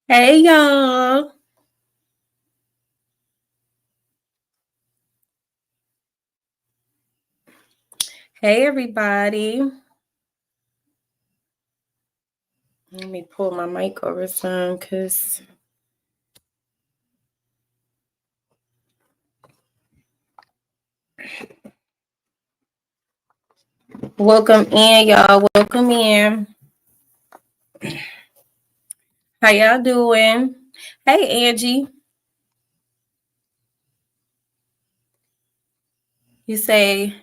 Hey y'all. Hey everybody. Let me pull my mic over some because welcome in, y'all. Welcome in. How y'all doing? Hey Angie. She say,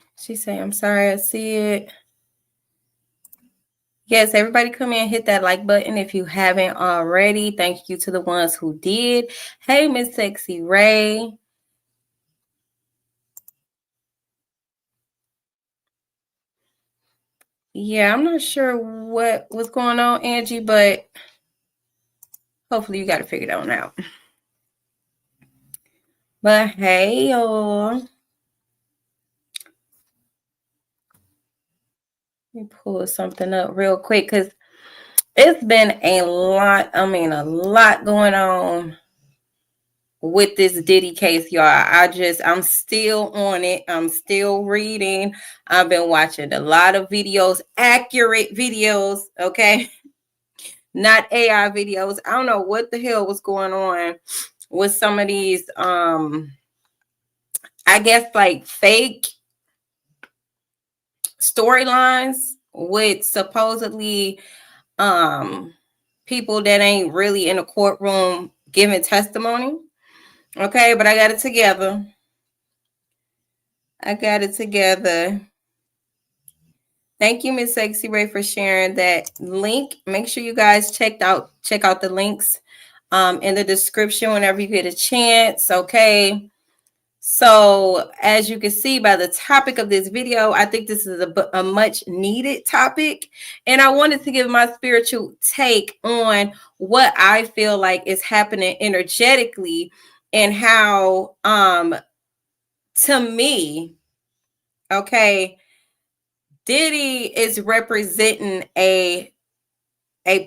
I'm sorry, I see it. Yes, everybody come in, hit that like button if you haven't already. Thank you to the ones who did. Hey, Miss Sexy Ray. Yeah, I'm not sure what was going on, Angie, but hopefully you got it figured out. But hey, y'all. Let me pull something up real quick because it's been a lot. A lot going on with this Diddy case, y'all. I'm still on it. I'm still reading. I've been watching a lot of videos, accurate videos, okay? Not AI videos. I don't know what the hell was going on with some of these, I guess like fake storylines with supposedly people that ain't really in a courtroom giving testimony. Okay, but I got it together. Thank you, Miss Sexy Ray, for sharing that link. Make sure you guys check out the links in the description whenever you get a chance. Okay. So as you can see by the topic of this video, I think this is a much needed topic. And I wanted to give my spiritual take on what I feel like is happening energetically and how, to me, okay, Diddy is representing a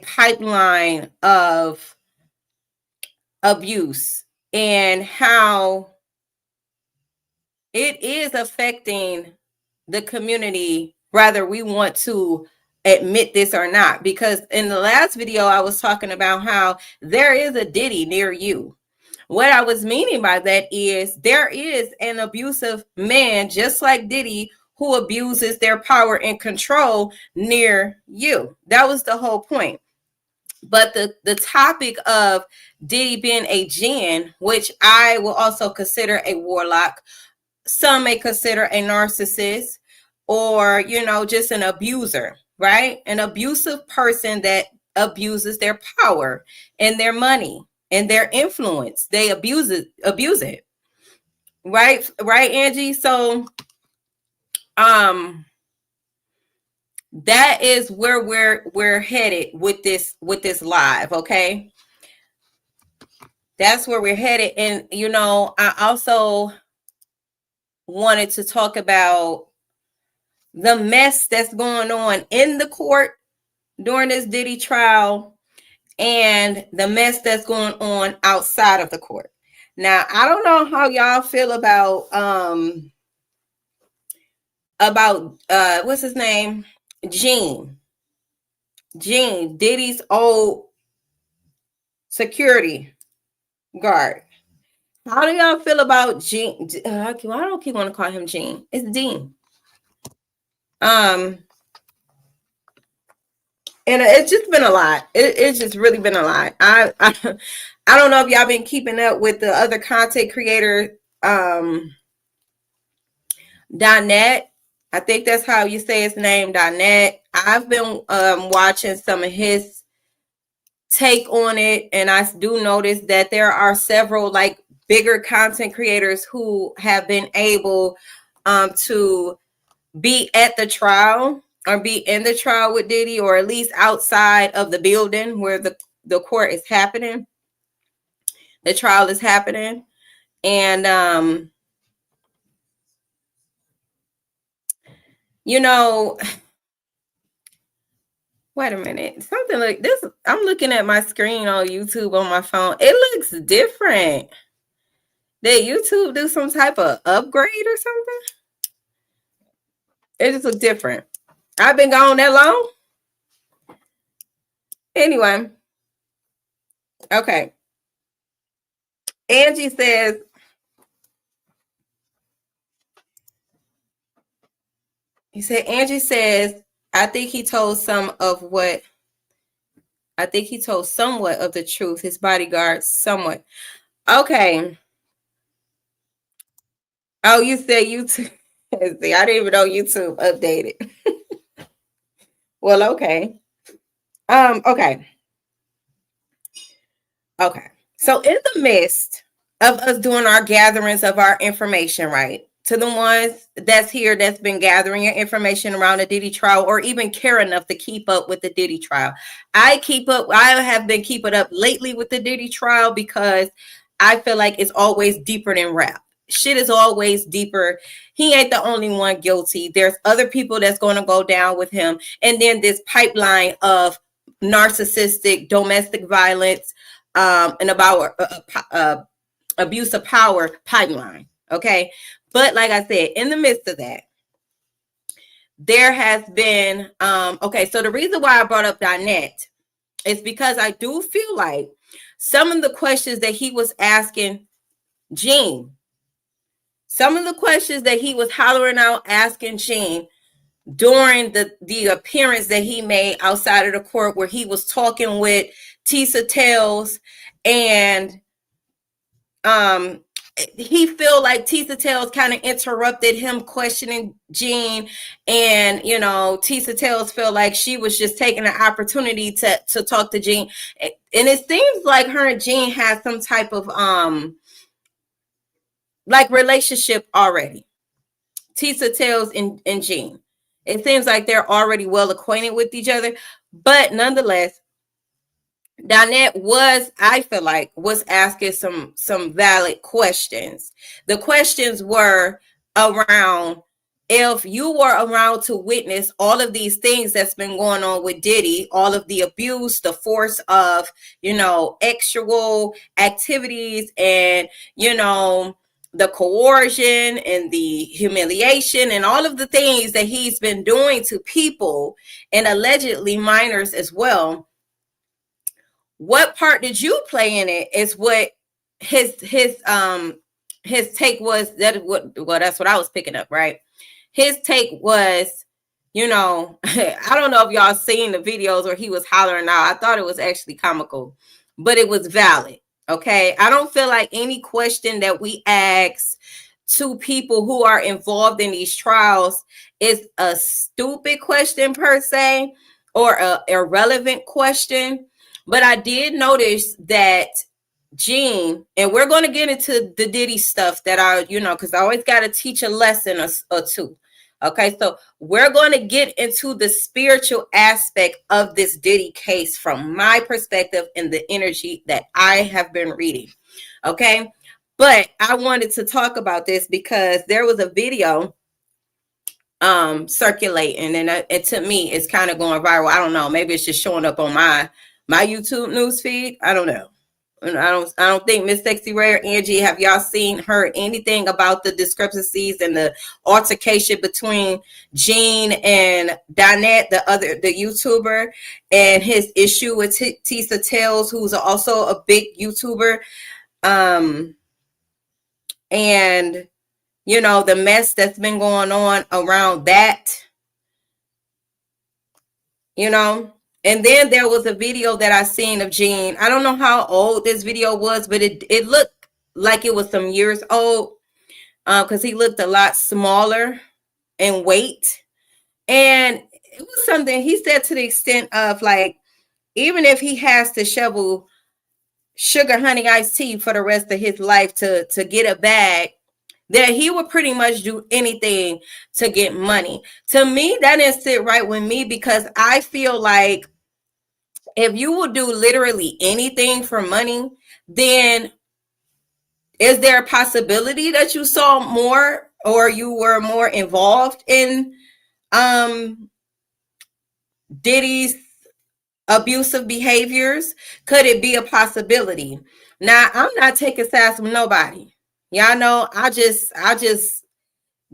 pipeline of abuse and how it is affecting the community, whether we want to admit this or not. Because in the last video, I was talking about how there is a Diddy near you. What I was meaning by that is there is an abusive man, just like Diddy, who abuses their power and control near you. That was the whole point. But the topic of Diddy being a Jinn, which I will also consider a warlock, some may consider a narcissist, or just an abuser, right? An abusive person that abuses their power and their money and their influence. They abuse it. Right, Angie? So that is where we're headed with this live, okay? That's where we're headed. And I also wanted to talk about the mess that's going on in the court during this Diddy trial and the mess that's going on outside of the court. Now, I don't know how y'all feel about what's his name? Jinn, Diddy's old security guard. How do y'all feel about Jinn? I don't keep want to call him Jinn. It's Dean. And it's just been a lot. It's just really been a lot. I don't know if y'all been keeping up with the other content creator, Donette. I think that's how you say his name, Donette. I've been watching some of his take on it, and I do notice that there are several like bigger content creators who have been able to be at the trial or be in the trial with Diddy, or at least outside of the building where the court is happening. The trial is happening. And Wait a minute. Something like this. I'm looking at my screen on YouTube on my phone. It looks different. Did YouTube do some type of upgrade or something? It just looks different. I've been gone that long. Anyway. Okay. Angie says, Angie says, I think he told somewhat of the truth. His bodyguard somewhat. Okay. Oh, you said YouTube. See, I didn't even know YouTube updated. Well, okay. Okay. Okay. So in the midst of us doing our gatherings of our information, right? To the ones that's here that's been gathering your information around the Diddy trial, or even care enough to keep up with the Diddy trial. I have been keeping up lately with the Diddy trial because I feel like it's always deeper than rap. Shit is always deeper. He ain't the only one guilty. There's other people that's going to go down with him. And then this pipeline of narcissistic domestic violence, and about abuse of power pipeline. Okay. But like I said, in the midst of that, there has been, okay, so the reason why I brought up .net is because I do feel like some of the questions that he was asking Jinn, some of the questions that he was hollering out asking Jinn during the appearance that he made outside of the court, where he was talking with Tisa Tells, and he feel like Tisa Tells kind of interrupted him questioning Jinn, and Tisa Tells feel like she was just taking an opportunity to talk to Jinn, and it seems like her and Jinn has some type of like relationship already. Tisa Tells and Jinn, it seems like they're already well acquainted with each other, but nonetheless, Donette I feel like, was asking some valid questions. The questions were around, if you were around to witness all of these things that's been going on with Diddy, all of the abuse, the force of, external activities, and, the coercion and the humiliation and all of the things that he's been doing to people, and allegedly minors as well. What part did you play in it? Is what his take was. That's what I was picking up, right? His take was, I don't know if y'all seen the videos where he was hollering out. I thought it was actually comical, but it was valid. Okay. I don't feel like any question that we ask to people who are involved in these trials is a stupid question per se, or a irrelevant question. But I did notice that Jinn, and we're going to get into the Diddy stuff that because I always got to teach a lesson or two. Okay, so we're going to get into the spiritual aspect of this Diddy case from my perspective and the energy that I have been reading. Okay, but I wanted to talk about this because there was a video circulating, and to me it's kind of going viral. I don't know, maybe it's just showing up on my YouTube news feed. I don't know. I don't think Miss Sexy Rare, Angie, have y'all heard anything about the discrepancies and the altercation between Jinn and Donette, the YouTuber, and his issue with Tisa Tells, who's also a big YouTuber, and the mess that's been going on around that, And then there was a video that I seen of Jinn. I don't know how old this video was, but it looked like it was some years old, because he looked a lot smaller in weight. And it was something he said to the extent of, like, even if he has to shovel sugar honey iced tea for the rest of his life to get a bag, that he would pretty much do anything to get money. To me, that didn't sit right with me, because I feel like if you will do literally anything for money, then is there a possibility that you saw more, or you were more involved in Diddy's abusive behaviors? Could it be a possibility? Now, I'm not taking sides from nobody. Y'all know I just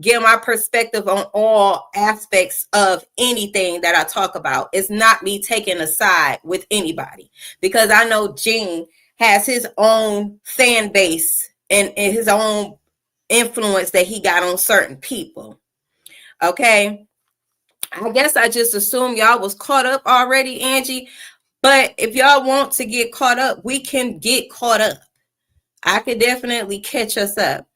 give my perspective on all aspects of anything that I talk about. It's not me taking a side with anybody, because I know Jinn has his own fan base and his own influence that he got on certain people. Okay. I guess I just assumed y'all was caught up already, Angie. But if y'all want to get caught up, we can get caught up. I could definitely catch us up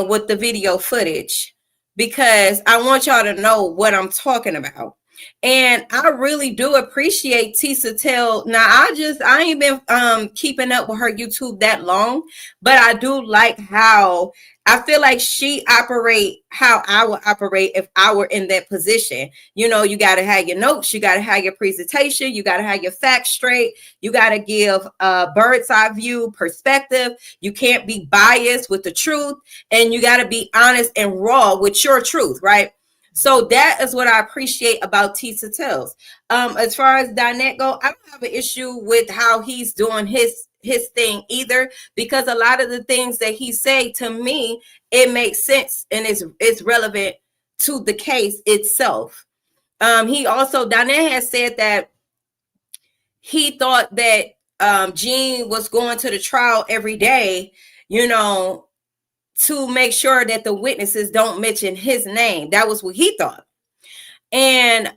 with the video footage, because I want y'all to know what I'm talking about. And I really do appreciate Tisa Tell. Now, I ain't been keeping up with her YouTube that long, but I do like how I feel like she operate how I would operate if I were in that position. You know, you got to have your notes, you got to have your presentation, you got to have your facts straight, you got to give a bird's eye view perspective. You can't be biased with the truth, and you got to be honest and raw with your truth, right? So that is what I appreciate about Tisa Tells. As far as Dinette go, I don't have an issue with how he's doing his thing either, because a lot of the things that he say, to me, it makes sense and it's relevant to the case itself. He also, Dinette has said that he thought that Jinn was going to the trial every day, you know, to make sure that the witnesses don't mention his name. That was what he thought. And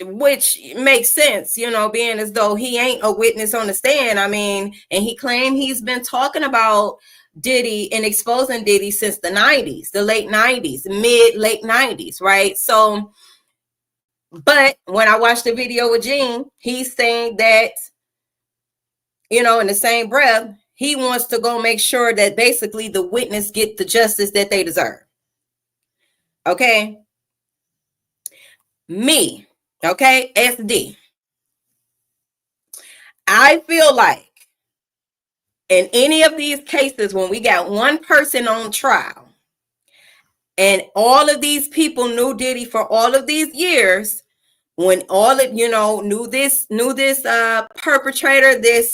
which makes sense, you know, being as though he ain't a witness on the stand. I mean, and he claimed he's been talking about Diddy and exposing Diddy since the 90s, the late 90s, late 90s, right? So, but when I watched the video with Jinn, he's saying that, you know, in the same breath, he wants to go make sure that basically the witness get the justice that they deserve. Okay. Me. Okay. SD. I feel like in any of these cases, when we got one person on trial and all of these people knew Diddy for all of these years, when all of, you know, knew this perpetrator, this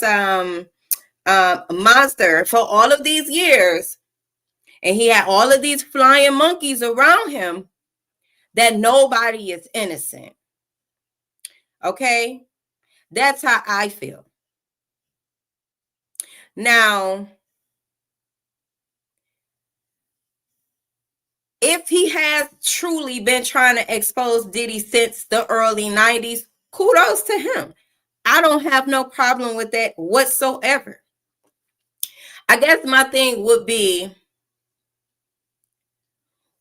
monster for all of these years, and he had all of these flying monkeys around him, that nobody is innocent. Okay? That's how I feel. Now, if he has truly been trying to expose Diddy since the early 90s, kudos to him. I don't have no problem with that whatsoever. I guess my thing would be,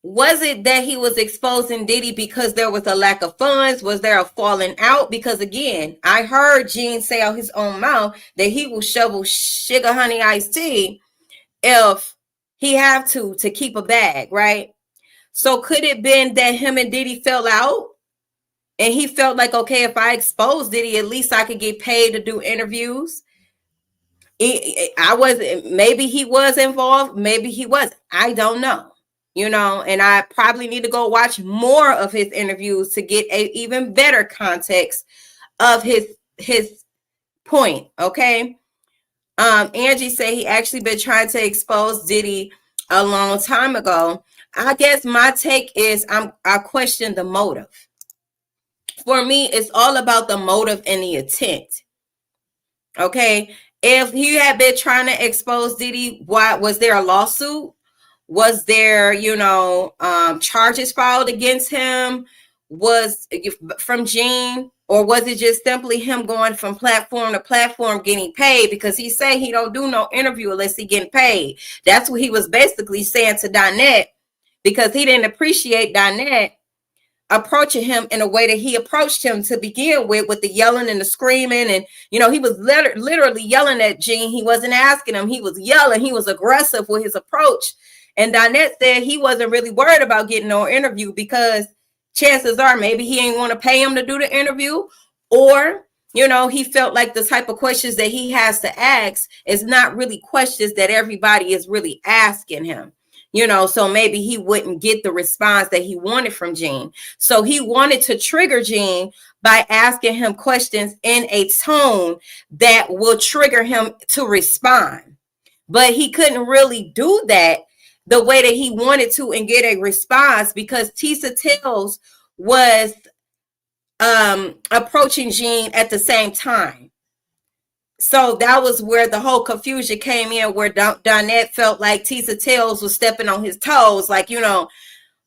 was it that he was exposing Diddy because there was a lack of funds? Was there a falling out? Because again, I heard Jinn say out his own mouth that he will shovel sugar honey iced tea if he have to keep a bag, right? So could it been that him and Diddy fell out and he felt like, okay, if I expose Diddy, at least I could get paid to do interviews? Maybe he was involved, maybe he wasn't. I don't know. You know, and I probably need to go watch more of his interviews to get a even better context of his point. Okay. Angie said he actually been trying to expose Diddy a long time ago. I guess my take is I question the motive. For me, it's all about the motive and the intent. Okay. If he had been trying to expose Diddy, why was there a lawsuit? Was there, you know, charges filed against him? Was from Jinn? Or was it just simply him going from platform to platform getting paid? Because he said he don't do no interview unless he getting paid. That's what he was basically saying to Dinette, because he didn't appreciate Dinette approaching him in a way that he approached him to begin with the yelling and the screaming. And, you know, he was literally yelling at Jinn. He wasn't asking him. He was yelling. He was aggressive with his approach. And Dinette said he wasn't really worried about getting no interview because chances are maybe he ain't want to pay him to do the interview, or, you know, he felt like the type of questions that he has to ask is not really questions that everybody is really asking him. You know, so maybe he wouldn't get the response that he wanted from Jinn. So he wanted to trigger Jinn by asking him questions in a tone that will trigger him to respond. But he couldn't really do that the way that he wanted to and get a response because Tisa Tells was approaching Jinn at the same time. So that was where the whole confusion came in, where Donette felt like Tisa Tells was stepping on his toes, like, you know.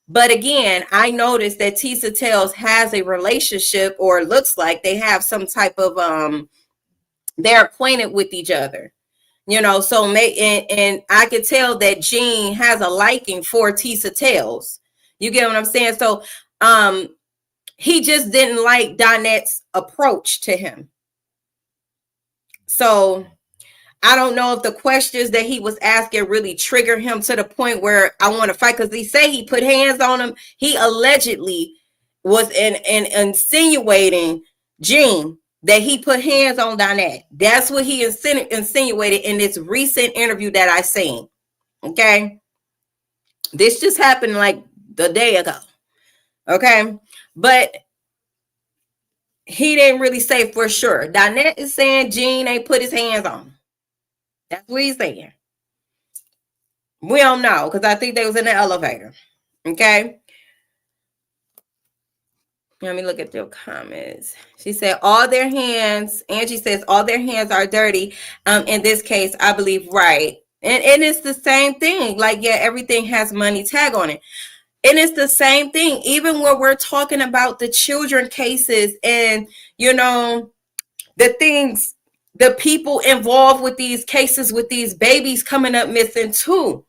But again, I noticed that Tisa Tells has a relationship, or looks like they have some type of they're acquainted with each other, you know. So and I could tell that Jinn has a liking for Tisa Tells. You get what I'm saying? So he just didn't like Donette's approach to him. So I don't know if the questions that he was asking really triggered him to the point where I want to fight, because he say he put hands on him. He allegedly was insinuating Jinn that he put hands on Donette. That's what he insinuated in this recent interview that I seen. Okay. This just happened like the day ago. Okay. But he didn't really say for sure. Donette is saying Jinn ain't put his hands on him. That's what he's saying. We don't know, because I think they was in the elevator. Okay. Let me look at your comments. She said all their hands. Angie says all their hands are dirty. In this case, I believe right. And it's the same thing. Like, yeah, everything has money tag on it. And it's the same thing. Even when we're talking about the children cases and, you know, the things, the people involved with these cases with these babies coming up missing too.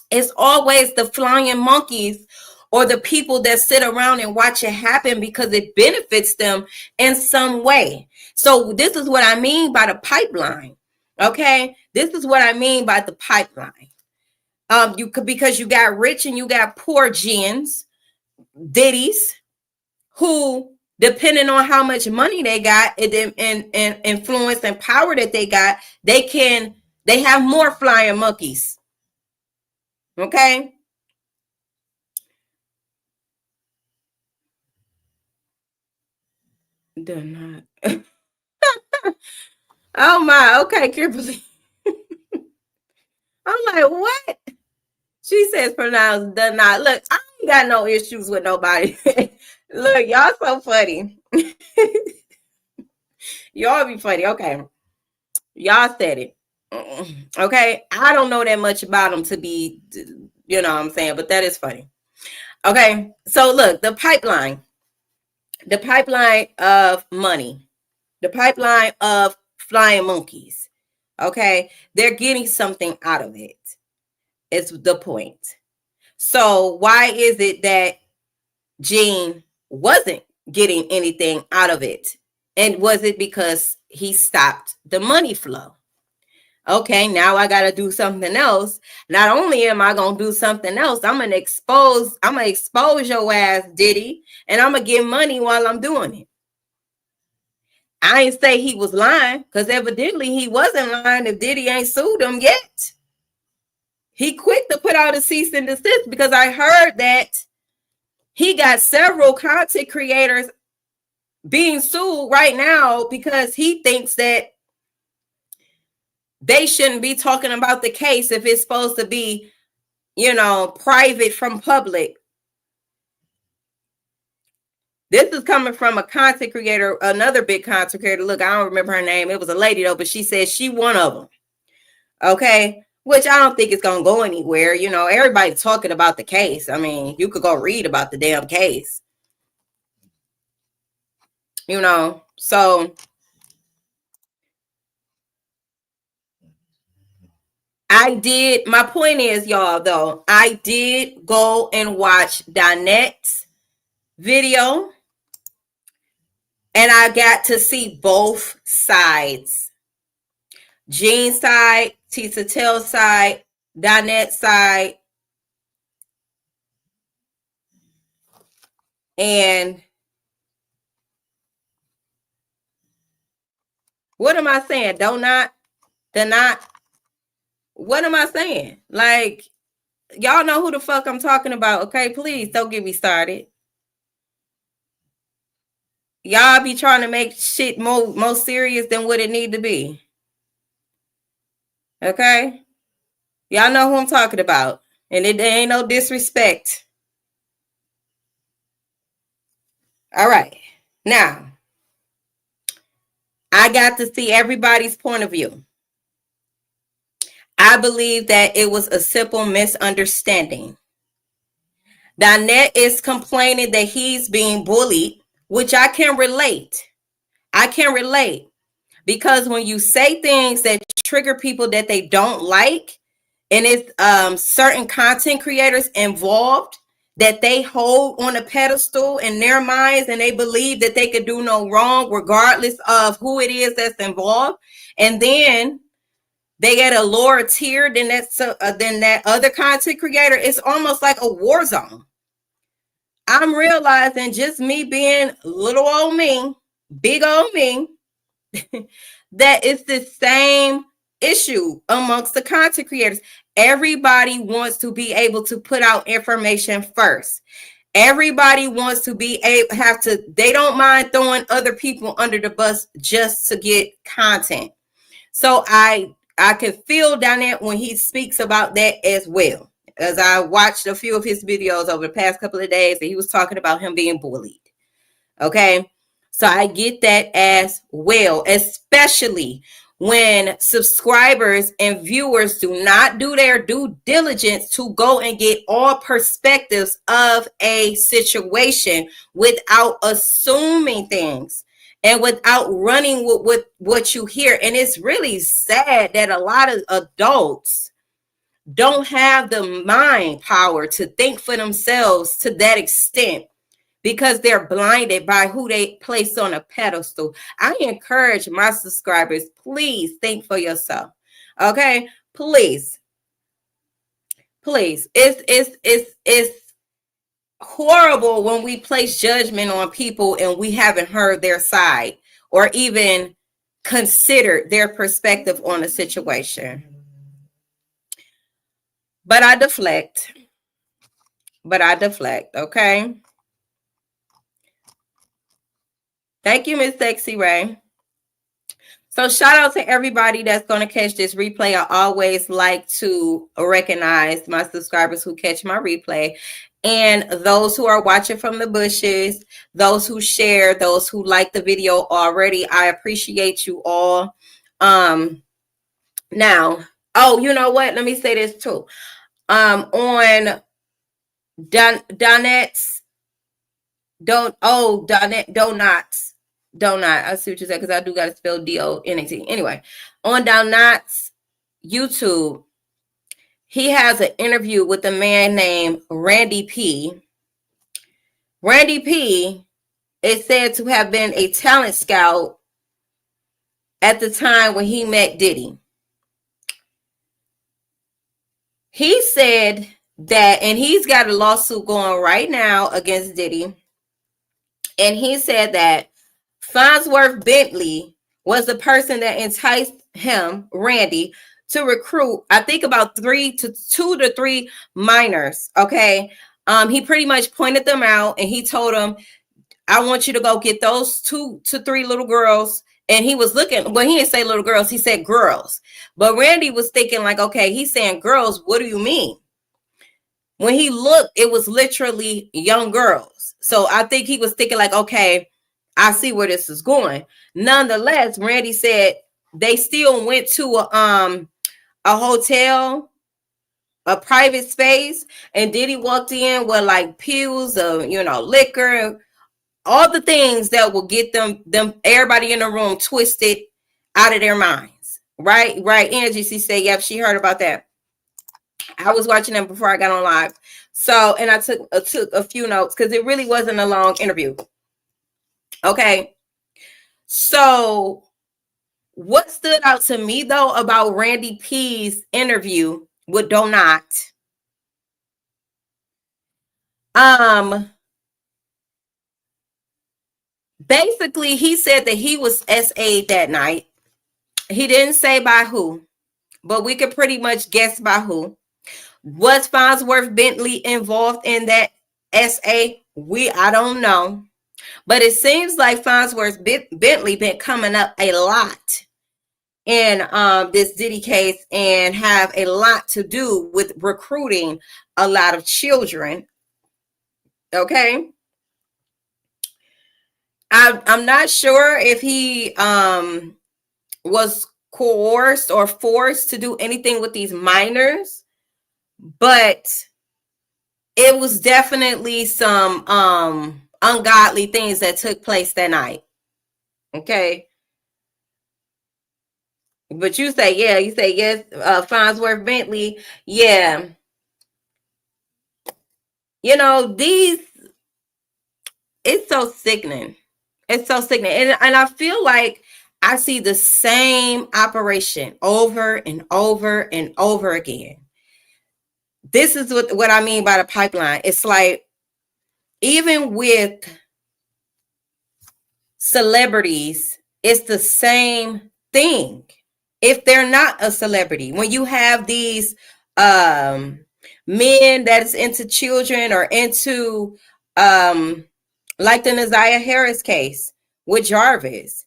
It's always the flying monkeys or the people that sit around and watch it happen because it benefits them in some way. So this is what I mean by the pipeline. Okay, this is what I mean by the pipeline. Because you got rich and you got poor Jinns, Diddies, who, depending on how much money they got and influence and power that they got, they have more flying monkeys. Okay. They're not. Oh my. Okay, Kimberly. I'm like, what? She says pronounced does not. Look, I ain't got no issues with nobody. Look, y'all so funny. Y'all be funny. Okay. Y'all said it. Okay. I don't know that much about them to be, you know what I'm saying, but that is funny. Okay. So look, the pipeline of money, the pipeline of flying monkeys. Okay. They're getting something out of it. It's the point. So why is it that Jinn wasn't getting anything out of it? And was it because he stopped the money flow? Okay, now I got to do something else. Not only am I going to do something else, I'm going to expose your ass, Diddy, and I'm going to get money while I'm doing it. I ain't say he was lying, because evidently he wasn't lying if Diddy ain't sued him yet. He quick to put out a cease and desist, because I heard that he got several content creators being sued right now because he thinks that they shouldn't be talking about the case if it's supposed to be, you know, private from public. This is coming from a content creator, another big content creator. Look, I don't remember her name. It was a lady though, but she said she one of them. Okay. Which I don't think it's going to go anywhere. You know, everybody's talking about the case. I mean, you could go read about the damn case. You know, so I did. My point is, y'all, though, I did go and watch Donette's video, and I got to see both sides. Jinn's side, Tisa Tell's side, Donette's side. And what am I saying? What am I saying? Like, y'all know who the fuck I'm talking about, okay? Please don't get me started. Y'all be trying to make shit more serious than what it need to be. Okay? Y'all know who I'm talking about. And it ain't no disrespect. All right. Now, I got to see everybody's point of view. I believe that it was a simple misunderstanding. Donette is complaining that he's being bullied, which I can relate. I can relate. Because when you say things that trigger people that they don't like, and it's certain content creators involved that they hold on a pedestal in their minds, and they believe that they could do no wrong regardless of who it is that's involved, and then they get a lower tier than that other content creator, it's almost like a war zone. I'm realizing, just me being little old me, big old me, that it's the same issue amongst the content creators. Everybody wants to be able to put out information first. Everybody wants to be able they don't mind throwing other people under the bus just to get content. So I can feel down there when he speaks about that as well. As I watched a few of his videos over the past couple of days, and he was talking about him being bullied. Okay. So I get that as well, especially when subscribers and viewers do not do their due diligence to go and get all perspectives of a situation without assuming things and without running with what you hear. And it's really sad that a lot of adults don't have the mind power to think for themselves to that extent, because they're blinded by who they place on a pedestal. I encourage my subscribers, please think for yourself. Okay? Please. It's horrible when we place judgment on people and we haven't heard their side or even considered their perspective on a situation. But I deflect. Okay? Thank you, Miss Sexy Ray. So shout out to everybody that's going to catch this replay. I always like to recognize my subscribers who catch my replay, and those who are watching from the bushes, those who share, those who like the video already. I appreciate you all. Now, oh, you know what? Let me say this too. On Donette's Donut. I see what you said, because I do got to spell D-O-N-A-T. Anyway, on Donut's YouTube, he has an interview with a man named Randy P. Randy P is said to have been a talent scout at the time when he met Diddy. He said that, and he's got a lawsuit going right now against Diddy. And he said that Farnsworth Bentley was the person that enticed him, Randy, to recruit, I think, about 2 to 3 minors. Okay. He pretty much pointed them out, and he told them, I want you to go get those 2 to 3 little girls. And he was looking, well, he didn't say little girls, he said girls. But Randy was thinking like, okay, he's saying girls, what do you mean? When he looked, it was literally young girls. So I think he was thinking like, okay, I see where this is going. Nonetheless, Randy said they still went to a hotel, a private space, and Diddy walked in with like pills of, liquor, all the things that will get them everybody in the room twisted out of their minds. Right. Angie, she said, yep, she heard about that. I was watching them before I got on live. So, and I took a few notes because it really wasn't a long interview. Okay. So what stood out to me though about Randy P's interview with Donut, basically he said that he was SA'd that night. He didn't say by who, but we could pretty much guess by who. Was Farnsworth Bentley involved in that SA? I don't know. But it seems like Farnsworth Bentley been coming up a lot in this Diddy case and have a lot to do with recruiting a lot of children. Okay. I'm not sure if he was coerced or forced to do anything with these minors, but it was definitely some ungodly things that took place that night. Okay. But you say yes, Farnsworth Bentley. Yeah. You know, it's so sickening. It's so sickening. And I feel like I see the same operation over and over and over again. This is what I mean by the pipeline. It's like, even with celebrities, it's the same thing. If they're not a celebrity, when you have these men that is into children or into like the Naziah Harris case with Jarvis.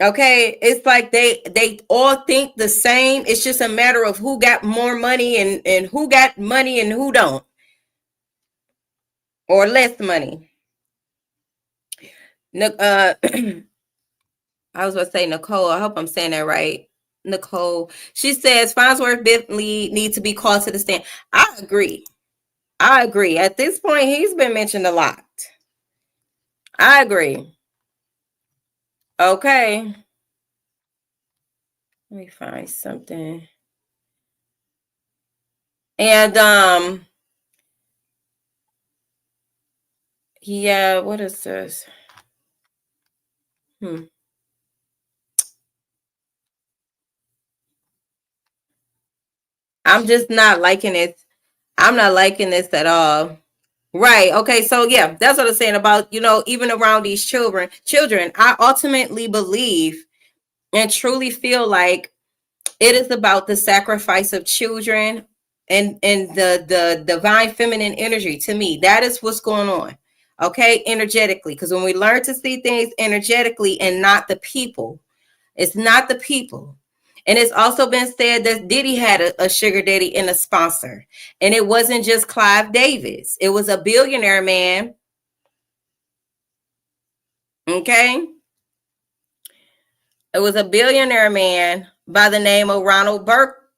Okay, it's like they all think the same. It's just a matter of who got more money and who got money and who don't, or less money. I was going to say Nicole. I hope I'm saying that right. Nicole. She says Farnsworth Bentley needs to be called to the stand. I agree. At this point, he's been mentioned a lot. I agree. Okay. Let me find something. And yeah, what is this? I'm just not liking it. I'm not liking this at all. Right. Okay. So yeah, that's what I'm saying about, even around these children, I ultimately believe and truly feel like it is about the sacrifice of children and the divine feminine energy. To me, that is what's going on. Okay. Energetically. Because when we learn to see things energetically and not the people, it's not the people. And it's also been said that Diddy had a sugar daddy and a sponsor. And it wasn't just Clive Davis. It was a billionaire man. Okay. It was a billionaire man by the name of Ronald Burke.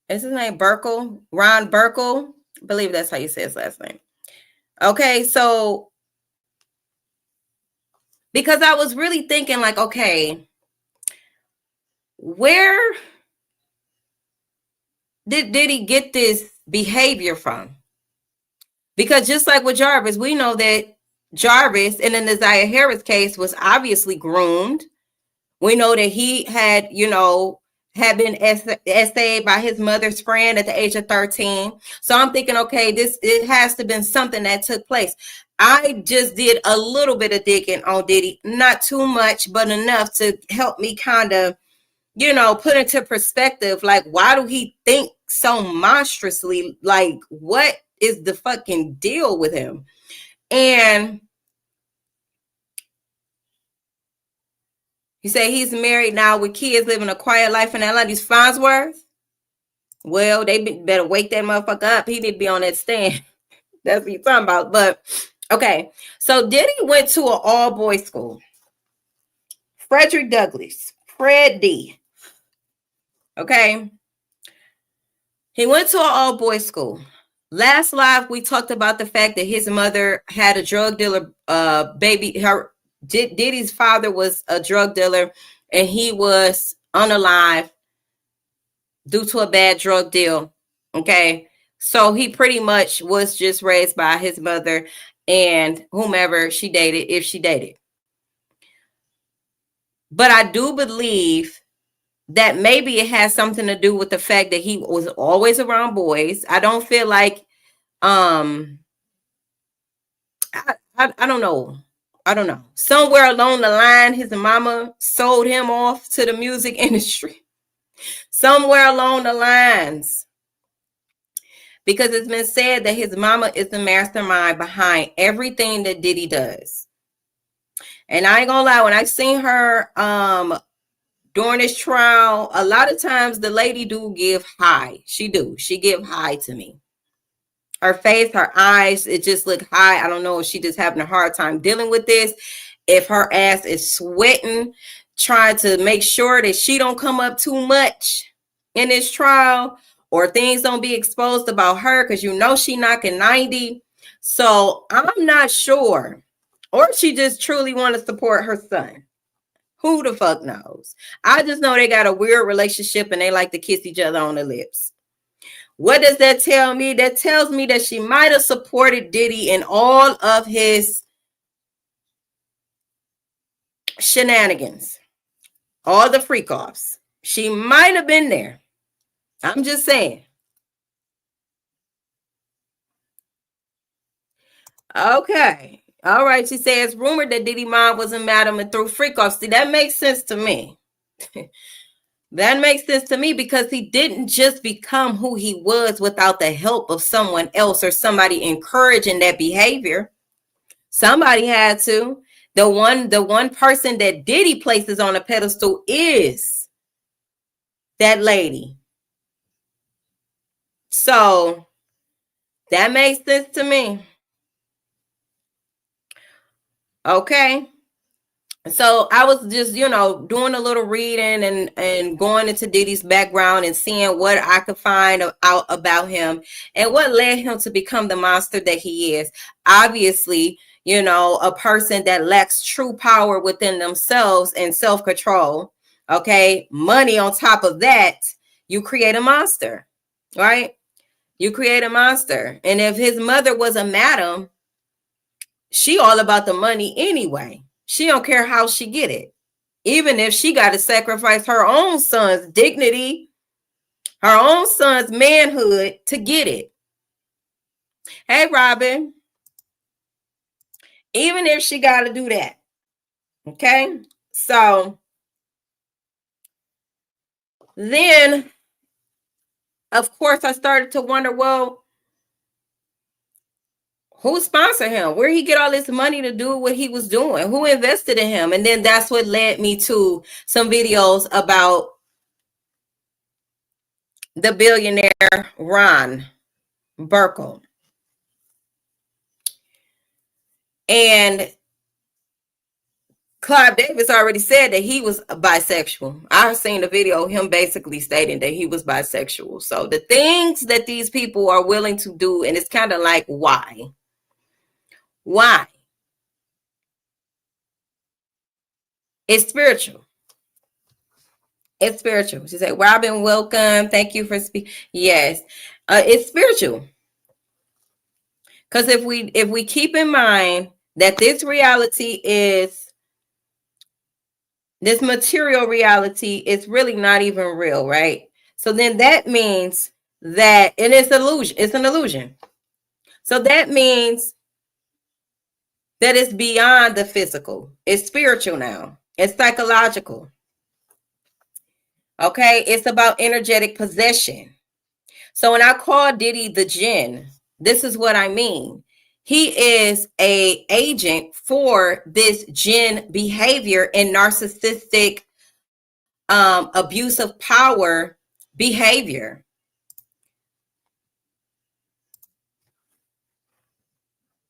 Is his name Burkle? Ron Burkle? I believe that's how you say his last name. Okay. So, because I was really thinking like, okay, where did he get this behavior from? Because just like with Jarvis, we know that Jarvis in the Naziah Harris case was obviously groomed. We know that he had, had been essayed by his mother's friend at the age of 13. So I'm thinking, okay, it has to have been something that took place. I just did a little bit of digging on Diddy, not too much, but enough to help me kind of, put into perspective, like, why do he think so monstrously? Like, what is the fucking deal with him? And he said he's married now with kids, living a quiet life in Atlanta. These Farnsworth? Well, they better wake that motherfucker up. He need to be on that stand. That's what you're talking about. But, okay. So Diddy went to an all-boys school. Frederick Douglass. Fred D. Okay. He went to an all-boys school. Last live, we talked about the fact that his mother had a drug dealer baby. Diddy's father was a drug dealer, and he was unalive due to a bad drug deal. Okay. So he pretty much was just raised by his mother and whomever she dated, if she dated. But I do believe that maybe it has something to do with the fact that he was always around boys. I don't feel like, I don't know. I don't know. Somewhere along the line, his mama sold him off to the music industry. Somewhere along the lines. Because it's been said that his mama is the mastermind behind everything that Diddy does. And I ain't gonna lie, when I seen her during this trial, a lot of times the lady do give high. She give high to me. Her face, her eyes, it just look high. I don't know if she just having a hard time dealing with this. If her ass is sweating, trying to make sure that she don't come up too much in this trial, or things don't be exposed about her, because you know she knocking 90. So I'm not sure. Or she just truly want to support her son. Who the fuck knows? I just know they got a weird relationship and they like to kiss each other on the lips. What does that tell me? That tells me that she might have supported Diddy in all of his shenanigans, all the freak offs. She might have been there. I'm just saying. Okay. All right. She says, rumored that Diddy mom wasn't madam and threw freak offs. See, that makes sense to me. That makes sense to me, because he didn't just become who he was without the help of someone else or somebody encouraging that behavior. Somebody had to. The one person that Diddy places on a pedestal is that lady. So that makes sense to me. Okay. So I was just, doing a little reading and going into Diddy's background and seeing what I could find out about him and what led him to become the monster that he is. Obviously, a person that lacks true power within themselves and self-control. Okay. Money on top of that, you create a monster, right? You create a monster. And if his mother was a madam, she all about the money anyway. She don't care how she get it. Even if she got to sacrifice her own son's dignity, her own son's manhood to get it. Hey, Robin. Even if she got to do that. Okay. So then, of course, I started to wonder, well, who sponsored him? Where he get all this money to do what he was doing? Who invested in him? And then that's what led me to some videos about the billionaire Ron Burkle. And Clive Davis already said that he was bisexual. I've seen the video of him basically stating that he was bisexual. So the things that these people are willing to do, and it's kind of like, why? Why? It's spiritual. It's spiritual. She said, Robin, welcome. Thank you for speaking. Yes. It's spiritual. Because if we keep in mind that this reality is, this material reality is really not even real, right? So then that means that, and it's illusion. It's an illusion. So that means that it's beyond the physical. It's spiritual now. It's psychological. Okay, it's about energetic possession. So when I call Diddy the Jinn, this is what I mean. He is an agent for this Jinn behavior and narcissistic abuse of power behavior.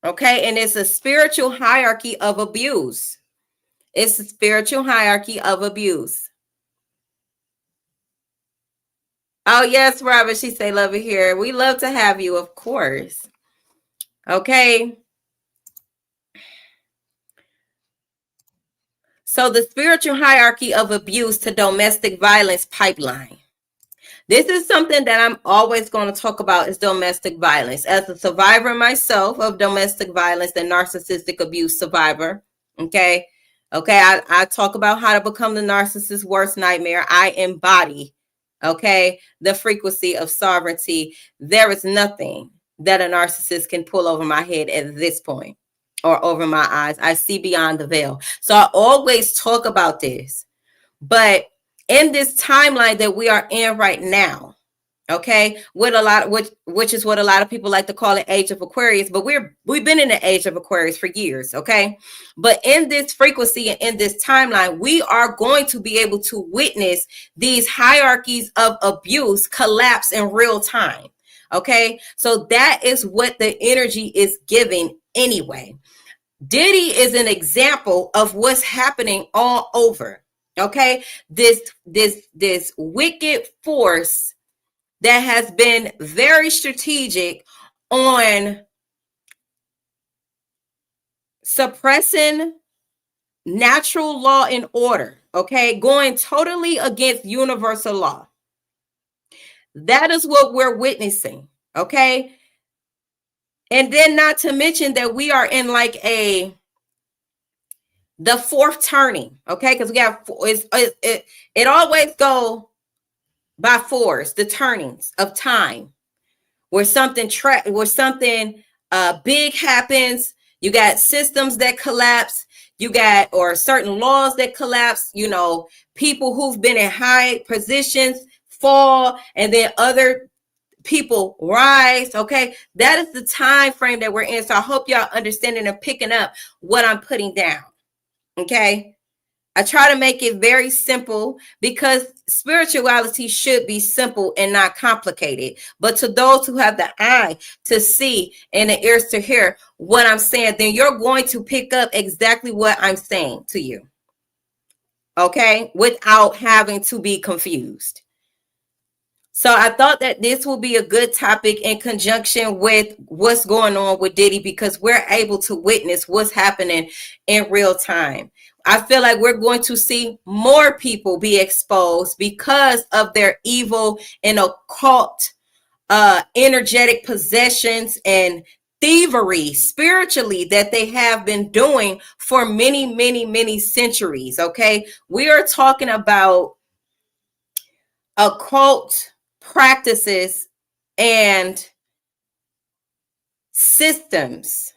Okay, and it's a spiritual hierarchy of abuse. It's a spiritual hierarchy of abuse. Oh, yes, Robert, she say, love it here. We love to have you, of course. Okay. So the spiritual hierarchy of abuse to domestic violence pipeline. This is something that I'm always going to talk about, is domestic violence. As a survivor myself of domestic violence and narcissistic abuse survivor, okay? I talk about how to become the narcissist's worst nightmare. I embody, okay, the frequency of sovereignty. There is nothing that a narcissist can pull over my head at this point or over my eyes. I see beyond the veil. So I always talk about this. But in this timeline that we are in right now, Okay, with a lot, which is what a lot of people like to call it, age of Aquarius. But we've been in the age of Aquarius for years. Okay, but in this frequency and in this timeline, we are going to be able to witness these hierarchies of abuse collapse in real time. Okay, so that is what the energy is giving anyway. Diddy is an example of what's happening all over. Okay, this wicked force that has been very strategic on suppressing natural law and order, okay, going totally against universal law. That is what we're witnessing, okay? And then not to mention that we are in like the fourth turning, okay? Because we have it always go by fours, the turnings of time, where something big happens. You got systems that collapse. You got, or certain laws that collapse. You know, people who've been in high positions fall, and then other people rise. Okay, that is the time frame that we're in. So I hope y'all understanding and picking up what I'm putting down. Okay, I try to make it very simple because spirituality should be simple and not complicated. But to those who have the eye to see and the ears to hear what I'm saying, then you're going to pick up exactly what I'm saying to you. Okay? Without having to be confused. So I thought that this will be a good topic in conjunction with what's going on with Diddy, because we're able to witness what's happening in real time. I feel like we're going to see more people be exposed because of their evil and occult energetic possessions and thievery spiritually that they have been doing for many, many, many centuries. Okay, we are talking about occult practices and systems,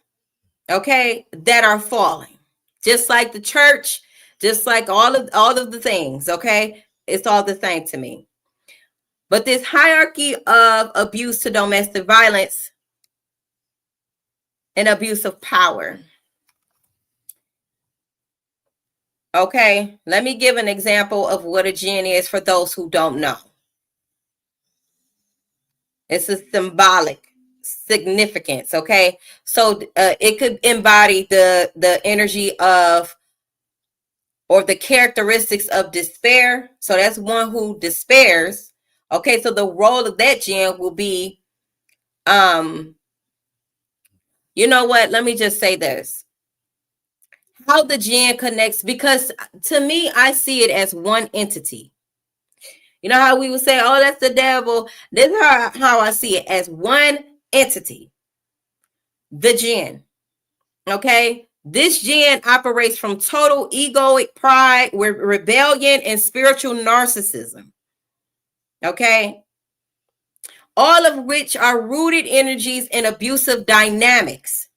okay, that are falling, just like the church, just like all of the things. Okay, it's all the same to me. But this hierarchy of abuse to domestic violence and abuse of power. Okay, let me give an example of what a Jinn is for those who don't know. It's a symbolic significance. Okay, so it could embody the energy of, or the characteristics of, despair. So that's one who despairs. Okay, so the role of that Jinn will be, you know what? Let me just say this. How the Jinn connects, because to me, I see it as one entity. You know how we would say, oh, that's the devil. This is how I see it, as one entity. The Jinn. Okay. This Jinn operates from total egoic pride, with rebellion and spiritual narcissism. Okay. All of which are rooted energies in abusive dynamics.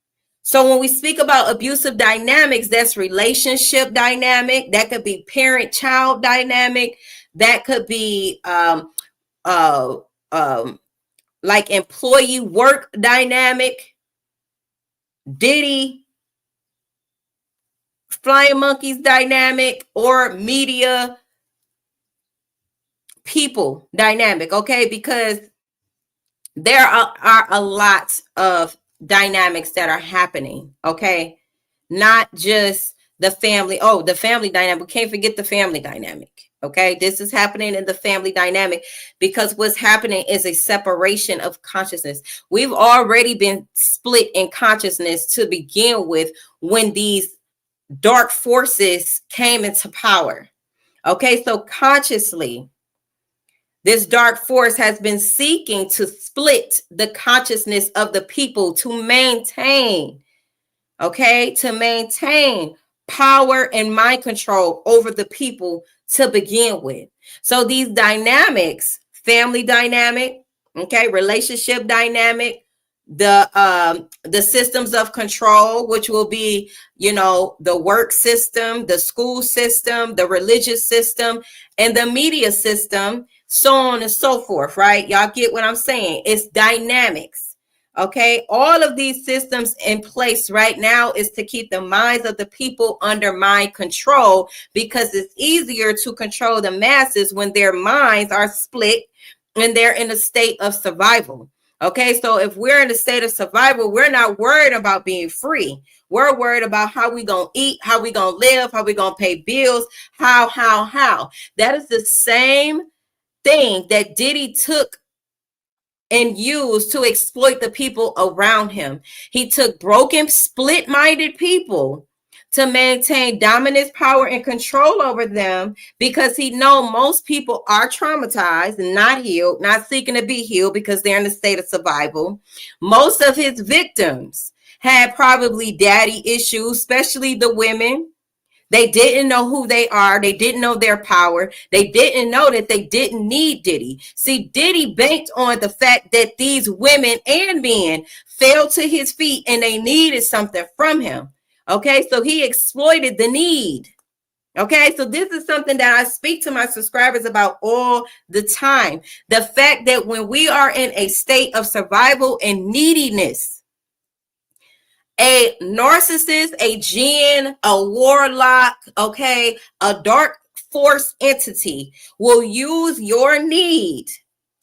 So when we speak about abusive dynamics, that's relationship dynamic. That could be parent-child dynamic. That could be like employee work dynamic. Diddy, Flying Monkeys dynamic, or media people dynamic. Okay, because there are a lot of dynamics that are happening. Okay, not just the family. Oh, the family dynamic. We can't forget the family dynamic. Okay, this is happening in the family dynamic because what's happening is a separation of consciousness. We've already been split in consciousness to begin with when these dark forces came into power. Okay, so consciously, this dark force has been seeking to split the consciousness of the people to maintain, okay, to maintain power and mind control over the people to begin with. So these dynamics, family dynamic, okay, relationship dynamic, the systems of control, which will be, you know, the work system, the school system, the religious system, and the media system, so on and so forth, right? Y'all get what I'm saying? It's dynamics. Okay, all of these systems in place right now is to keep the minds of the people under mind control, because it's easier to control the masses when their minds are split and they're in a state of survival. Okay, so if we're in a state of survival, we're not worried about being free. We're worried about how we gonna eat, how we gonna live, how we gonna pay bills, how. That is the same thing that Diddy took and used to exploit the people around him. He took broken, split-minded people to maintain dominance, power, and control over them, because he know most people are traumatized and not healed, not seeking to be healed because they're in a state of survival. Most of his victims had probably daddy issues, especially the women. They didn't know who they are. They didn't know their power. They didn't know that they didn't need Diddy. See, Diddy banked on the fact that these women and men fell to his feet and they needed something from him. Okay, so he exploited the need. Okay, so this is something that I speak to my subscribers about all the time. The fact that when we are in a state of survival and neediness, a narcissist, a jinn, a warlock, okay, a dark force entity will use your need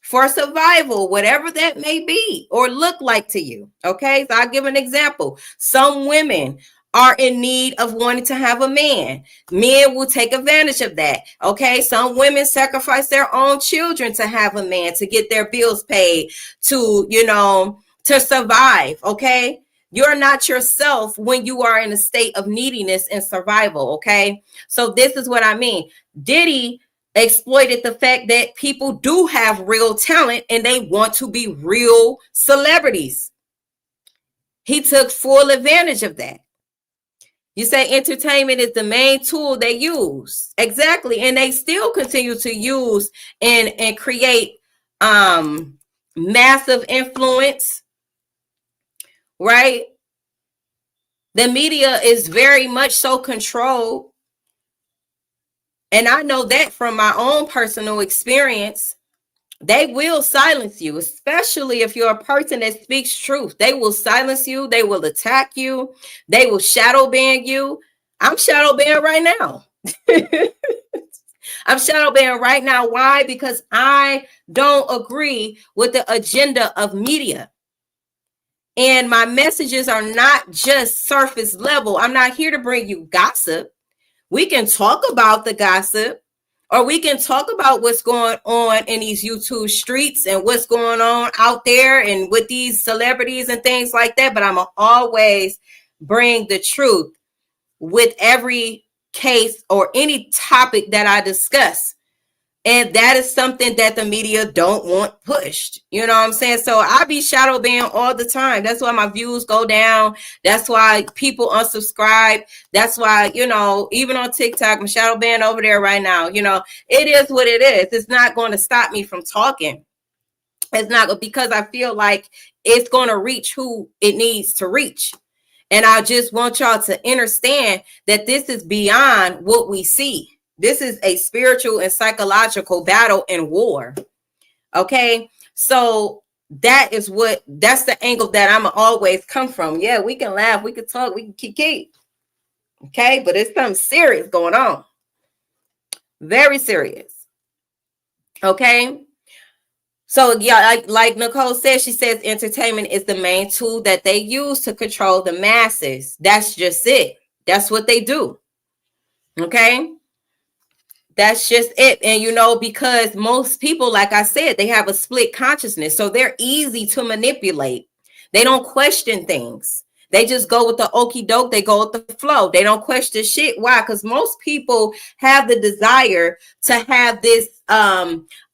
for survival, whatever that may be or look like to you. Okay, so I'll give an example. Some women are in need of wanting to have a man. Men will take advantage of that. Okay, some women sacrifice their own children to have a man, to get their bills paid, to, to survive. Okay, you're not yourself when you are in a state of neediness and survival. Okay, so this is what I mean. Diddy exploited the fact that people do have real talent and they want to be real celebrities. He took full advantage of that. You say entertainment is the main tool they use. Exactly. And they still continue to use and create massive influence, right? The media is very much so controlled. And I know that from my own personal experience. They will silence you, especially if you're a person that speaks truth. They will silence you. They will attack you. They will shadow ban you. I'm shadow banned right now. I'm shadow banned right now. Why? Because I don't agree with the agenda of media. And my messages are not just surface level. I'm not here to bring you gossip. We can talk about the gossip, or we can talk about what's going on in these YouTube streets and what's going on out there and with these celebrities and things like that. But I'm going to always bring the truth with every case or any topic that I discuss. And that is something that the media don't want pushed. You know what I'm saying? So I be shadow banned all the time. That's why my views go down. That's why people unsubscribe. That's why, even on TikTok, I'm shadow banned over there right now. It is what it is. It's not going to stop me from talking. It's not, because I feel like it's going to reach who it needs to reach. And I just want y'all to understand that this is beyond what we see. This is a spiritual and psychological battle and war. Okay, so that's the angle that I'm always come from. Yeah, we can laugh, we can talk, we can keep. Okay, but it's something serious going on. Very serious. Okay. So yeah, like Nicole said, she says entertainment is the main tool that they use to control the masses. That's just it. That's what they do. Okay. That's just it. And because most people, like I said, they have a split consciousness. So they're easy to manipulate. They don't question things. They just go with the okie doke. They go with the flow. They don't question shit. Why? Because most people have the desire to have this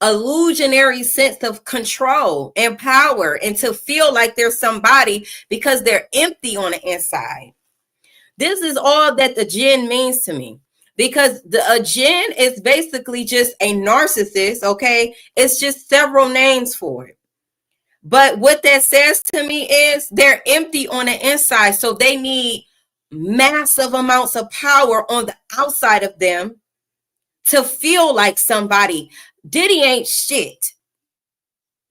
illusionary sense of control and power and to feel like they're somebody because they're empty on the inside. This is all that the jinn means to me. Because a jinn is basically just a narcissist, okay? It's just several names for it. But what that says to me is they're empty on the inside. So they need massive amounts of power on the outside of them to feel like somebody. Diddy ain't shit.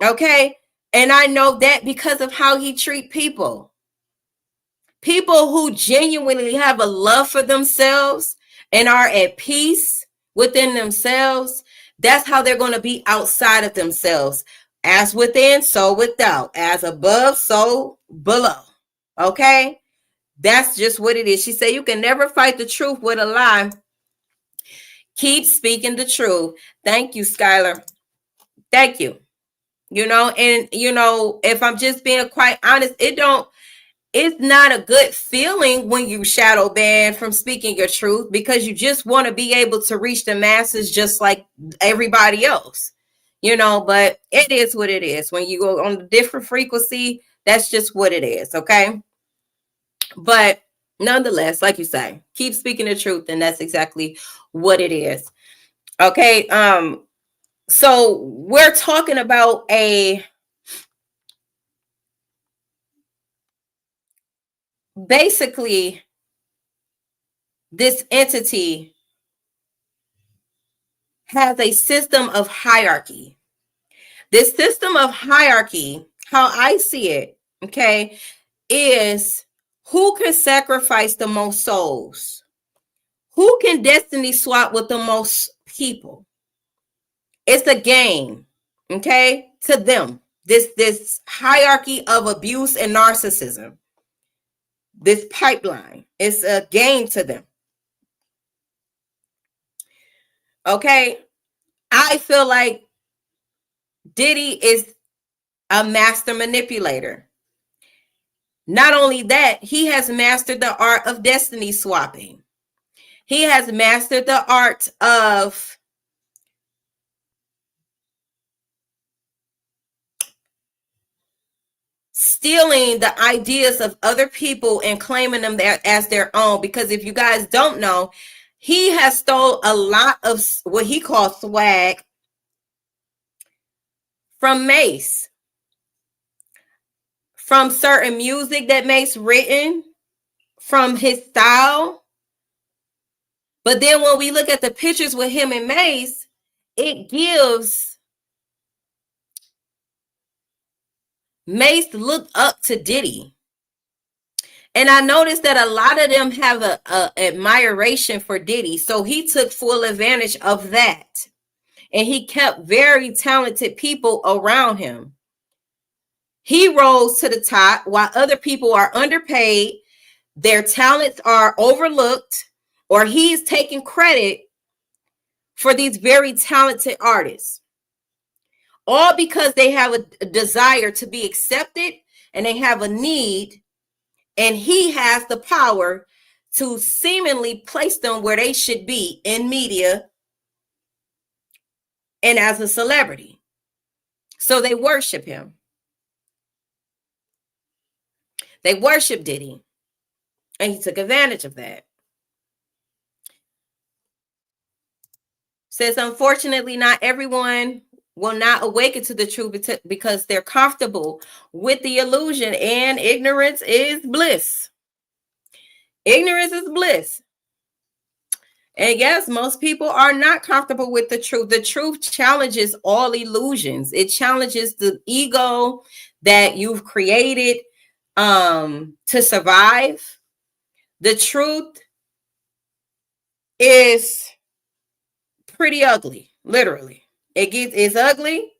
Okay? And I know that because of how he treat people. People who genuinely have a love for themselves and are at peace within themselves, that's how they're going to be outside of themselves. As within, so without. As above, so below. Okay? That's just what it is. She said, you can never fight the truth with a lie. Keep speaking the truth. Thank you, Skylar. Thank you. You know, and you know, if I'm just being quite honest, it's not a good feeling when you shadow ban from speaking your truth, because you just want to be able to reach the masses just like everybody else, you know. But it is what it is. When you go on a different frequency, that's just what it is. Okay. But nonetheless, like you say, keep speaking the truth, and that's exactly what it is. Okay. So we're talking about basically this entity has a system of hierarchy. This system of hierarchy, how I see it, okay, is who can sacrifice the most souls? Who can destiny swap with the most people? It's a game, okay, to them. This hierarchy of abuse and narcissism, this pipeline, it's a game to them. Okay, I feel like Diddy is a master manipulator. Not only that, he has mastered the art of destiny swapping. He has mastered the art of stealing the ideas of other people and claiming them as their own. Because if you guys don't know, he has stole a lot of what he calls swag from Mace, from certain music that Mace written, from his style. But then when we look at the pictures with him and Mace, it gives Mace look up to Diddy. And I noticed that a lot of them have a admiration for Diddy. So he took full advantage of that. And he kept very talented people around him. He rose to the top while other people are underpaid. Their talents are overlooked, or he's taking credit for these very talented artists. All because they have a desire to be accepted, and they have a need, and he has the power to seemingly place them where they should be in media and as a celebrity. So they worship him. They worship Diddy. And he took advantage of that. Says, unfortunately, not everyone will not awaken to the truth because they're comfortable with the illusion, and ignorance is bliss. Ignorance is bliss. And yes, most people are not comfortable with the truth. The truth challenges all illusions. It challenges the ego that you've created to survive. The truth is pretty ugly, literally. It's ugly.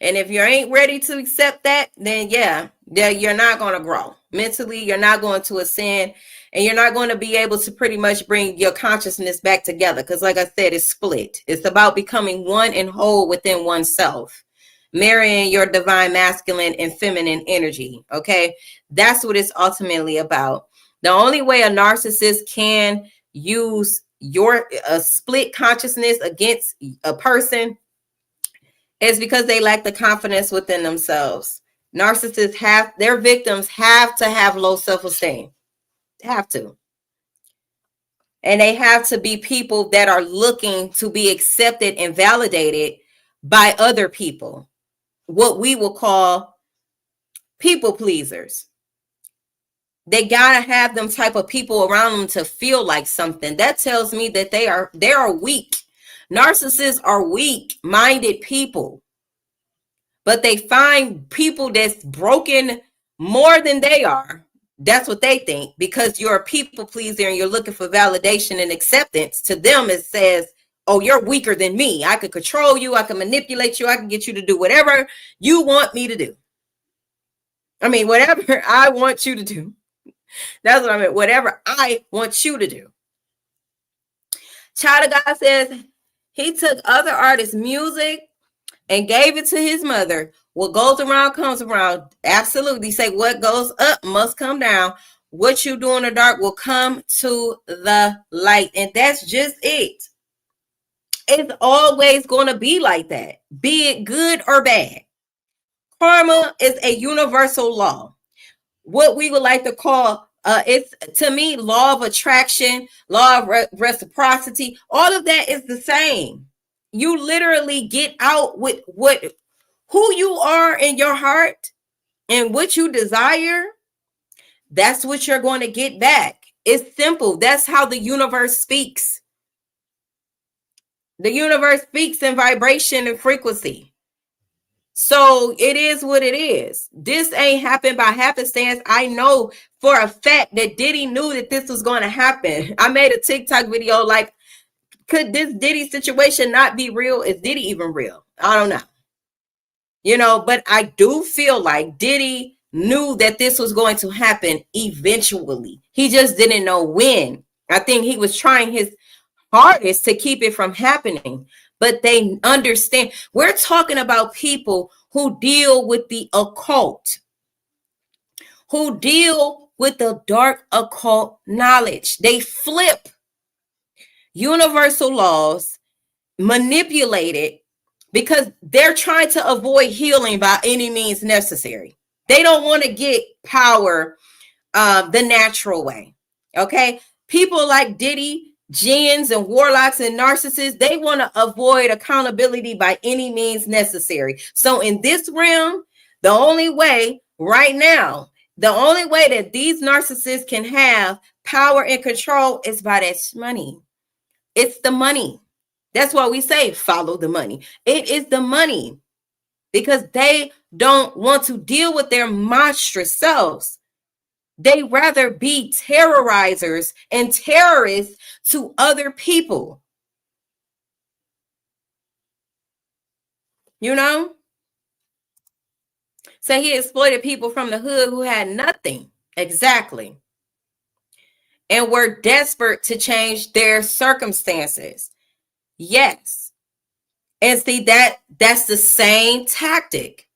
And if you ain't ready to accept that, then yeah, you're not going to grow. Mentally, you're not going to ascend, and you're not going to be able to pretty much bring your consciousness back together. Because like I said, it's split. It's about becoming one and whole within oneself, marrying your divine masculine and feminine energy. Okay, that's what it's ultimately about. The only way a narcissist can use your split consciousness against a person is because they lack the confidence within themselves. Narcissists have, their victims have to have low self-esteem. Have to. And they have to be people that are looking to be accepted and validated by other people. What we will call people pleasers. They gotta have them type of people around them to feel like something. That tells me that they are weak, Narcissists are weak-minded people, but they find people that's broken more than they are. That's what they think, because you're a people pleaser and you're looking for validation and acceptance. To them, it says, oh, you're weaker than me. I can control you. I can manipulate you. I can get you to do whatever you want me to do. I mean, whatever I want you to do. That's what I mean. Whatever I want you to do. Child of God says he took other artists' music and gave it to his mother. What goes around comes around. Absolutely. Say what goes up must come down. What you do in the dark will come to the light. And that's just it. It's always going to be like that, be it good or bad. Karma is a universal law. What we would like to call, it's, to me, law of attraction, law of reciprocity. All of that is the same. You literally get out with who you are in your heart and what you desire. That's what you're going to get back. It's simple. That's how the universe speaks. The universe speaks in vibration and frequency. So it is what it is. This ain't happened by happenstance. I know for a fact that Diddy knew that this was going to happen. I made a TikTok video like, could this Diddy situation not be real? Is Diddy even real? I don't know. You know, but I do feel like Diddy knew that this was going to happen eventually. He just didn't know when. I think he was trying his hardest to keep it from happening. But they understand. We're talking about people who deal with the occult, who deal with the dark occult knowledge. They flip universal laws, manipulate it, because they're trying to avoid healing by any means necessary. They don't want to get power the natural way. Okay? People like Diddy, Jinns and warlocks and narcissists, they want to avoid accountability by any means necessary. So in this realm, the only way right now, the only way that these narcissists can have power and control is by that money. It's the money. That's why we say follow the money. It is the money, because they don't want to deal with their monstrous selves. They rather be terrorizers and terrorists to other people. You know? So he exploited people from the hood who had nothing. Exactly. And were desperate to change their circumstances. Yes. And see, that's the same tactic.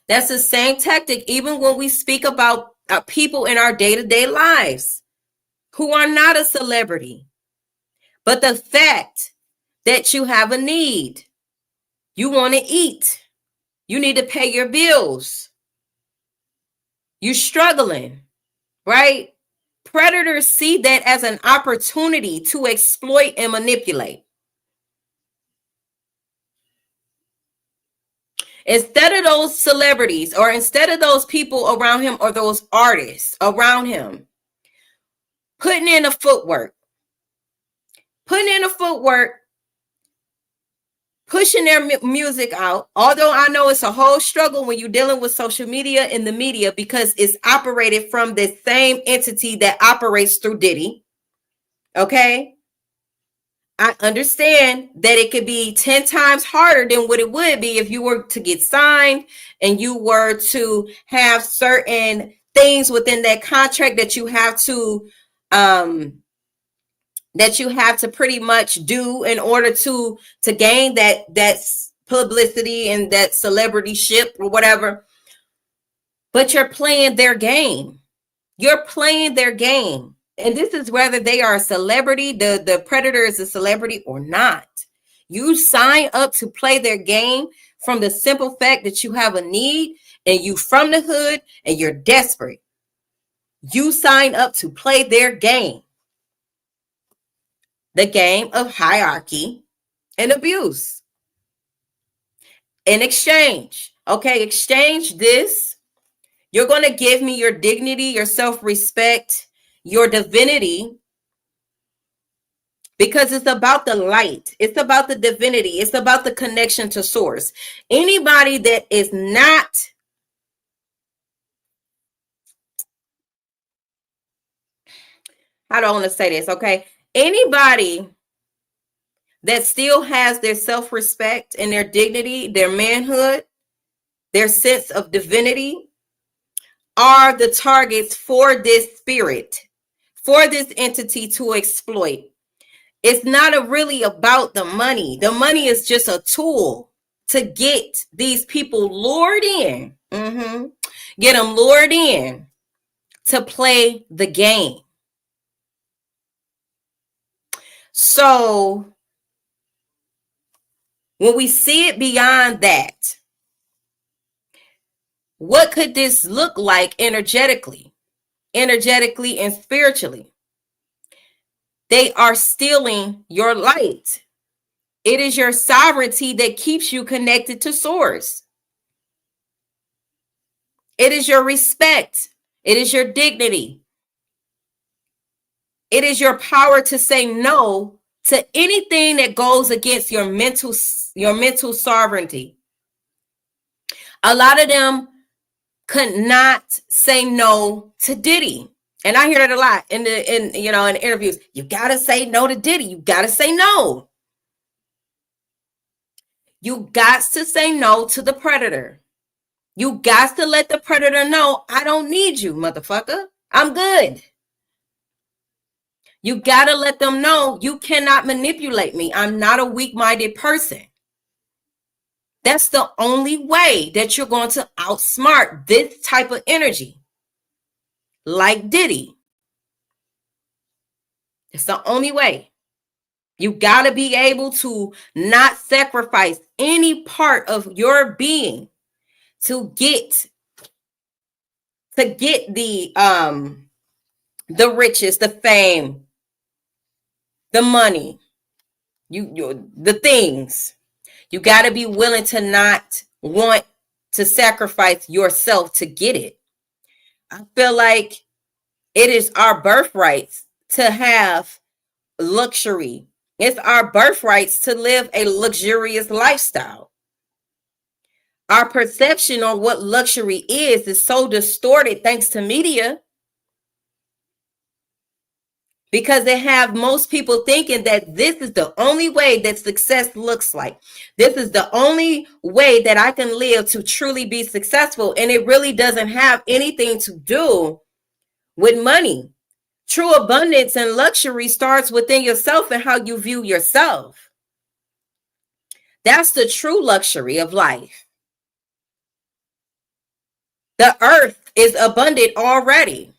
That's the same tactic even when we speak about people in our day-to-day lives who are not a celebrity. But the fact that you have a need, you want to eat, you need to pay your bills, you're struggling, right? Predators see that as an opportunity to exploit and manipulate. Instead of those celebrities, or instead of those people around him, or those artists around him putting in the footwork, pushing their music out. Although I know it's a whole struggle when you're dealing with social media and the media, because it's operated from the same entity that operates through Diddy. Okay? I understand that it could be 10 times harder than what it would be if you were to get signed and you were to have certain things within that contract that you have to pretty much do in order to gain that publicity and that celebrityship or whatever. But you're playing their game. You're playing their game. And this is whether they are a celebrity, the predator is a celebrity or not. You sign up to play their game from the simple fact that you have a need and you from the hood and you're desperate. You sign up to play their game. The game of hierarchy and abuse. In exchange, okay, exchange this. You're going to give me your dignity, your self-respect, your divinity, because it's about the light. It's about the divinity. It's about the connection to source. Anybody that is not, how do I want to say this? Okay. Anybody that still has their self-respect and their dignity, their manhood, their sense of divinity, are the targets for this spirit, for this entity to exploit. It's not really about the money. The money is just a tool to get these people lured in. Get them lured in to play the game. So when we see it beyond that, what could this look like energetically and spiritually? They are stealing your light. It is your sovereignty that keeps you connected to source. It is your respect. It is your dignity. It is your power to say no to anything that goes against your mental sovereignty. A lot of them could not say no to Diddy. And I hear that a lot in interviews. You gotta say no to Diddy. You gotta say no. You got to say no to the predator. You got to let the predator know, I don't need you, motherfucker. I'm good. You got to let them know you cannot manipulate me. I'm not a weak-minded person. That's the only way that you're going to outsmart this type of energy. Like Diddy. It's the only way. You got to be able to not sacrifice any part of your being to get the riches, the fame, the money, the things. You got to be willing to not want to sacrifice yourself to get it. I feel like it is our birthrights to have luxury. It's our birthrights to live a luxurious lifestyle. Our perception on what luxury is so distorted thanks to media. Because they have most people thinking that this is the only way that success looks like. This is the only way that I can live to truly be successful. And it really doesn't have anything to do with money. True abundance and luxury starts within yourself and how you view yourself. That's the true luxury of life. The earth is abundant already.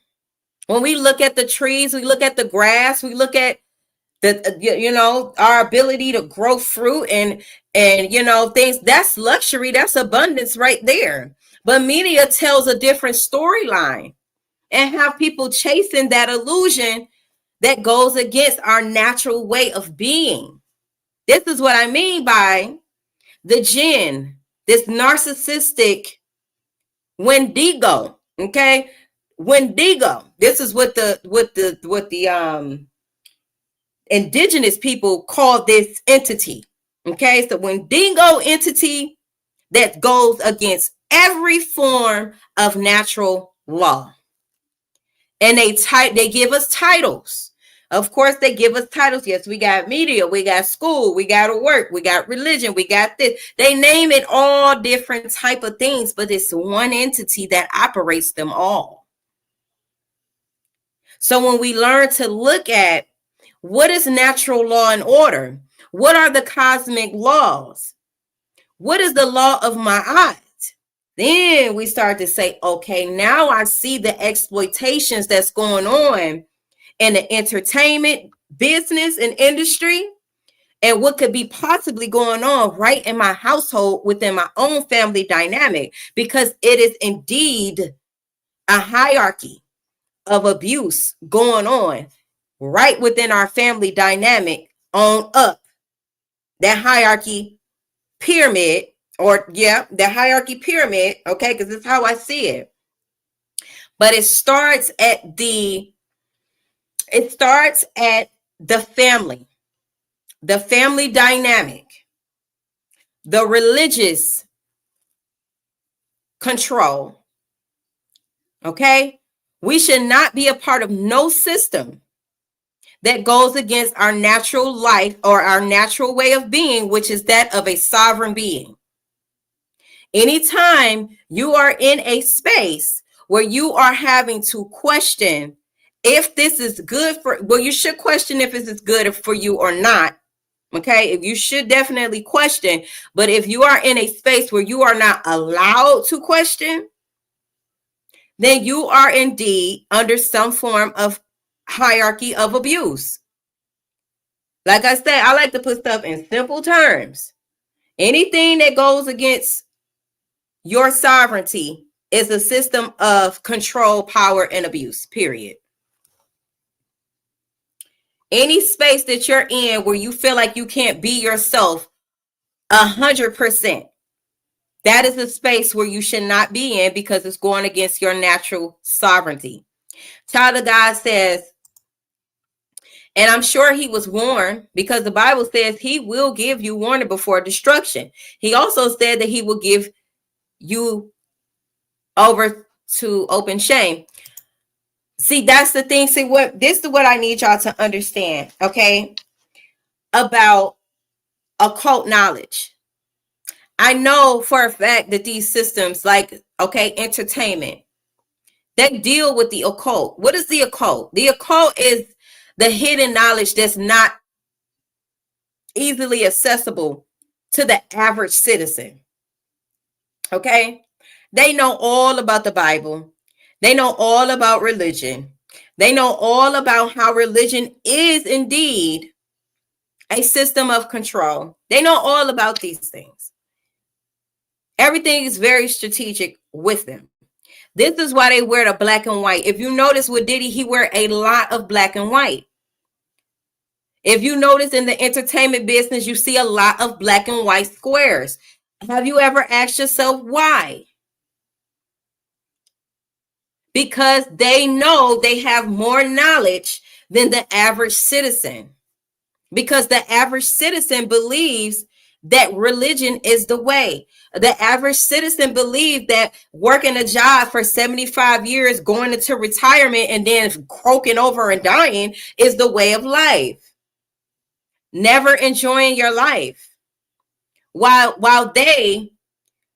When we look at the trees, we look at the grass, we look at our ability to grow fruit and things. That's luxury. That's abundance right there. But media tells a different storyline and have people chasing that illusion that goes against our natural way of being. This is what I mean by the Jinn, this narcissistic Wendigo. Okay. Wendigo. This is what the indigenous people call this entity. Okay, so Wendigo entity that goes against every form of natural law. And they give us titles. Of course, they give us titles. Yes, we got media, we got school, we got work, we got religion, we got this. They name it all different type of things, but it's one entity that operates them all. So when we learn to look at what is natural law and order, what are the cosmic laws? What is the law of Ma'at? Then we start to say, okay, now I see the exploitations that's going on in the entertainment business and industry, and what could be possibly going on right in my household within my own family dynamic, because it is indeed a hierarchy of abuse going on right within our family dynamic on up. That hierarchy pyramid, the hierarchy pyramid, okay, because this is how I see it. But it starts at the family. the family dynamic, the religious control. Okay? We should not be a part of no system that goes against our natural life or our natural way of being, which is that of a sovereign being. Anytime you are in a space where you are having to question if this is good for, well, you should question if this is good for you or not. Okay, if you should definitely question, but if you are in a space where you are not allowed to question, then you are indeed under some form of hierarchy of abuse. Like I said, I like to put stuff in simple terms. Anything that goes against your sovereignty is a system of control, power, and abuse, period. Any space that you're in where you feel like you can't be yourself 100%, that is a space where you should not be in because it's going against your natural sovereignty. Child of God says, and I'm sure he was warned because the Bible says he will give you warning before destruction. He also said that he will give you over to open shame. See, that's the thing. See, this is what I need y'all to understand, okay, about occult knowledge. I know for a fact that these systems, like, okay, entertainment, they deal with the occult. What is the occult? The occult is the hidden knowledge that's not easily accessible to the average citizen. Okay? They know all about the Bible. They know all about religion. They know all about how religion is indeed a system of control. They know all about these things. Everything is very strategic with them. This is why they wear the black and white. If you notice with Diddy, he wear a lot of black and white. If you notice in the entertainment business, you see a lot of black and white squares. Have you ever asked yourself why? Because they know they have more knowledge than the average citizen. Because the average citizen believes that religion is the way. The average citizen believes that working a job for 75 years, going into retirement, and then croaking over and dying is the way of life. Never enjoying your life. While they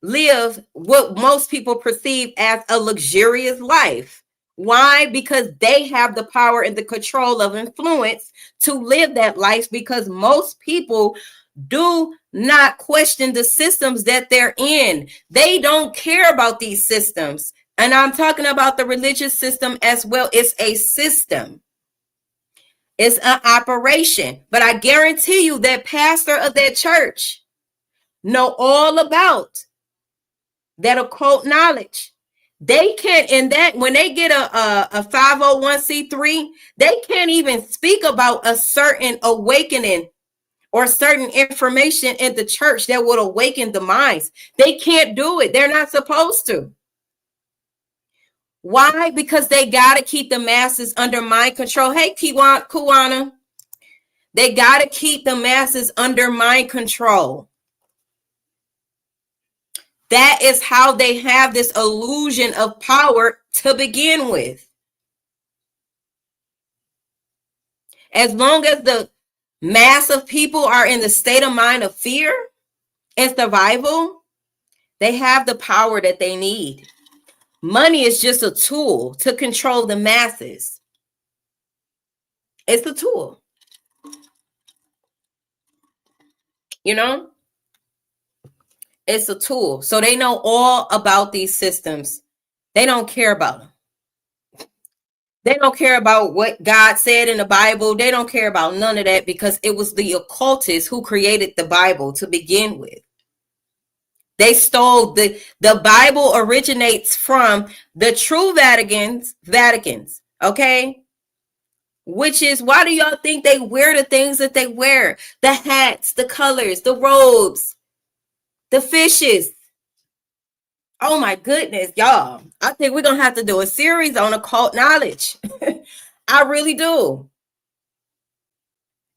live what most people perceive as a luxurious life. Why? Because they have the power and the control of influence to live that life, because most people do not question the systems that they're in. They don't care about these systems. And I'm talking about the religious system as well. It's a system. It's an operation. But I guarantee you that pastor of that church know all about that occult knowledge. They can't, in that, when they get a 501c3, they can't even speak about a certain awakening or certain information in the church that would awaken the minds. They can't do it. They're not supposed to. Why? Because they got to keep the masses under mind control. Hey, Kuwana. They got to keep the masses under mind control. That is how they have this illusion of power to begin with. As long as the mass of people are in the state of mind of fear and survival, they have the power that they need. Money is just a tool to control the masses. It's a tool. You know? It's a tool. So they know all about these systems. They don't care about them. They don't care about what God said in the Bible. They don't care about none of that, because it was the occultists who created the Bible to begin with. They stole the Bible originates from the true Vaticans, okay? Which is, why do y'all think they wear the things that they wear? The hats, the colors, the robes, the fishes. Oh my goodness, y'all. I think we're going to have to do a series on occult knowledge. I really do.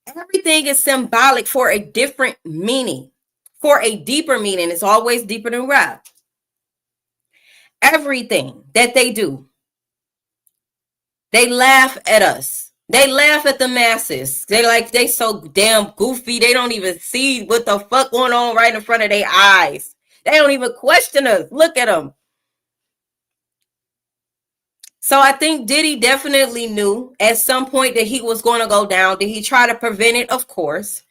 Everything is symbolic for a different meaning, for a deeper meaning. It's always deeper than rap. Everything that they do, they laugh at us. They laugh at the masses. They so damn goofy. They don't even see what the fuck going on right in front of their eyes. They don't even question us. Look at them. So I think Diddy definitely knew at some point that he was going to go down. Did he try to prevent it? Of course.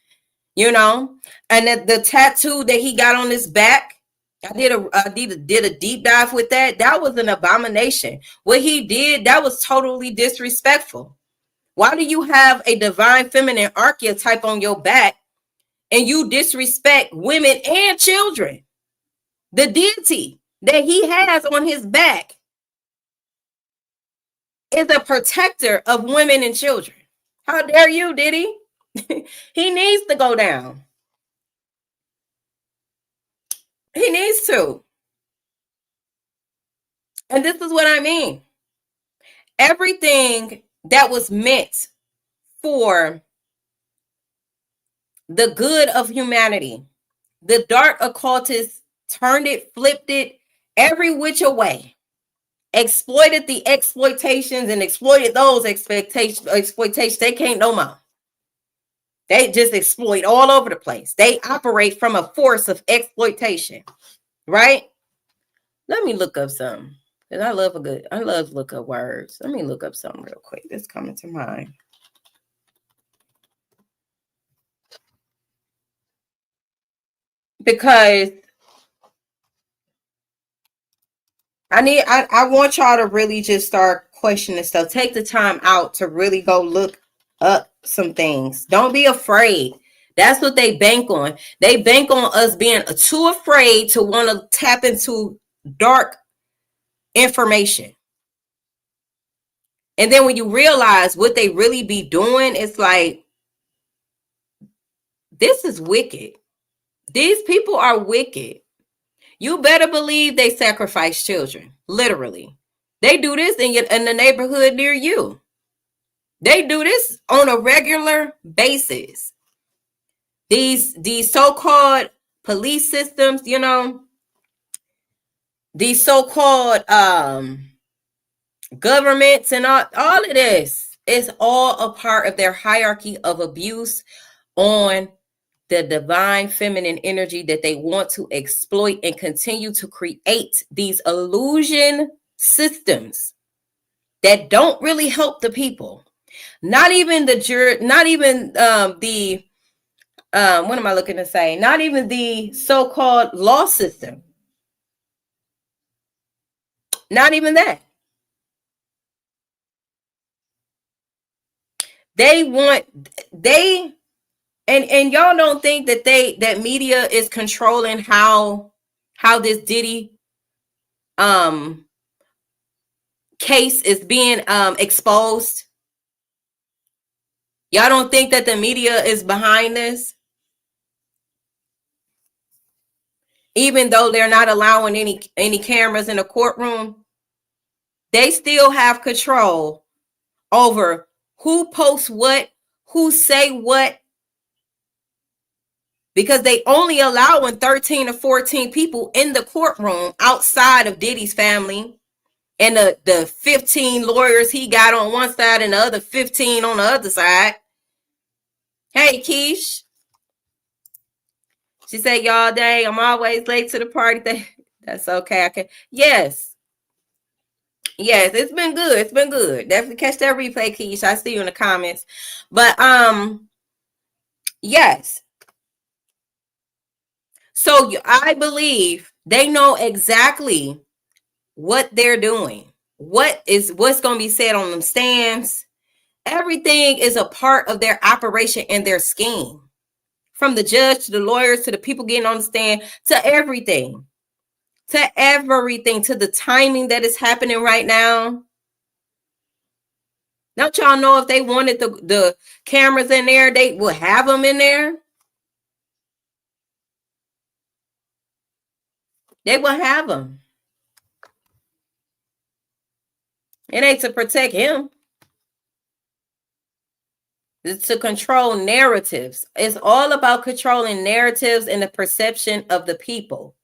You know, and the tattoo that he got on his back, I did a deep dive with that. That was an abomination. What he did, that was totally disrespectful. Why do you have a divine feminine archetype on your back and you disrespect women and children? The deity that he has on his back is a protector of women and children. How dare you, Diddy? He needs to go down. He needs to. And this is what I mean. Everything that was meant for the good of humanity, the dark occultists turned it, flipped it every which way, exploited the exploitations and exploited those exploitations. They can't no more. They just exploit all over the place. They operate from a force of exploitation, right? Let me look up something. Because I love look up words. Let me look up something real quick. That's coming to mind. Because I want y'all to really just start questioning stuff. Take the time out to really go look up some things. Don't be afraid. That's what they bank on. They bank on us being too afraid to want to tap into dark information. And then when you realize what they really be doing, it's like, this is wicked. These people are wicked. You better believe they sacrifice children. Literally. They do this in the neighborhood near you. They do this on a regular basis. These so-called police systems, you know, these so-called governments and all of this is all a part of their hierarchy of abuse on the divine feminine energy that they want to exploit and continue to create these illusion systems that don't really help the people. Not even what am I looking to say? Not even the so-called law system. Not even that. And y'all don't think that media is controlling how this Diddy case is being exposed? Y'all don't think that the media is behind this? Even though they're not allowing any cameras in the courtroom, they still have control over who posts what, who say what, because they only allowing 13 or 14 people in the courtroom outside of Diddy's family and the 15 lawyers he got on one side and the other 15 on the other side. Hey, Keish. She said, y'all, dang, I'm always late to the party. That's okay. I can. Yes, it's been good. It's been good. Definitely catch that replay, Keish. I see you in the comments. But yes. So I believe they know exactly what they're doing. What's going to be said on them stands. Everything is a part of their operation and their scheme. From the judge to the lawyers to the people getting on the stand to everything. To everything. To the timing that is happening right now. Don't y'all know if they wanted the cameras in there, they would have them in there? They will have them. It ain't to protect him. It's to control narratives. It's all about controlling narratives and the perception of the people.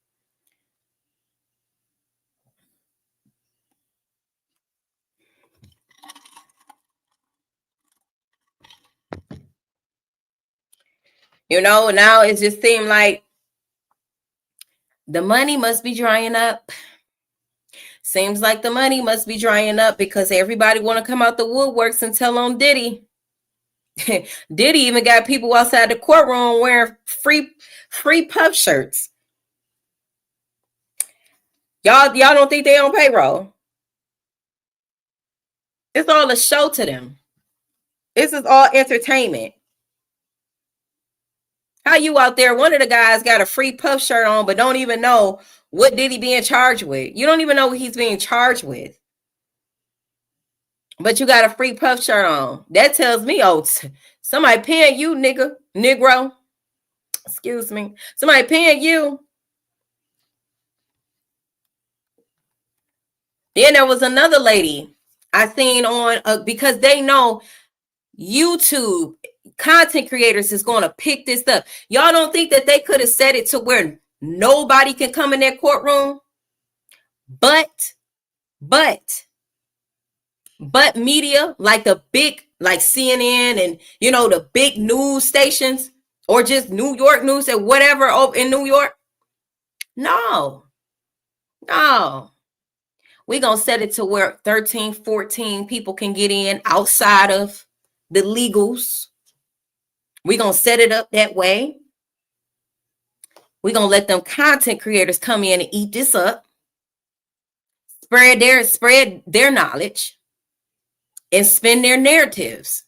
You know, now it just seemed like the money must be drying up. Seems like the money must be drying up because everybody want to come out the woodworks and tell on Diddy. Diddy even got people outside the courtroom wearing free puff shirts. Y'all don't think they on payroll? It's all a show to them. This is all entertainment. How you out there? One of the guys got a free puff shirt on, but don't even know what Diddy being charged with. You don't even know what he's being charged with. But you got a free puff shirt on. That tells me, oh, somebody paying you, Negro. Excuse me. Somebody paying you. Then there was another lady I seen on, because they know YouTube content creators is going to pick this up. Y'all don't think that they could have set it to where nobody can come in that courtroom? But media, like the big, like CNN and, you know, the big news stations, or just New York news and whatever in New York. No. We're going to set it to where 13, 14 people can get in outside of the legals. We're going to set it up that way. We're going to let them content creators come in and eat this up. Spread their knowledge and spin their narratives.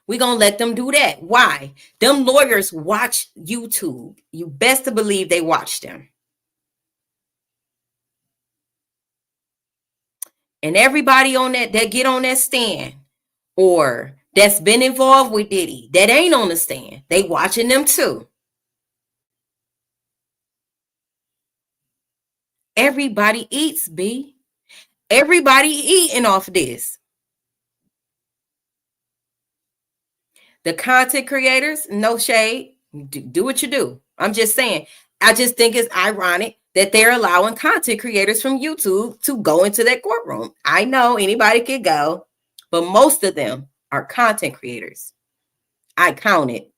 We're going to let them do that. Why? Them lawyers watch YouTube. You best to believe they watch them. And everybody on that get on that stand or that's been involved with Diddy that ain't on the stand, they watching them too. Everybody eats, B. Everybody eating off this. The content creators, no shade, do what you do. I'm just saying, I just think it's ironic that they're allowing content creators from YouTube to go into that courtroom. I know anybody could go, but most of them are content creators. I count it.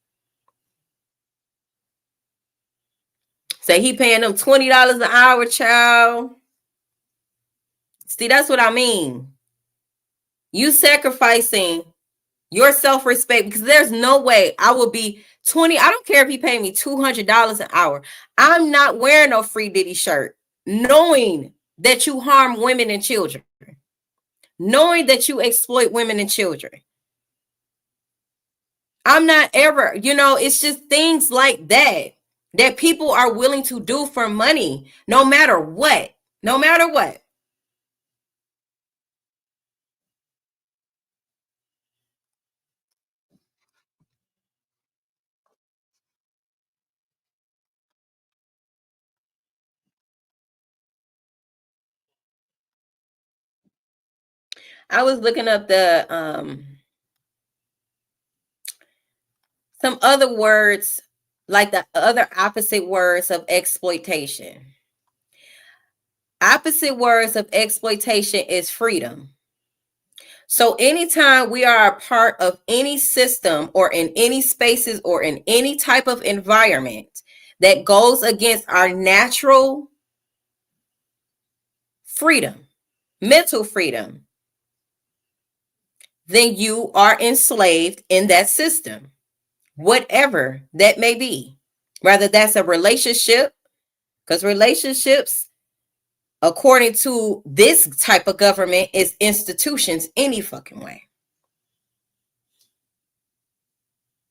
Say he paying them $20 an hour, child. See, that's what I mean. You sacrificing your self-respect, because there's no way I will be 20. I don't care if he paid me $200 an hour. I'm not wearing no free Diddy shirt, knowing that you harm women and children, knowing that you exploit women and children. I'm not ever, you know, it's just things like that people are willing to do for money, no matter what. No matter what. I was looking up the some other words, like the other opposite words of exploitation. Opposite words of exploitation is freedom. So anytime we are a part of any system or in any spaces or in any type of environment that goes against our natural freedom, mental freedom, then you are enslaved in that system, whatever that may be. Whether that's a relationship, because relationships, according to this type of government, is institutions any fucking way.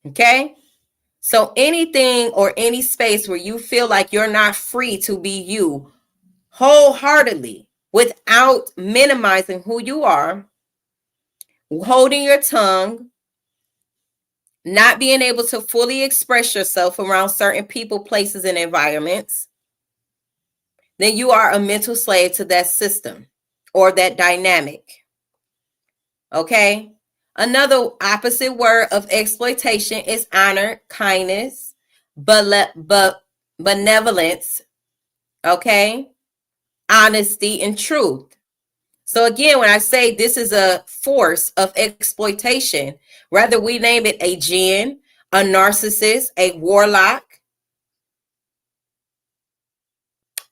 Okay? So anything or any space where you feel like you're not free to be you wholeheartedly without minimizing who you are, holding your tongue, not being able to fully express yourself around certain people, places, and environments, then you are a mental slave to that system or that dynamic. Okay? Another opposite word of exploitation is honor, kindness, but benevolence, okay? Honesty and truth. So again, when I say this is a force of exploitation, whether we name it a jinn, a narcissist, a warlock,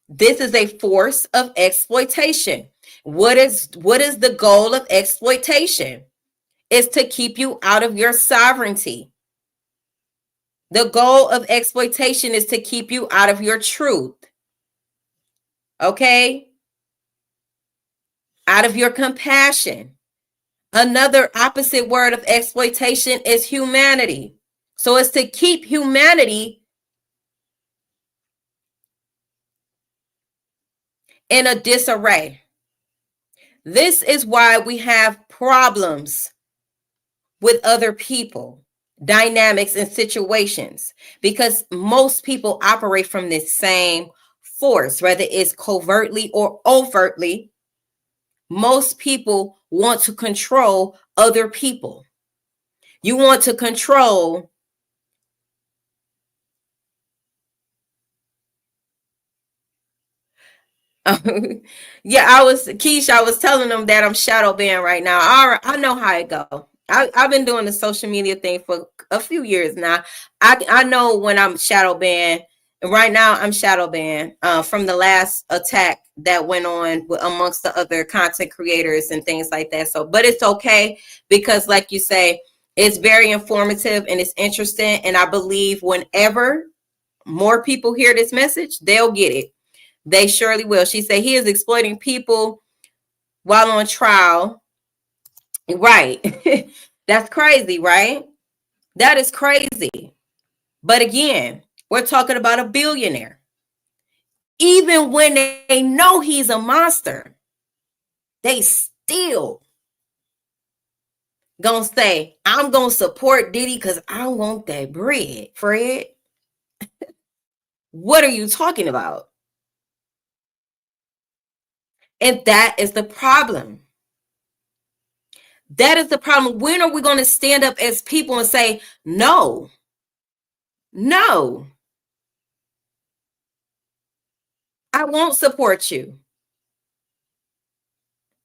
this is a force of exploitation. What is the goal of exploitation? Is to keep you out of your sovereignty. The goal of exploitation is to keep you out of your truth. Okay? Out of your compassion. Another opposite word of exploitation is humanity. So it's to keep humanity in a disarray. This is why we have problems with other people, dynamics, and situations, because most people operate from this same force, whether it's covertly or overtly. Most people want to control other people. You want to control yeah, I was telling them that I'm shadow banned right now. I know how it go. I've been doing the social media thing for a few years now. I know when I'm shadow banned. And right now I'm shadow banned from the last attack that went on amongst the other content creators and things like that. So, but it's okay, because like you say, it's very informative and it's interesting. And I believe whenever more people hear this message, they'll get it. They surely will. She said he is exploiting people while on trial. Right. That's crazy, right? That is crazy. But again, we're talking about a billionaire. Even when they know he's a monster, they still gonna say, I'm gonna support Diddy because I want that bread, Fred. What are you talking about? And that is the problem. That is the problem. When are we going to stand up as people and say, no, no, I won't support you.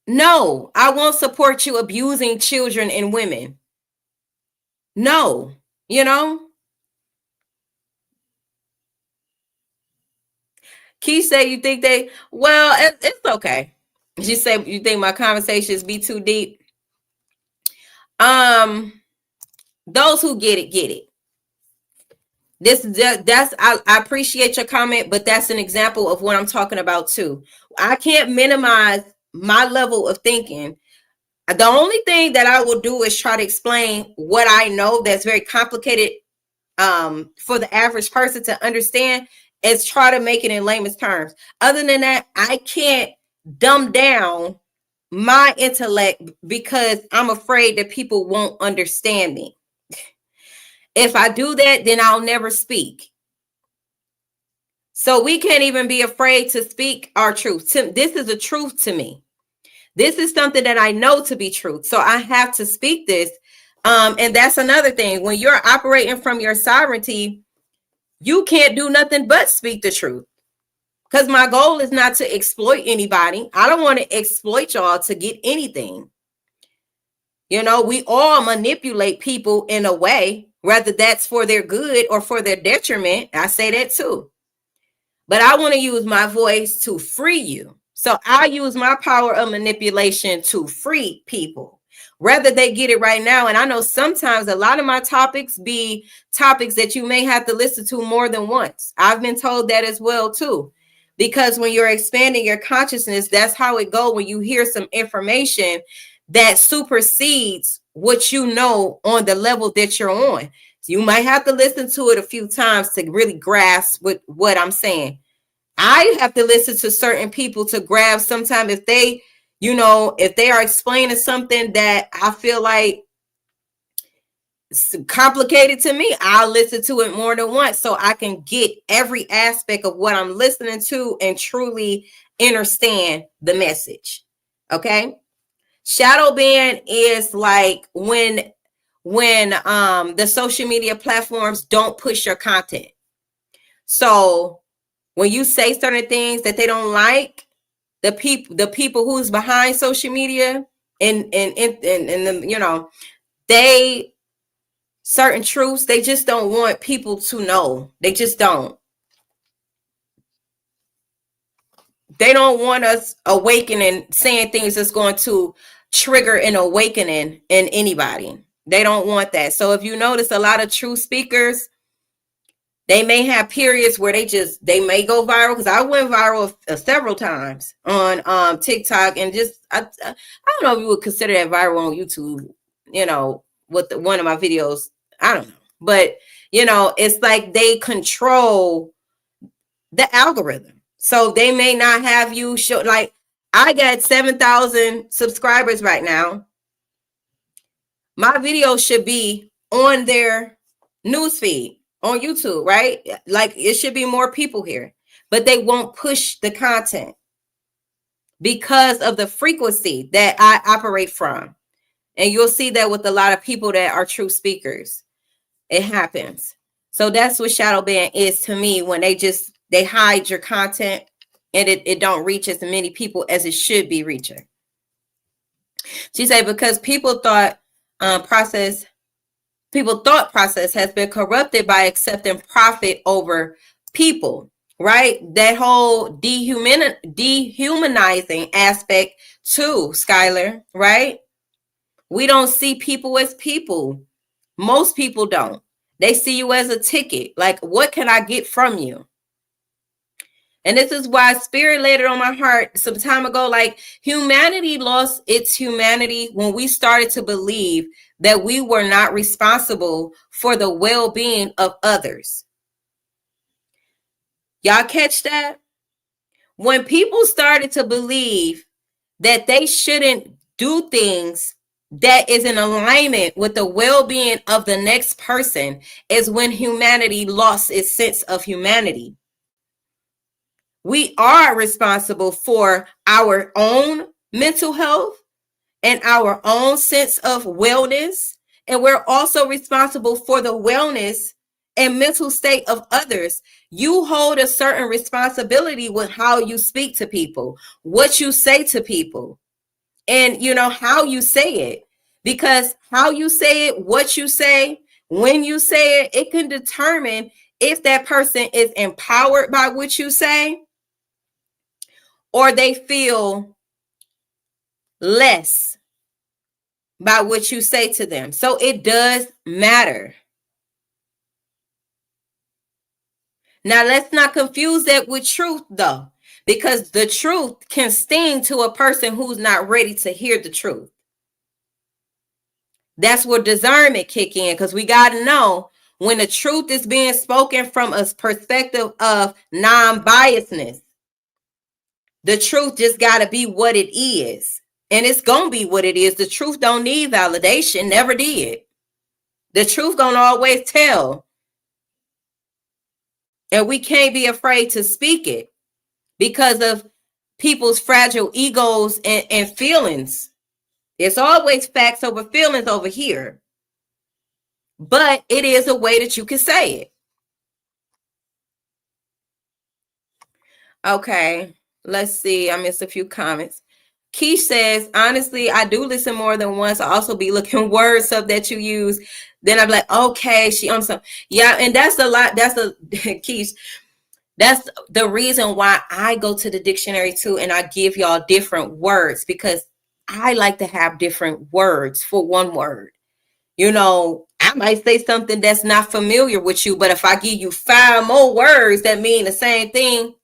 No, I won't support you abusing children and women. No, you know? Keith said you think it's okay. She said you think my conversations be too deep. Those who get it, get it. I appreciate your comment, but that's an example of what I'm talking about too. I can't minimize my level of thinking. The only thing that I will do is try to explain what I know that's very complicated for the average person to understand, is try to make it in layman's terms. Other than that, I can't dumb down my intellect because I'm afraid that people won't understand me. If I do that, then I'll never speak. So we can't even be afraid to speak our truth. This is a truth to me. This is something that I know to be truth. So I have to speak this. And that's another thing. When you're operating from your sovereignty, you can't do nothing but speak the truth. Because my goal is not to exploit anybody. I don't want to exploit y'all to get anything. You know, we all manipulate people in a way, whether that's for their good or for their detriment. I say that too. But I want to use my voice to free you. So I use my power of manipulation to free people, whether they get it right now. And I know sometimes a lot of my topics be topics that you may have to listen to more than once. I've been told that as well too, because when you're expanding your consciousness, that's how it goes. When you hear some information that supersedes what you know on the level that you're on, so you might have to listen to it a few times to really grasp what I'm saying. I have to listen to certain people to grab sometimes if they, if they are explaining something that I feel like it's complicated to me, I'll listen to it more than once so I can get every aspect of what I'm listening to and truly understand the message. Okay. Shadow ban is like when the social media platforms don't push your content. So when you say certain things that they don't like, the people who's behind social media and the, they certain truths, they just don't want people to know. They just don't. They don't want us awakening, saying things that's going to trigger an awakening in anybody. They don't want that. So if you notice, a lot of true speakers, they may have periods where they may go viral, because I went viral several times on TikTok, and I don't know if you would consider that viral on YouTube, with one of my videos. I don't know. But, it's like they control the algorithm. So they may not have you show, like, I got 7,000 subscribers right now. My video should be on their newsfeed on YouTube, right? Like, it should be more people here, but they won't push the content because of the frequency that I operate from. And you'll see that with a lot of people that are true speakers. It happens. So that's what shadow ban is to me, when they hide your content and it don't reach as many people as it should be reaching. She said, because people thought process has been corrupted by accepting profit over people, right? That whole dehumanizing aspect too, Skylar, right? We don't see people as people. Most people don't. They see you as a ticket. Like, what can I get from you? And this is why Spirit laid it on my heart some time ago. Like, humanity lost its humanity when we started to believe that we were not responsible for the well-being of others. Y'all catch that? When people started to believe that they shouldn't do things that is in alignment with the well-being of the next person, is when humanity lost its sense of humanity. We are responsible for our own mental health and our own sense of wellness. And we're also responsible for the wellness and mental state of others. You hold a certain responsibility with how you speak to people, what you say to people, and how you say it. Because how you say it, what you say, when you say it, it can determine if that person is empowered by what you say, or they feel less by what you say to them. So it does matter. Now, let's not confuse that with truth, though, because the truth can sting to a person who's not ready to hear the truth. That's where discernment kick in, because we got to know when the truth is being spoken from a perspective of non-biasness. The truth just got to be what it is. And it's going to be what it is. The truth don't need validation. Never did. The truth going to always tell. And we can't be afraid to speak it because of people's fragile egos and feelings. It's always facts over feelings over here. But it is a way that you can say it. Okay, let's see. I missed a few comments. Keish says, honestly, I do listen more than once. I also be looking words up that you use. Then I'm like, okay, she on some. Yeah, and that's a lot. That's a Keish. That's the reason why I go to the dictionary too, and I give y'all different words, because I like to have different words for one word. I might say something that's not familiar with you, but if I give you 5 more words that mean the same thing,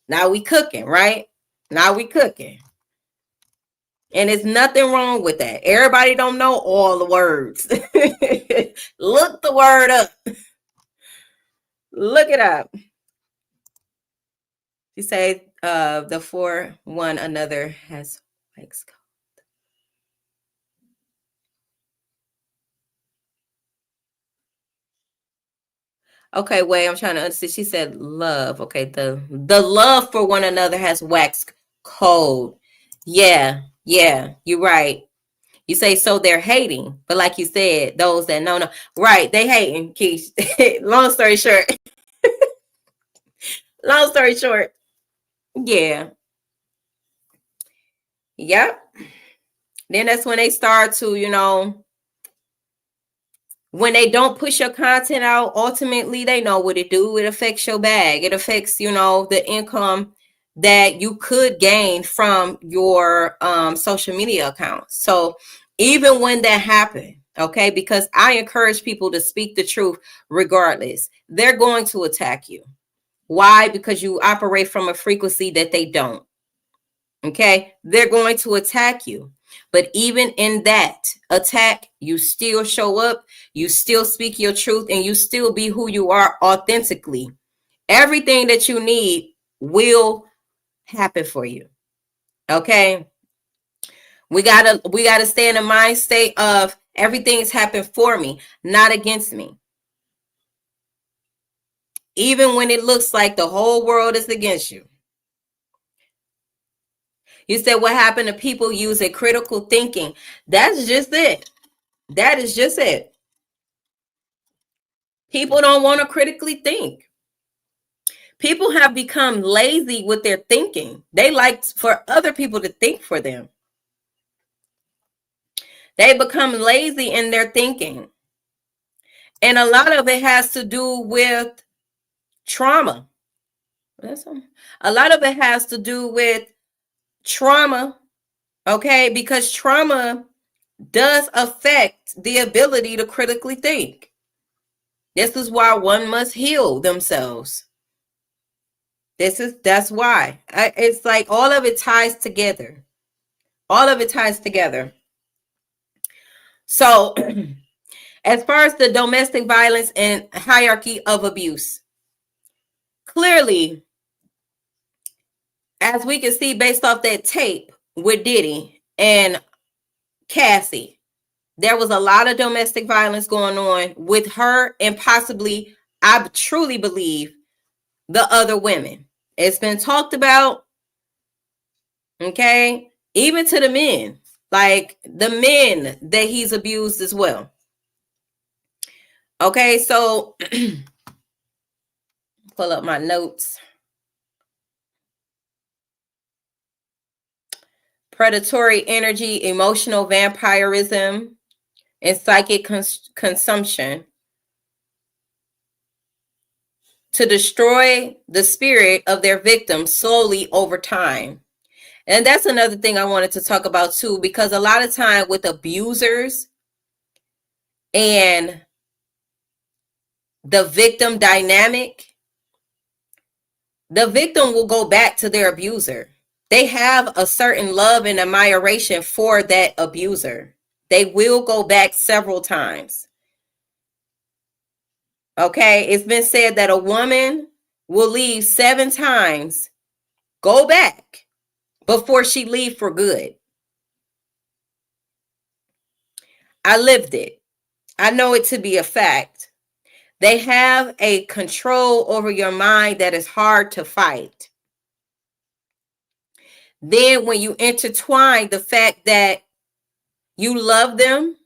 now we cooking, right? Now we cooking. And there's nothing wrong with that. Everybody don't know all the words. Look the word up. Look it up. She said the for one another has likes. Okay, wait, I'm trying to understand. She said love. Okay, the love for one another has waxed cold. Yeah. Yeah, you're right. You say, so they're hating, but like you said, those that know, right? They hating. Keith. Long story short. Long story short. Yeah. Yep. Then that's when they start to, when they don't push your content out, ultimately they know what it do. It affects your bag. It affects, the income that you could gain from your social media accounts. So even when that happened, okay, because I encourage people to speak the truth regardless, they're going to attack you. Why? Because you operate from a frequency that they don't. Okay, they're going to attack you. But even in that attack, you still show up, you still speak your truth, and you still be who you are authentically. Everything that you need will happen for you. Okay, we gotta stay in a mind state of everything is happening for me, not against me. Even when it looks like the whole world is against you. You said what happened to people using critical thinking. That's just it. That is just it. People don't want to critically think. People have become lazy with their thinking. They like for other people to think for them. They become lazy in their thinking. And a lot of it has to do with trauma. A lot of it has to do with trauma, okay? Because trauma does affect the ability to critically think. This is why one must heal themselves. That's why. It's like all of it ties together. All of it ties together. So, as far as the domestic violence and hierarchy of abuse, clearly, as we can see based off that tape with Diddy and Cassie, there was a lot of domestic violence going on with her and possibly, I truly believe, the other women. It's been talked about, okay, even to the men, like the men that he's abused as well. Okay, so pull up my notes. Predatory energy, emotional vampirism, and psychic consumption to destroy the spirit of their victims slowly over time. And that's another thing I wanted to talk about too, because a lot of time with abusers and the victim dynamic, the victim will go back to their abuser. They have a certain love and admiration for that abuser. They will go back several times. Okay, it's been said that a woman will leave 7 times, go back before she leave for good. I lived it. I know it to be a fact. They have a control over your mind that is hard to fight. Then when you intertwine the fact that you love them,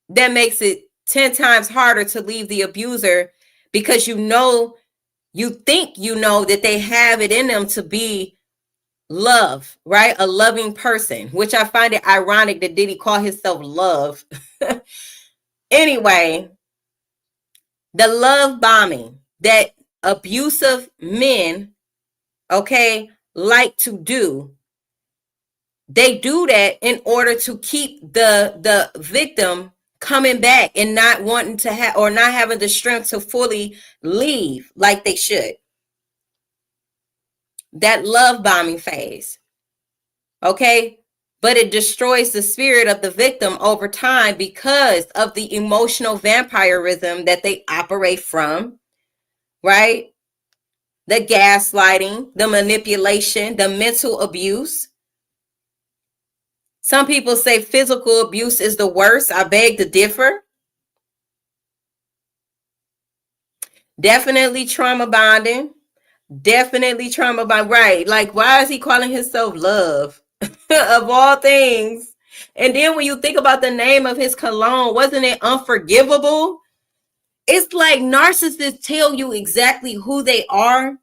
that makes it 10 times harder to leave the abuser, because you think that they have it in them to be love, right? A loving person, which I find it ironic that Diddy call himself love. Anyway, the love bombing that abusive men, okay, like to do, they do that in order to keep the victim coming back and not wanting to have, or not having the strength to fully leave like they should. That love bombing phase, okay, but it destroys the spirit of the victim over time because of the emotional vampirism that they operate from, right? The gaslighting, the manipulation, the mental abuse. Some people say physical abuse is the worst. I beg to differ. Definitely trauma bonding. Definitely trauma bond. Right. Like, why is he calling himself love? of all things. And then when you think about the name of his cologne, wasn't it Unforgivable? It's like narcissists tell you exactly who they are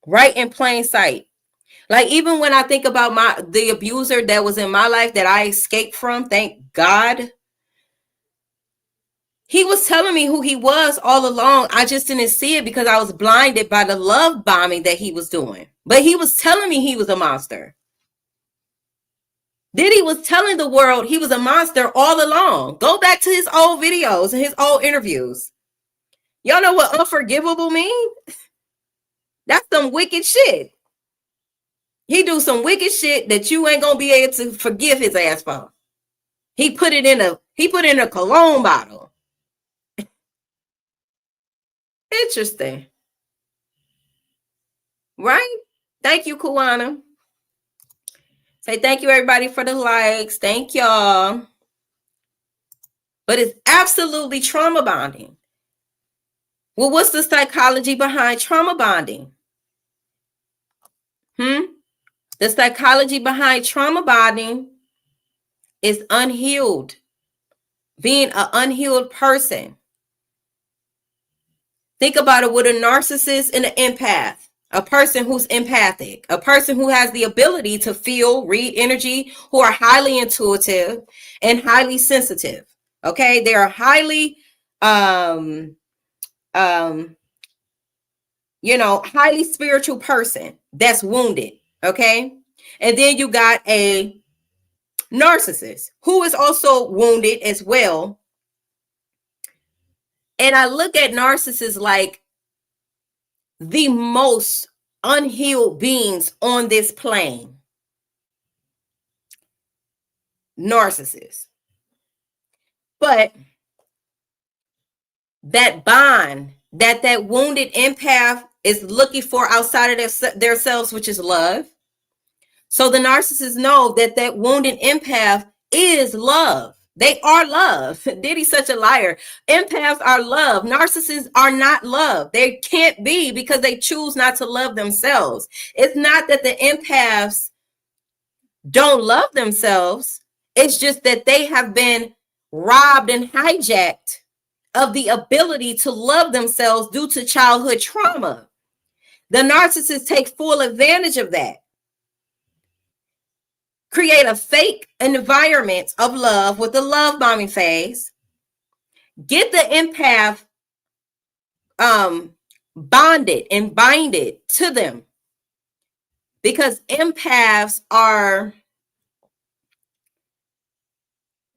right in plain sight. Like, even when I think about the abuser that was in my life that I escaped from, thank God, he was telling me who he was all along. I just didn't see it because I was blinded by the love bombing that he was doing. But he was telling me he was a monster. Diddy was telling the world he was a monster all along. Go back to his old videos and his old interviews. Y'all know what unforgivable means? That's some wicked shit. He do some wicked shit that you ain't gonna be able to forgive his ass for. He put it in a cologne bottle. Interesting. Right? Thank you, Kuana. Say thank you, everybody, for the likes. Thank y'all. But it's absolutely trauma bonding. Well, what's the psychology behind trauma bonding? The psychology behind trauma bonding is unhealed. Being an unhealed person. Think about it with a narcissist and an empath. A person who's empathic, a person who has the ability to feel, read energy, who are highly intuitive and highly sensitive. Okay, they are highly, highly spiritual person that's wounded. Okay, and then you got a narcissist who is also wounded as well. And I look at narcissists like the most unhealed beings on this plane. Narcissists. But that bond that wounded empath is looking for outside of their selves, which is love. So the narcissists know that wounded empath is love. They are love. Diddy's such a liar. Empaths are love. Narcissists are not love. They can't be because they choose not to love themselves. It's not that the empaths don't love themselves. It's just that they have been robbed and hijacked of the ability to love themselves due to childhood trauma. The narcissists take full advantage of that. Create a fake environment of love with the love bombing phase. Get the empath bonded and binded to them. Because empaths are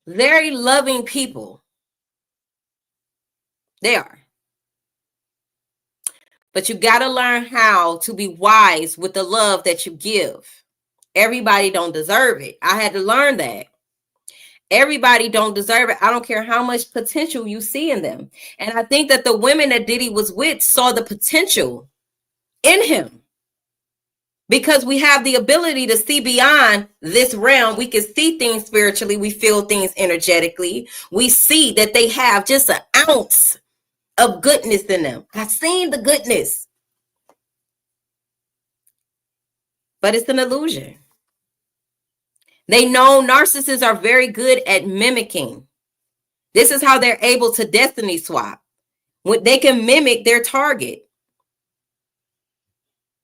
very loving people. They are. But you got to learn how to be wise with the love that you give. Everybody don't deserve it. I had to learn that. Everybody don't deserve it. I don't care how much potential you see in them. And I think that the women that Diddy was with saw the potential in him. Because we have the ability to see beyond this realm. We can see things spiritually. We feel things energetically. We see that they have just an ounce of goodness in them. I've seen the goodness. But it's an illusion. They know narcissists are very good at mimicking. This is how they're able to destiny swap. When they can mimic their target.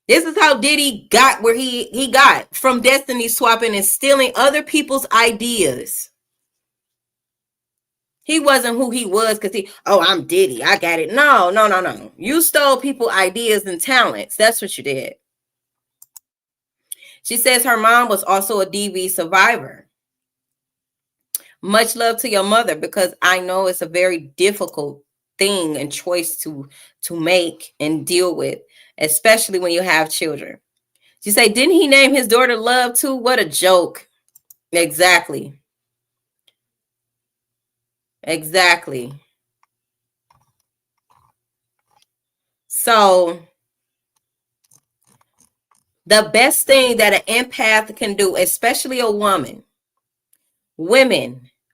This is how Diddy got where he got from destiny swapping and stealing other people's ideas. He wasn't who he was because I'm Diddy. I got it. No. You stole people's ideas and talents. That's what you did. She says her mom was also a DV survivor. Much love to your mother, because I know it's a very difficult thing and choice to make and deal with, especially when you have children. She said, didn't he name his daughter Love too? What a joke. Exactly. So the best thing that an empath can do, especially a women,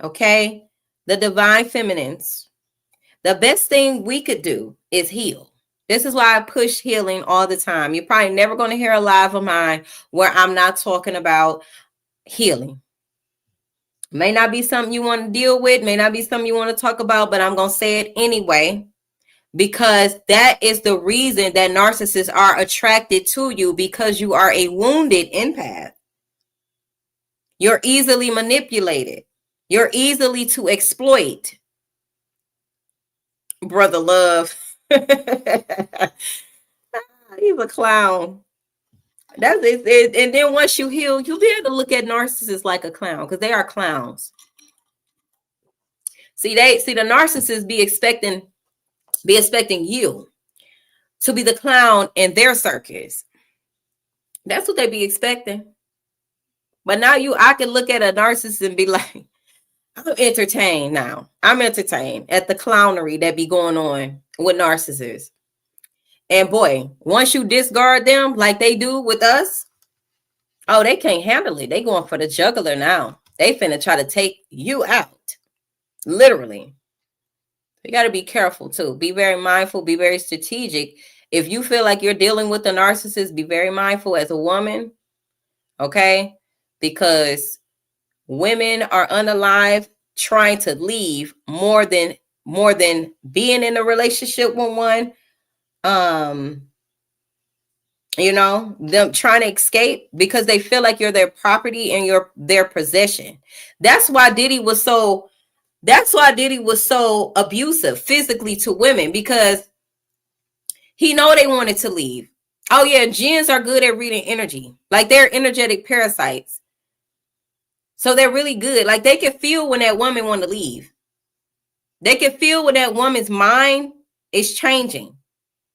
okay, the divine feminines, the best thing we could do is heal. This is why I push healing all the time. You're probably never going to hear a live of mine where I'm not talking about healing. May not be something you want to deal with, may not be something you want to talk about, but I'm going to say it anyway, because that is the reason that narcissists are attracted to you, because you are a wounded empath. You're easily manipulated. You're easily to exploit. Brother Love. He's a clown. That's it. And then once you heal, you'll be able to look at narcissists like a clown, because they are clowns. See, the narcissists be expecting you to be the clown in their circus. That's what they be expecting. But now I can look at a narcissist and be like, I'm entertained now. I'm entertained at the clownery that be going on with narcissists. And boy, once you discard them like they do with us, oh, they can't handle it. They going for the jugular now. They finna try to take you out. Literally. You got to be careful too. Be very mindful. Be very strategic. If you feel like you're dealing with a narcissist, be very mindful as a woman. Okay? Because women are unalive trying to leave more than being in a relationship with one. You know, them trying to escape because they feel like you're their property and you're their possession. That's why Diddy was so abusive physically to women, because he know they wanted to leave. Oh yeah, jinns are good at reading energy. Like, they're energetic parasites. So they're really good. Like, they can feel when that woman want to leave. They can feel when that woman's mind is changing.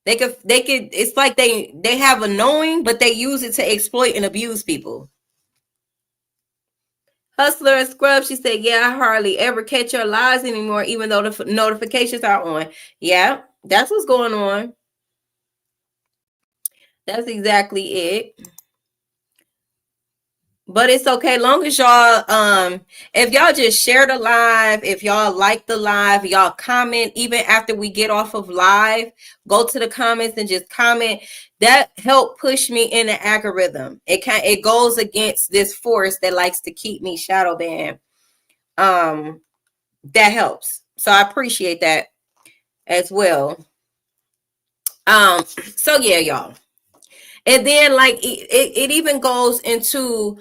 They could, it's like they have a knowing, but they use it to exploit and abuse people. Hustler and Scrub, she said, yeah, I hardly ever catch your lies anymore, even though the notifications are on. Yeah, that's what's going on. That's exactly it. But it's okay, long as y'all, if y'all just share the live, if y'all like the live, y'all comment, even after we get off of live, go to the comments and just comment. That help push me in the algorithm. It goes against this force that likes to keep me shadow banned. That helps. So I appreciate that as well. So yeah, y'all. And then like it even goes into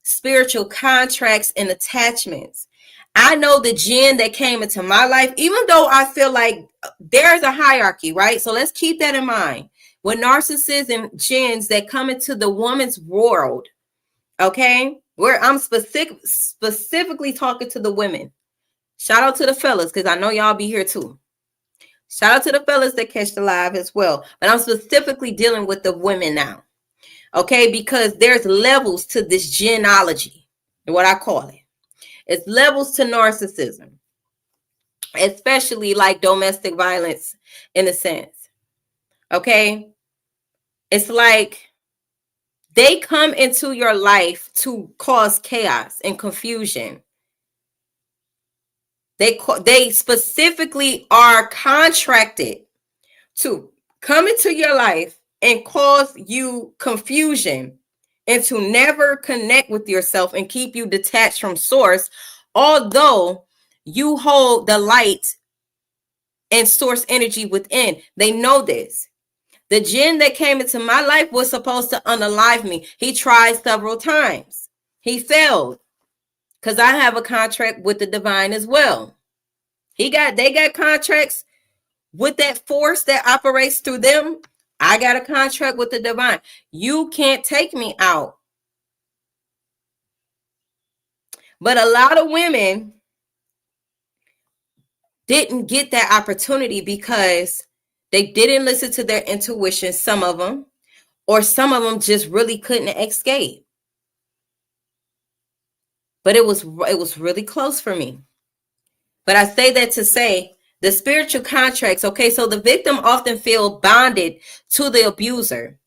spiritual contracts and attachments. I know the jinn that came into my life, even though I feel like there's a hierarchy, right? So let's keep that in mind. With narcissists and jinns that come into the woman's world, okay? Where I'm specifically talking to the women. Shout out to the fellas, because I know y'all be here too. Shout out to the fellas that catch the live as well. But I'm specifically dealing with the women now. Okay, because there's levels to this jinnology, what I call it. It's levels to narcissism, especially like domestic violence in a sense. Okay, it's like they come into your life to cause chaos and confusion. They specifically are contracted to come into your life and cause you confusion and to never connect with yourself and keep you detached from source, although you hold the light and source energy within. They know this. The jinn that came into my life was supposed to unalive me. He tried several times. He failed because I have a contract with the divine as well. They got contracts with that force that operates through them. I got a contract with the divine. You can't take me out. But a lot of women didn't get that opportunity because they didn't listen to their intuition, some of them, or some of them just really couldn't escape. But it was really close for me. But I say that to say the spiritual contracts, okay, so the victim often feels bonded to the abuser.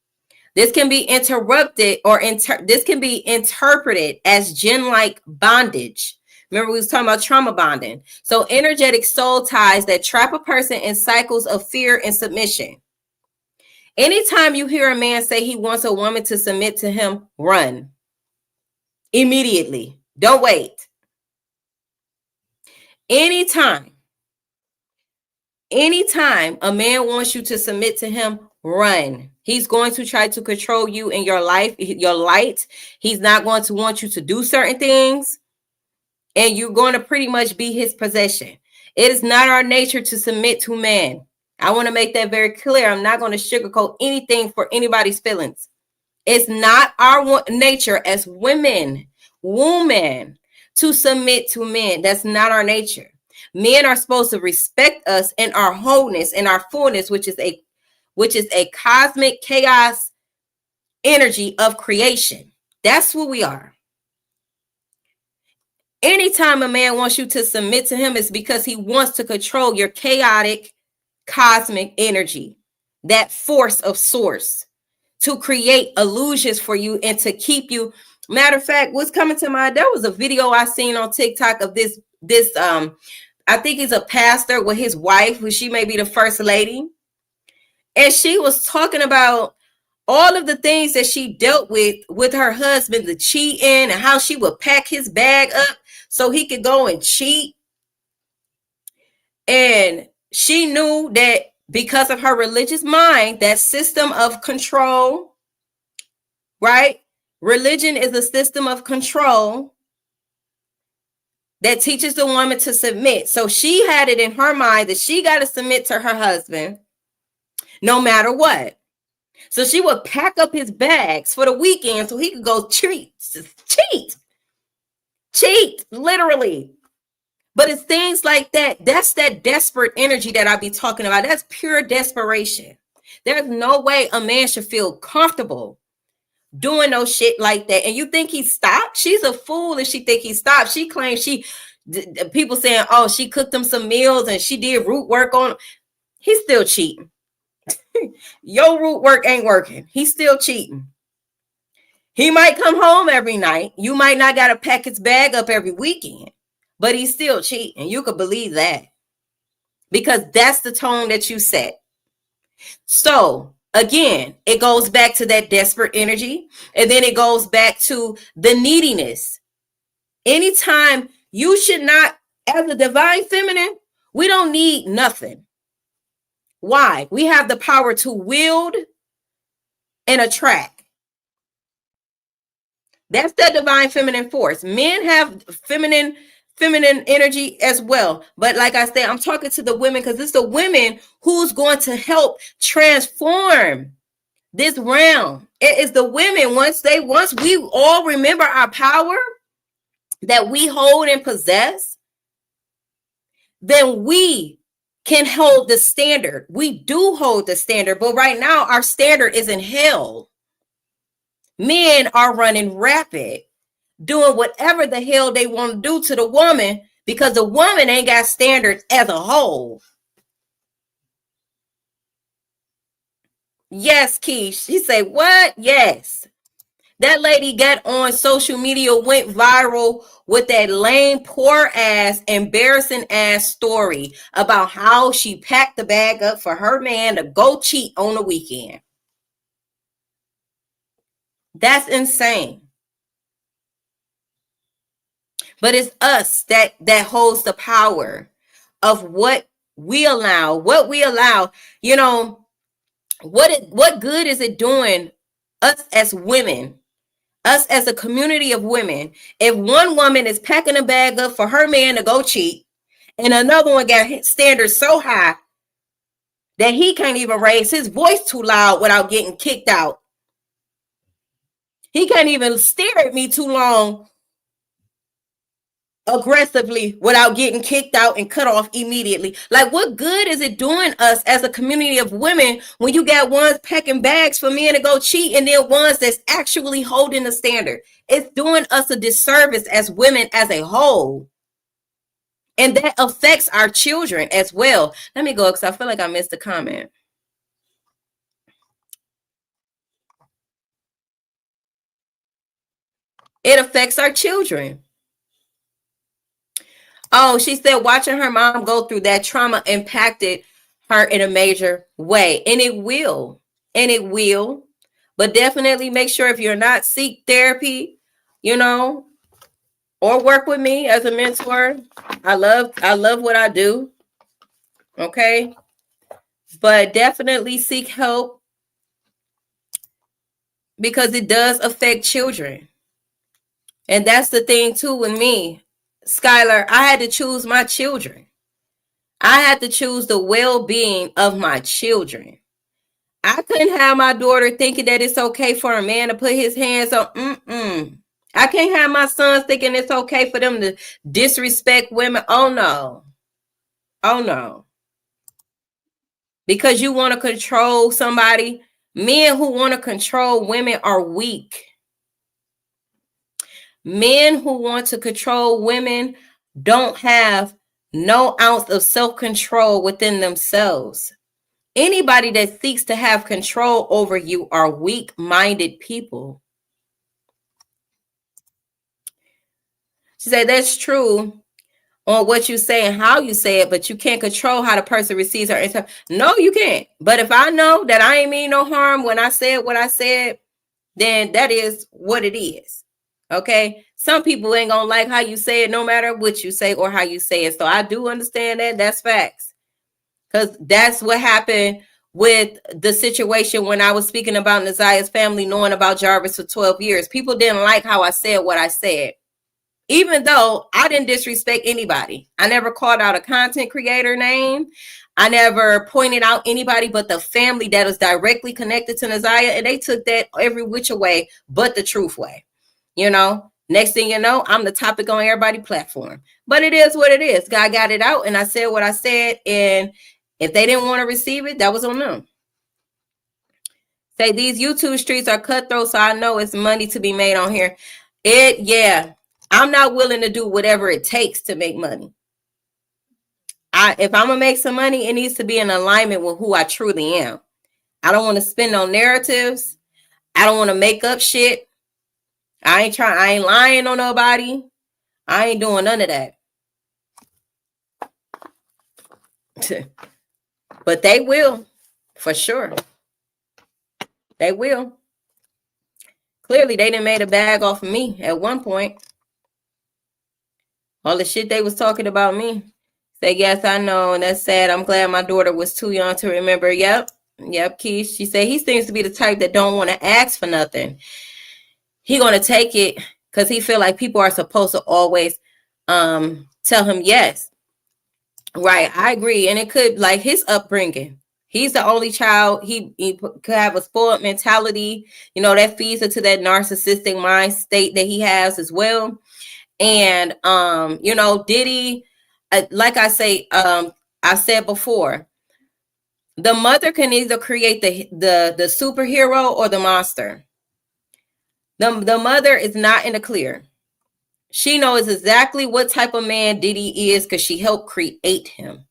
This can be interrupted or this can be interpreted as jinn-like bondage. Remember, we was talking about trauma bonding. So energetic soul ties that trap a person in cycles of fear and submission. Anytime you hear a man say he wants a woman to submit to him, run immediately. Don't wait. Anytime a man wants you to submit to him, run. He's going to try to control you in your life, your light. He's not going to want you to do certain things, and you're going to pretty much be his possession. It is not our nature to submit to man. I want to make that very clear. I'm not going to sugarcoat anything for anybody's feelings. It's not our nature as women to submit to men. That's not our nature. Men are supposed to respect us in our wholeness and our fullness, which is a cosmic chaos energy of creation. That's what we are. Anytime a man wants you to submit to him, it's because he wants to control your chaotic cosmic energy, that force of source, to create illusions for you and to keep you. Matter of fact, what's coming to mind, there was a video I seen on TikTok of this I think he's a pastor with his wife, who she may be the first lady. And she was talking about all of the things that she dealt with her husband, the cheating, and how she would pack his bag up so he could go and cheat. And she knew that because of her religious mind, that system of control, right? Religion is a system of control that teaches the woman to submit. So she had it in her mind that she got to submit to her husband no matter what. So she would pack up his bags for the weekend so he could go cheat, literally. But it's things like that. That's that desperate energy that I be talking about. That's pure desperation. There's no way a man should feel comfortable doing no shit like that. And you think he stopped? She's a fool if she think he stopped. She claims people saying, oh, she cooked him some meals and she did root work on him. He's still cheating. Your root work ain't working. He's still cheating. He might come home every night. You might not got to pack his bag up every weekend, but he's still cheating. You could believe that, because that's the tone that you set. So again, it goes back to that desperate energy, and then it goes back to the neediness. Anytime you should not, as a divine feminine, we don't need nothing. Why? We have the power to wield and attract. That's the divine feminine force. Men have feminine energy as well. But like I said, I'm talking to the women because it's the women who's going to help transform this realm. It is the women, once we all remember our power that we hold and possess, then we can hold the standard. We do hold the standard, but right now our standard is in hell. Men are running rapid, doing whatever the hell they want to do to the woman because the woman ain't got standards as a whole. Yes, Keish. She said, what? Yes. That lady got on social media, went viral with that lame, poor ass, embarrassing ass story about how she packed the bag up for her man to go cheat on the weekend. That's insane. But it's us that holds the power of what we allow. You know, what good is it doing us as women, us as a community of women, if one woman is packing a bag up for her man to go cheat and another one got standards so high that he can't even raise his voice too loud without getting kicked out? He can't even stare at me too long aggressively without getting kicked out and cut off immediately. Like, what good is it doing us as a community of women when you got ones packing bags for men to go cheat and then ones that's actually holding the standard? It's doing us a disservice as women as a whole. And that affects our children as well. Let me go because I feel like I missed a comment. It affects our children. Oh, she said watching her mom go through that trauma impacted her in a major way. And it will. and it will. But definitely make sure if you're not seek therapy, you know, or work with me as a mentor. I love what I do. Okay. But definitely seek help because it does affect children. And that's the thing too with me. Skylar, I had to choose my children. I had to choose the well-being of my children. I couldn't have my daughter thinking that it's okay for a man to put his hands on. I can't have my sons thinking it's okay for them to disrespect women. Oh no. Oh no. Because you want to control somebody. Men who want to control women are weak. Men who want to control women don't have no ounce of self-control within themselves. Anybody that seeks to have control over you are weak-minded people. She said, that's true on what you say and how you say it, but you can't control how the person receives her answer. No, you can't. But if I know that I ain't mean no harm when I said what I said, then that is what it is. Okay? Some people ain't gonna like how you say it no matter what you say or how you say it. So I do understand that. That's facts. Because that's what happened with the situation when I was speaking about Naziah's family knowing about Jarvis for 12 years. People didn't like how I said what I said. Even though I didn't disrespect anybody. I never called out a content creator name. I never pointed out anybody but the family that was directly connected to Naziah, and they took that every which way but the truth way. You know, next thing you know, I'm the topic on everybody's platform. But it is what it is. God got it out, and I said what I said, and if they didn't want to receive it, that was on them. Say these YouTube streets are cutthroat, so I know it's money to be made on here. Yeah. I'm not willing to do whatever it takes to make money. If I'm gonna make some money, it needs to be in alignment with who I truly am. I don't want to spend on narratives. I don't want to make up shit. I ain't lying on nobody. I ain't doing none of that. But they will, for sure. They will. Clearly, they done made a bag off of me at one point. All the shit they was talking about me. Say, yes, I know, and that's sad. I'm glad my daughter was too young to remember. Yep, Keish. She said he seems to be the type that don't want to ask for nothing. He gonna take it because he feel like people are supposed to always tell him yes. Right, I agree. And it could, like, his upbringing. He's the only child. He could have a spoiled mentality. You know, that feeds into that narcissistic mind state that he has as well. And you know, Diddy, like I say, I said before, the mother can either create the superhero or the monster. The mother is not in the clear. She knows exactly what type of man Diddy is because she helped create him.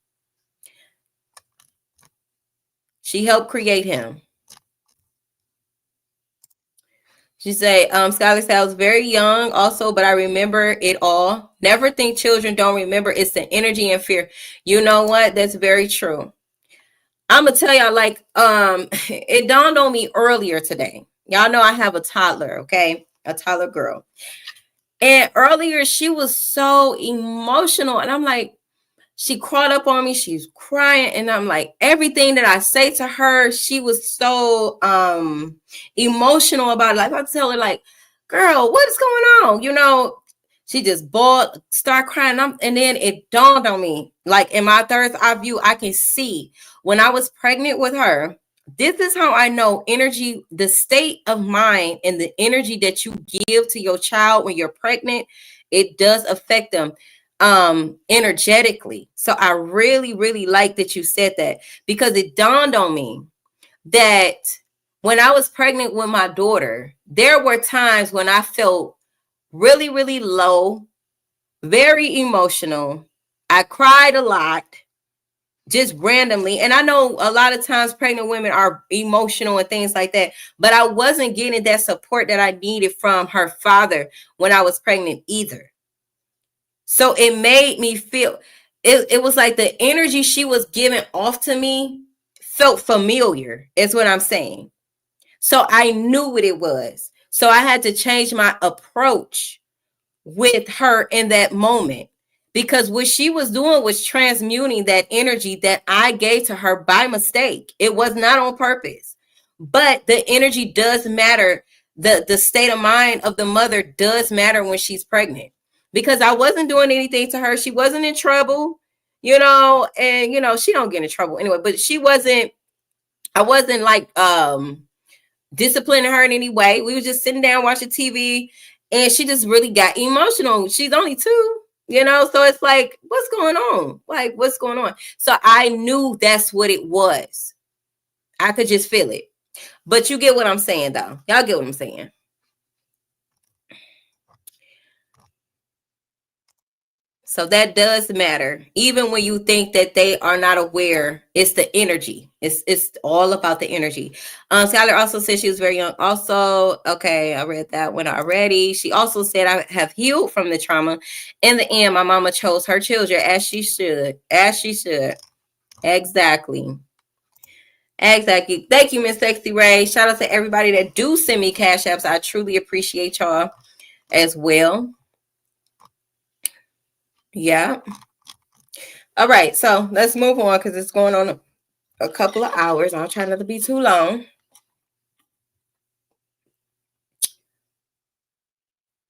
She helped create him. She said, Skylar said, I was very young also, but I remember it all. Never think children don't remember. It's the energy and fear. You know what? That's very true. I'm going to tell y'all, like, it dawned on me earlier today. Y'all know I have a toddler, okay? A toddler girl. And earlier she was so emotional. And I'm like, she crawled up on me. She's crying. And I'm like, everything that I say to her, she was so emotional about it. Like, I tell her, like, girl, what is going on? You know, she just bawled, start crying. And then it dawned on me, like, in my third eye view, I can see when I was pregnant with her. This is how I know energy, the state of mind and the energy that you give to your child when you're pregnant, it does affect them energetically. So I really, really like that you said that, because it dawned on me that when I was pregnant with my daughter, there were times when I felt really, really low, very emotional. I cried a lot, just randomly. And I know a lot of times pregnant women are emotional and things like that, but I wasn't getting that support that I needed from her father when I was pregnant either. So it made me feel, it was like the energy she was giving off to me felt familiar, is what I'm saying. So I knew what it was. So I had to change my approach with her in that moment, because what she was doing was transmuting that energy that I gave to her by mistake. It was not on purpose, but the energy does matter. The state of mind of the mother does matter when she's pregnant, because I wasn't doing anything to her. She wasn't in trouble, and she don't get in trouble anyway, but I wasn't like disciplining her in any way. We were just sitting down watching TV, and she just really got emotional. She's only 2, so it's like, what's going on? Like, what's going on? So I knew that's what it was. I could just feel it. But you get what I'm saying, though. Y'all get what I'm saying. So that does matter. Even when you think that they are not aware, it's the energy. It's all about the energy. Skylar also said she was very young. Also, okay, I read that one already. She also said, I have healed from the trauma. In the end, my mama chose her children as she should. As she should. Exactly. Exactly. Thank you, Miss Sexy Ray. Shout out to everybody that do send me cash apps. I truly appreciate y'all as well. Yeah. All right, so let's move on because it's going on a couple of hours. I'll try not to be too long.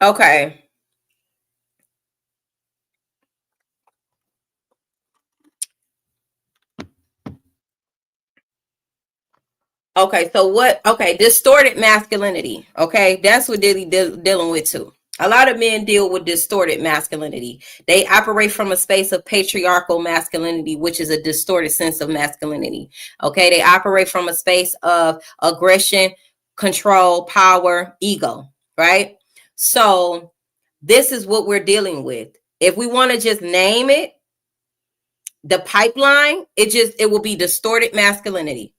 Okay. Okay, so what? Okay, distorted masculinity. Okay, that's what Diddy dealing with too. A lot of men deal with distorted masculinity. They operate from a space of patriarchal masculinity, which is a distorted sense of masculinity. Okay, they operate from a space of aggression, control, power, ego, right? So this is what we're dealing with. If we want to just name it, the pipeline, it will be distorted masculinity.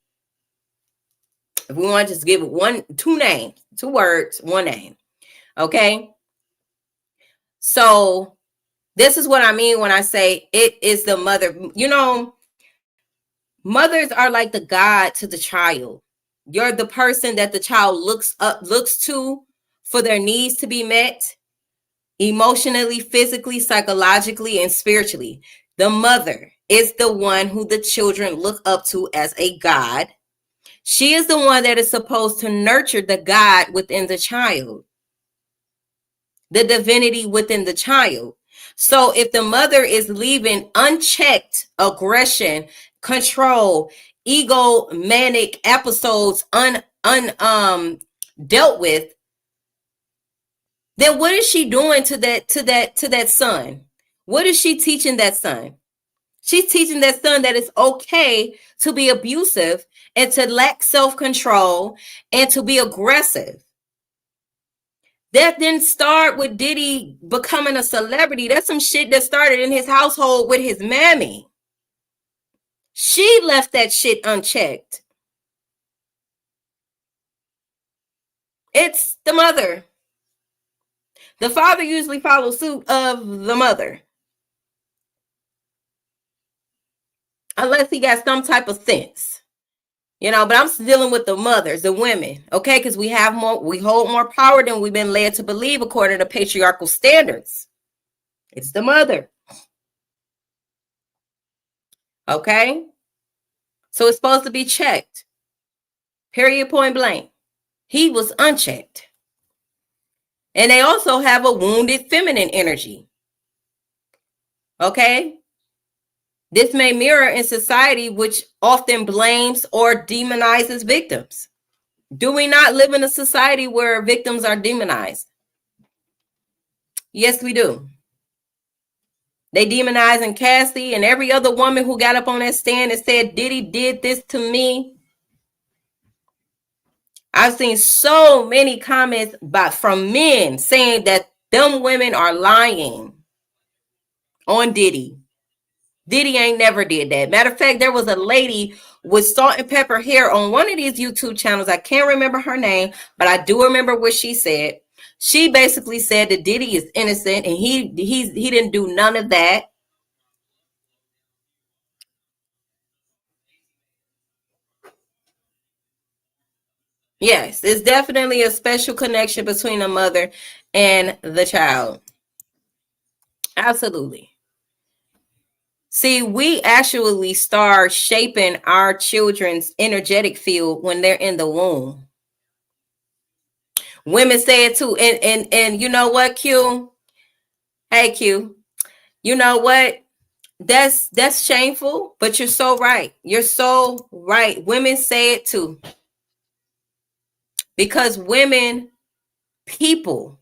If we want to just give it two names, 2 words, 1 name. Okay. So this is what I mean when I say it is the mother. Mothers are like the God to the child. You're the person that the child looks to for their needs to be met, emotionally, physically, psychologically, and spiritually. The mother is the one who the children look up to as a God. She is the one that is supposed to nurture the God within the child, the divinity within the child. So if the mother is leaving unchecked aggression, control, ego manic episodes dealt with, then what is she doing to that son? What is she teaching that son? She's teaching that son that it's okay to be abusive and to lack self-control and to be aggressive. That didn't start with Diddy becoming a celebrity. That's some shit that started in his household with his mammy. She left that shit unchecked. It's the mother. The father usually follows suit of the mother, unless he got some type of sense. But I'm dealing with the mothers, the women, okay? Because we hold more power than we've been led to believe according to patriarchal standards. It's the mother. Okay? So it's supposed to be checked. Period, point blank. He was unchecked. And they also have a wounded feminine energy. Okay? This may mirror in society, which often blames or demonizes victims. Do we not live in a society where victims are demonized? Yes, we do. They demonizing Cassie and every other woman who got up on that stand and said, Diddy did this to me. I've seen so many comments from men saying that them women are lying on Diddy. Diddy ain't never did that. Matter of fact, there was a lady with salt and pepper hair on one of these YouTube channels. I can't remember her name, but I do remember what she said. She basically said that Diddy is innocent and he didn't do none of that. Yes, it's definitely a special connection between the mother and the child. Absolutely. See, we actually start shaping our children's energetic field when they're in the womb. Women say it too. And you know what, Q? Hey, Q. You know what? That's shameful, but you're so right. You're so right. Women say it too. Because people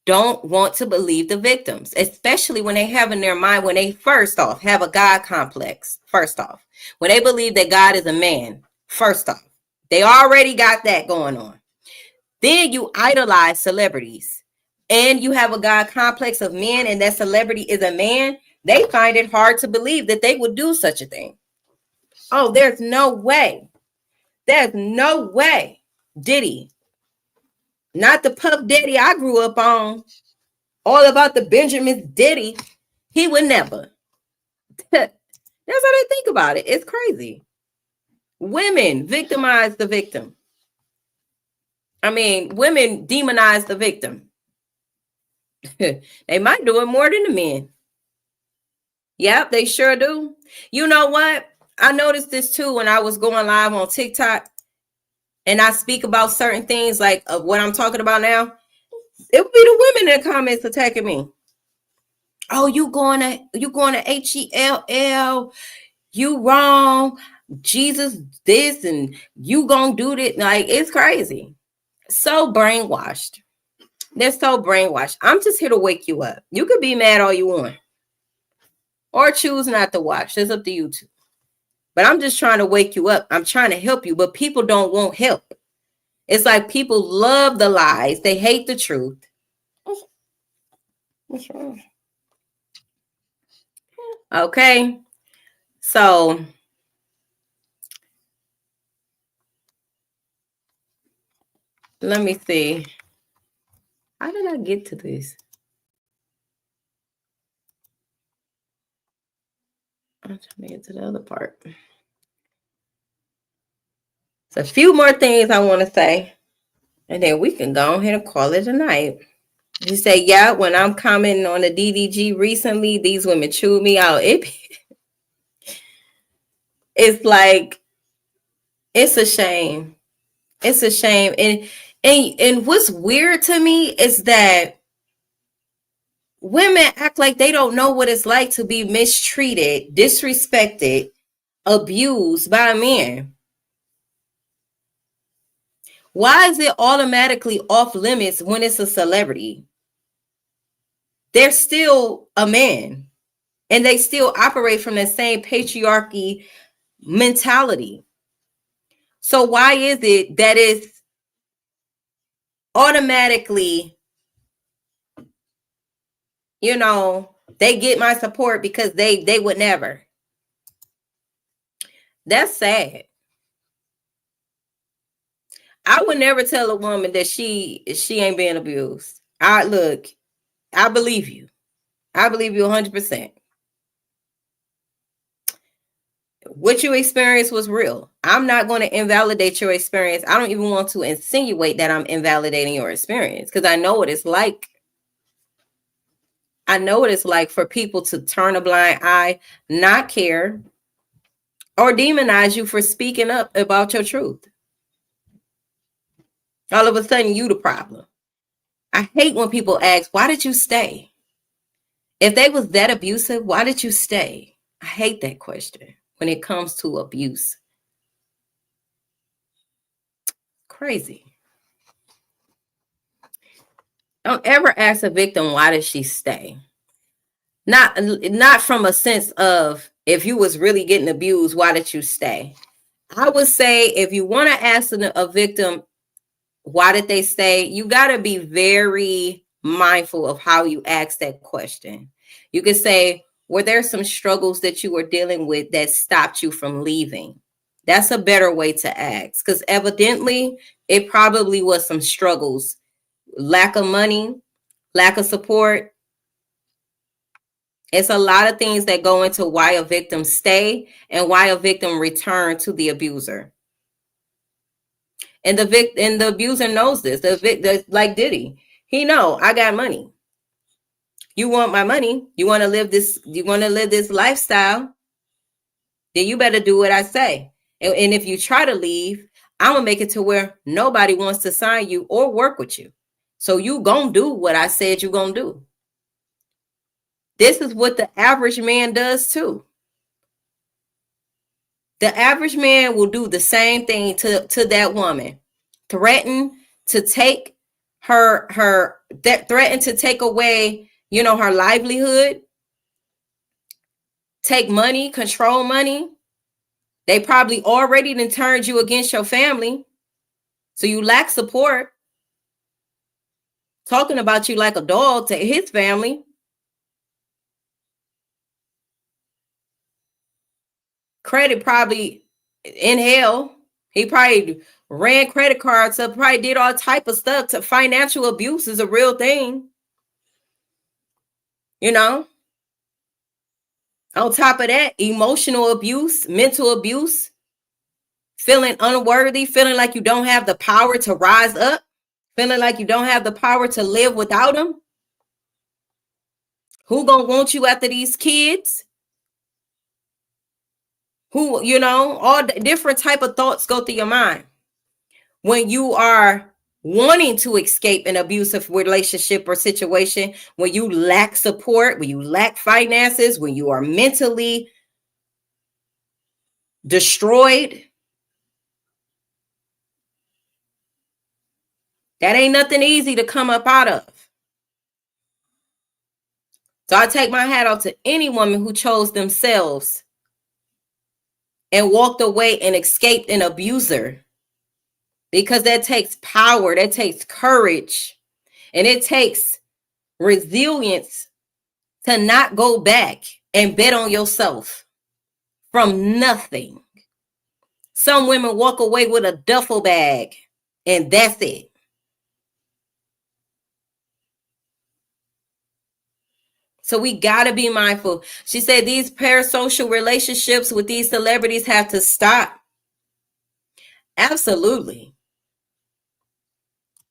don't want to believe the victims, especially when they have in their mind, when they first off have a God complex. First off, when they believe that God is a man, first off, they already got that going on. Then you idolize celebrities and you have a God complex of men, and that celebrity is a man. They find it hard to believe that they would do such a thing. Oh, there's no way. There's no way. Diddy, not the Puff Daddy I grew up on, all about the Benjamin Diddy, he would never. That's how they think about it. It's crazy. Women victimize the victim. I mean, women demonize the victim. They might do it more than the men. Yep, they sure do. You know what? I noticed this too when I was going live on TikTok and I speak about certain things like what I'm talking about now. It would be the women in the comments attacking me. Oh, you going to HELL? You wrong. Jesus this and you gonna do this. Like, it's crazy. So brainwashed. They're so brainwashed. I'm just here to wake you up. You could be mad all you want. Or choose not to watch. It's up to you too. But I'm just trying to wake you up. I'm trying to help you. But people don't want help. It's like people love the lies. They hate the truth. What's wrong? Okay. So let me see. How did I get to this? I'm trying to get to the other part. So a few more things I want to say, and then we can go ahead and call it a night. You say, yeah, when I'm commenting on the DDG recently, these women chewed me out. It's like, it's a shame. It's a shame. And what's weird to me is that women act like they don't know what it's like to be mistreated, disrespected, abused by men. Why is it automatically off limits when it's a celebrity? They're still a man and they still operate from the same patriarchy mentality. So why is it that it's automatically, they get my support because they would never? That's sad. I would never tell a woman that she ain't being abused. I believe you. I believe you 100%. What you experienced was real. I'm not going to invalidate your experience. I don't even want to insinuate that I'm invalidating your experience because I know what it's like. I know what it's like for people to turn a blind eye, not care, or demonize you for speaking up about your truth. All of a sudden, you the problem. I hate when people ask, why did you stay? If they was that abusive, why did you stay? I hate that question when it comes to abuse. Crazy. Don't ever ask a victim, why did she stay? Not from a sense of, if you was really getting abused, why did you stay? I would say if you want to ask a victim, why did they stay? You got to be very mindful of how you ask that question. You could say, were there some struggles that you were dealing with that stopped you from leaving? That's a better way to ask, because evidently it probably was some struggles, lack of money, lack of support. It's a lot of things that go into why a victim stay and why a victim return to the abuser. And the abuser knows this. Like Diddy, he know I got money. You want my money? You want to live this? You want to live this lifestyle? Then you better do what I say. And if you try to leave, I'm gonna make it to where nobody wants to sign you or work with you. So you gonna do what I said you gonna do. This is what the average man does too. The average man will do the same thing to that woman. Threaten to take threaten to take away, her livelihood, take money, control money. They probably already done turned you against your family. So you lack support. Talking about you like a dog to his family. Credit probably in hell. He probably ran credit cards up, probably did all type of stuff. To financial abuse is a real thing. On top of that, emotional abuse, mental abuse, feeling unworthy, feeling like you don't have the power to rise up, feeling like you don't have the power to live without them. Who gonna want you after these kids? Who, all different type of thoughts go through your mind when you are wanting to escape an abusive relationship or situation, when you lack support, when you lack finances, when you are mentally destroyed. That ain't nothing easy to come up out of. So I take my hat off to any woman who chose themselves and walked away and escaped an abuser, because that takes power, that takes courage, and it takes resilience to not go back and bet on yourself from nothing. Some women walk away with a duffel bag and that's it. So we got to be mindful. She said these parasocial relationships with these celebrities have to stop. Absolutely.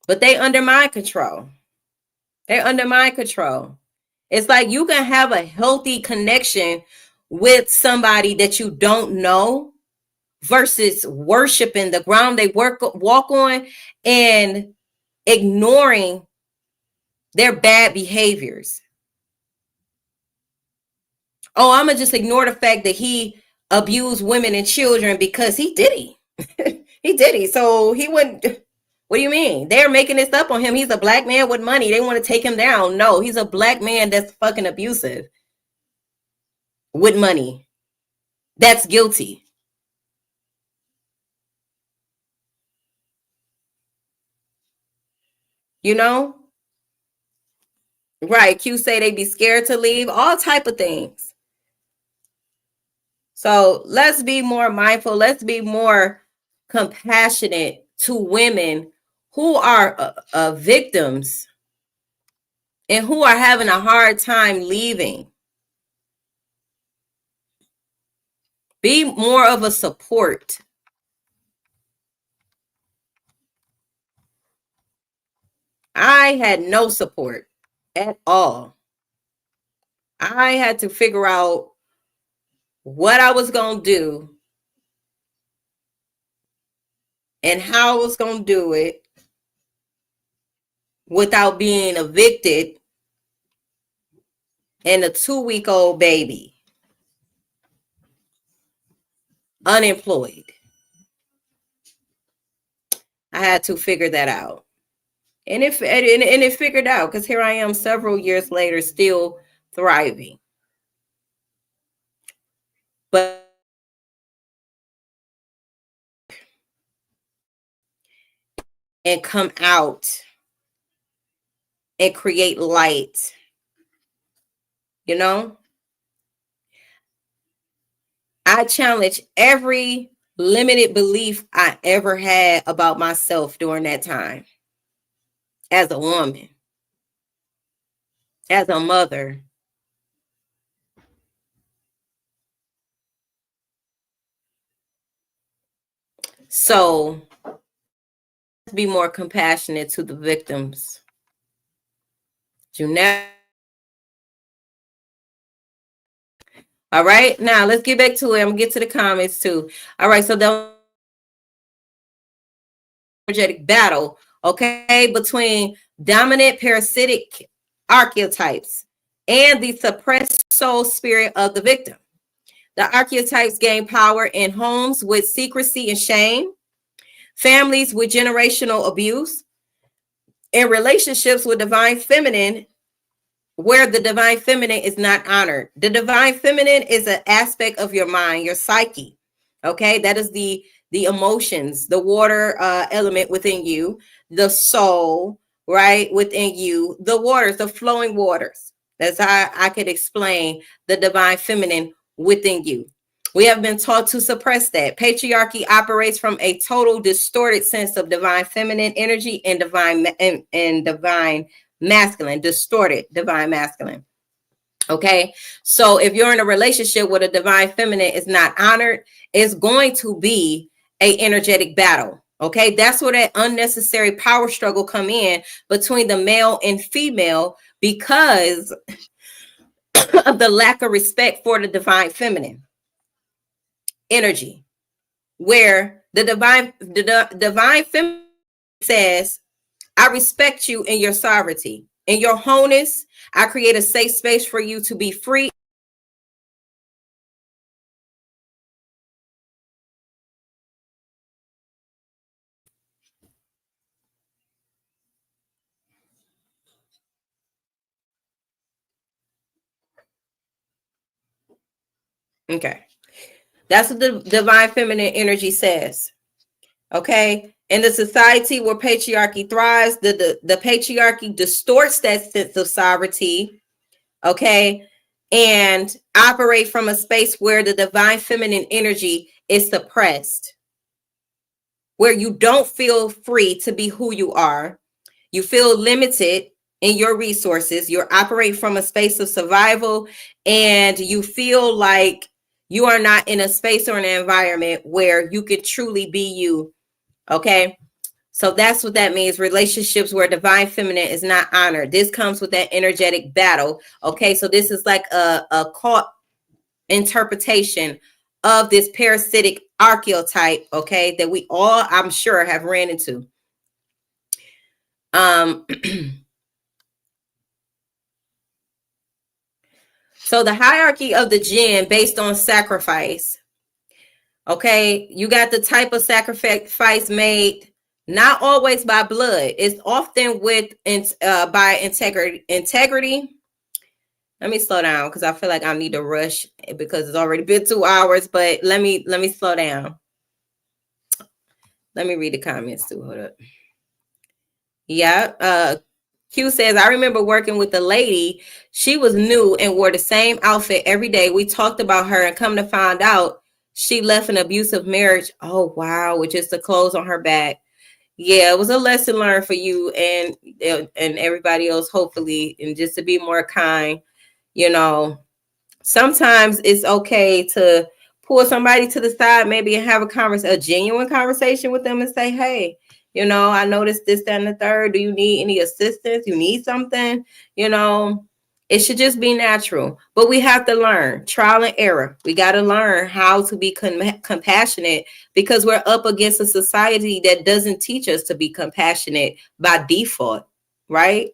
But they under my control. They're under my control. It's like you can have a healthy connection with somebody that you don't know versus worshiping the ground they walk on and ignoring their bad behaviors. Oh, I'm going to just ignore the fact that he abused women and children because he did. He did. So he wouldn't. What do you mean? They're making this up on him. He's a black man with money. They want to take him down. No, he's a black man that's fucking abusive with money. That's guilty. You know? Right. Q say they be scared to leave. All type of things. So let's be more mindful. Let's be more compassionate to women who are victims and who are having a hard time leaving. Be more of a support. I had no support at all. I had to figure out what I was going to do and how I was going to do it without being evicted and a 2-week-old baby, unemployed. I had to figure that out. And it figured out, because here I am several years later still thriving. But and come out and create light. I challenge every limited belief I ever had about myself during that time. As a woman, as a mother. So be more compassionate to the victims. You never. All right, now let's get back to it. I'm gonna get to the comments too. All right, so the energetic battle, okay, between dominant parasitic archetypes and the suppressed soul spirit of the victim. The archetypes gain power in homes with secrecy and shame, families with generational abuse, and relationships with divine feminine where the divine feminine is not honored. The divine feminine is an aspect of your mind, your psyche. Okay, that is the emotions, the water element within you, the soul, right, within you, the waters, the flowing waters. That's how I could explain the divine feminine within you. We have been taught to suppress that. Patriarchy operates from a total distorted sense of divine feminine energy and divine masculine, distorted divine masculine. Okay, so if you're in a relationship where the divine feminine is not honored, it's going to be a energetic battle. Okay, that's where that unnecessary power struggle come in between the male and female because of the lack of respect for the divine feminine energy, where the divine feminine says, I respect you in your sovereignty. In your wholeness, I create a safe space for you to be free. Okay. That's what the divine feminine energy says. Okay. In the society where patriarchy thrives, the patriarchy distorts that sense of sovereignty. Okay. And operate from a space where the divine feminine energy is suppressed, where you don't feel free to be who you are. You feel limited in your resources. You're operating from a space of survival, and you feel like you are not in a space or an environment where you can truly be you. Okay. So that's what that means. Relationships where divine feminine is not honored. This comes with that energetic battle. Okay. So this is like a caught interpretation of this parasitic archetype. Okay. That we all, I'm sure, have ran into. So the hierarchy of the Jinn based on sacrifice. Okay, you got the type of sacrifice made not always by blood. It's often with by integrity. Let me slow down because I feel like I need to rush because it's already been 2 hours. But let me slow down. Let me read the comments too. Hold up. Yeah. Q says, I remember working with a lady. She was new and wore the same outfit every day. We talked about her and come to find out she left an abusive marriage. Oh, wow. With just the clothes on her back. Yeah, it was a lesson learned for you and everybody else, hopefully. And just to be more kind, you know, sometimes it's okay to pull somebody to the side, maybe and have a genuine conversation with them and say, hey, you know, I noticed this, that, and the third. Do you need any assistance? You need something? You know, it should just be natural. But we have to learn trial and error. We got to learn how to be compassionate because we're up against a society that doesn't teach us to be compassionate by default, right?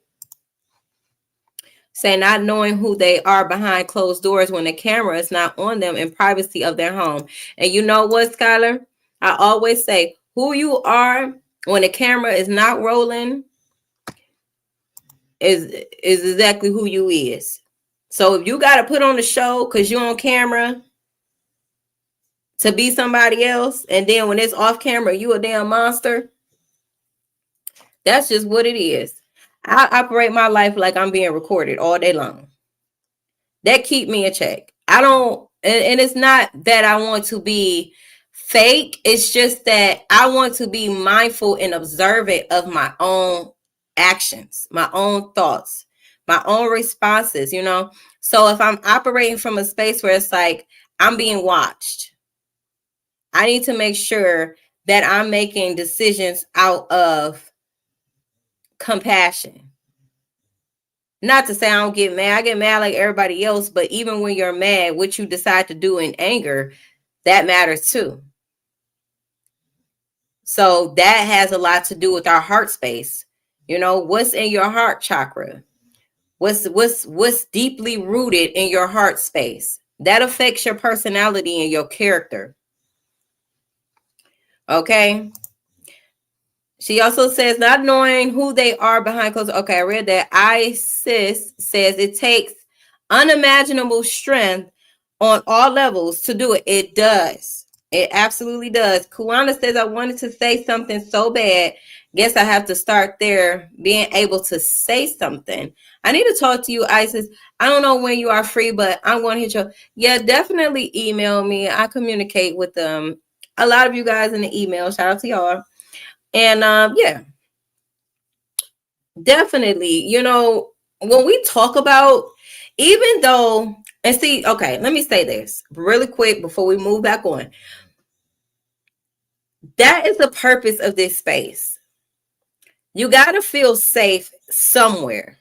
Say not knowing who they are behind closed doors when the camera is not on them in privacy of their home. And you know what, Skylar? I always say who you are when the camera is not rolling is exactly who you is. So if you got to put on the show because you're on camera to be somebody else, and then when it's off camera, you a damn monster. That's just what it is. I operate my life like I'm being recorded all day long. That keep me in check. I don't, and it's not that I want to be fake. It's just that I want to be mindful and observant of my own actions, my own thoughts, my own responses, you know? So if I'm operating from a space where it's like I'm being watched, I need to make sure that I'm making decisions out of compassion. Not to say I don't get mad. I get mad like everybody else, but even when you're mad, what you decide to do in anger, that matters too. So that has a lot to do with our heart space. You know, what's in your heart chakra? What's deeply rooted in your heart space? That affects your personality and your character. Okay. She also says not knowing who they are behind closed. Okay, I read that. Isis says it takes unimaginable strength on all levels to do it. It does. It absolutely does. Kuana says I wanted to say something so bad. Guess I have to start there, being able to say something. I need to talk to you, Isis. I don't know when you are free, but I'm going to hit you. Yeah, definitely email me. I communicate with a lot of you guys in the email. Shout out to y'all. And yeah, definitely, you know, when we talk about, even though, and see, okay, let me say this really quick before we move back on. That is the purpose of this space. You got to feel safe somewhere.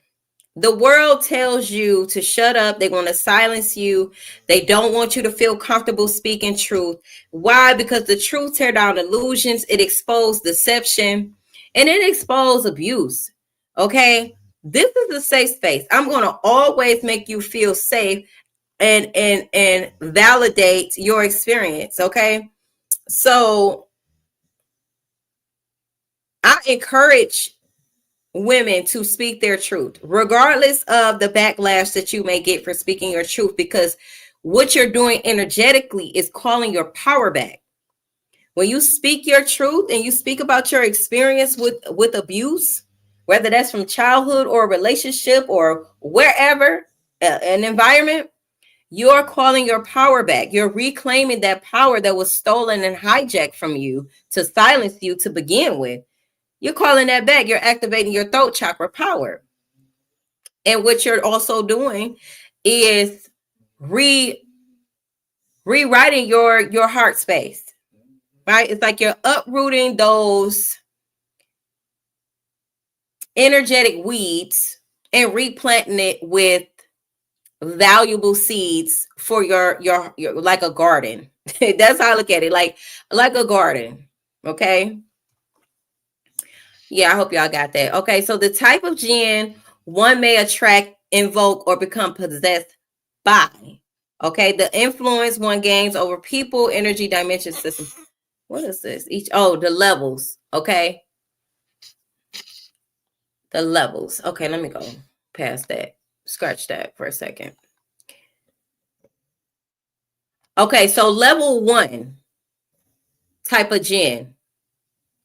The world tells you to shut up. They want to silence you. They don't want you to feel comfortable speaking truth. Why? Because the truth tear down illusions. It exposes deception and it exposes abuse. Okay. This is a safe space. I'm going to always make you feel safe and validate your experience. Okay. So I encourage women to speak their truth, regardless of the backlash that you may get for speaking your truth, because what you're doing energetically is calling your power back. When you speak your truth and you speak about your experience with abuse, whether that's from childhood or a relationship or wherever, an environment, you're calling your power back. You're reclaiming that power that was stolen and hijacked from you to silence you to begin with. You're calling that back. You're activating your throat chakra power. And what you're also doing is rewriting your heart space, right? It's like you're uprooting those energetic weeds and replanting it with valuable seeds for your like a garden. That's how I look at it, like a garden. Okay. Yeah, I hope y'all got that. Okay, so the type of jinn one may attract, invoke, or become possessed by. Okay, the influence one gains over people, energy, dimension, system. What is this? The levels. Okay, the levels. Okay, let me go past that. Scratch that for a second. Okay, so level 1 type of jinn.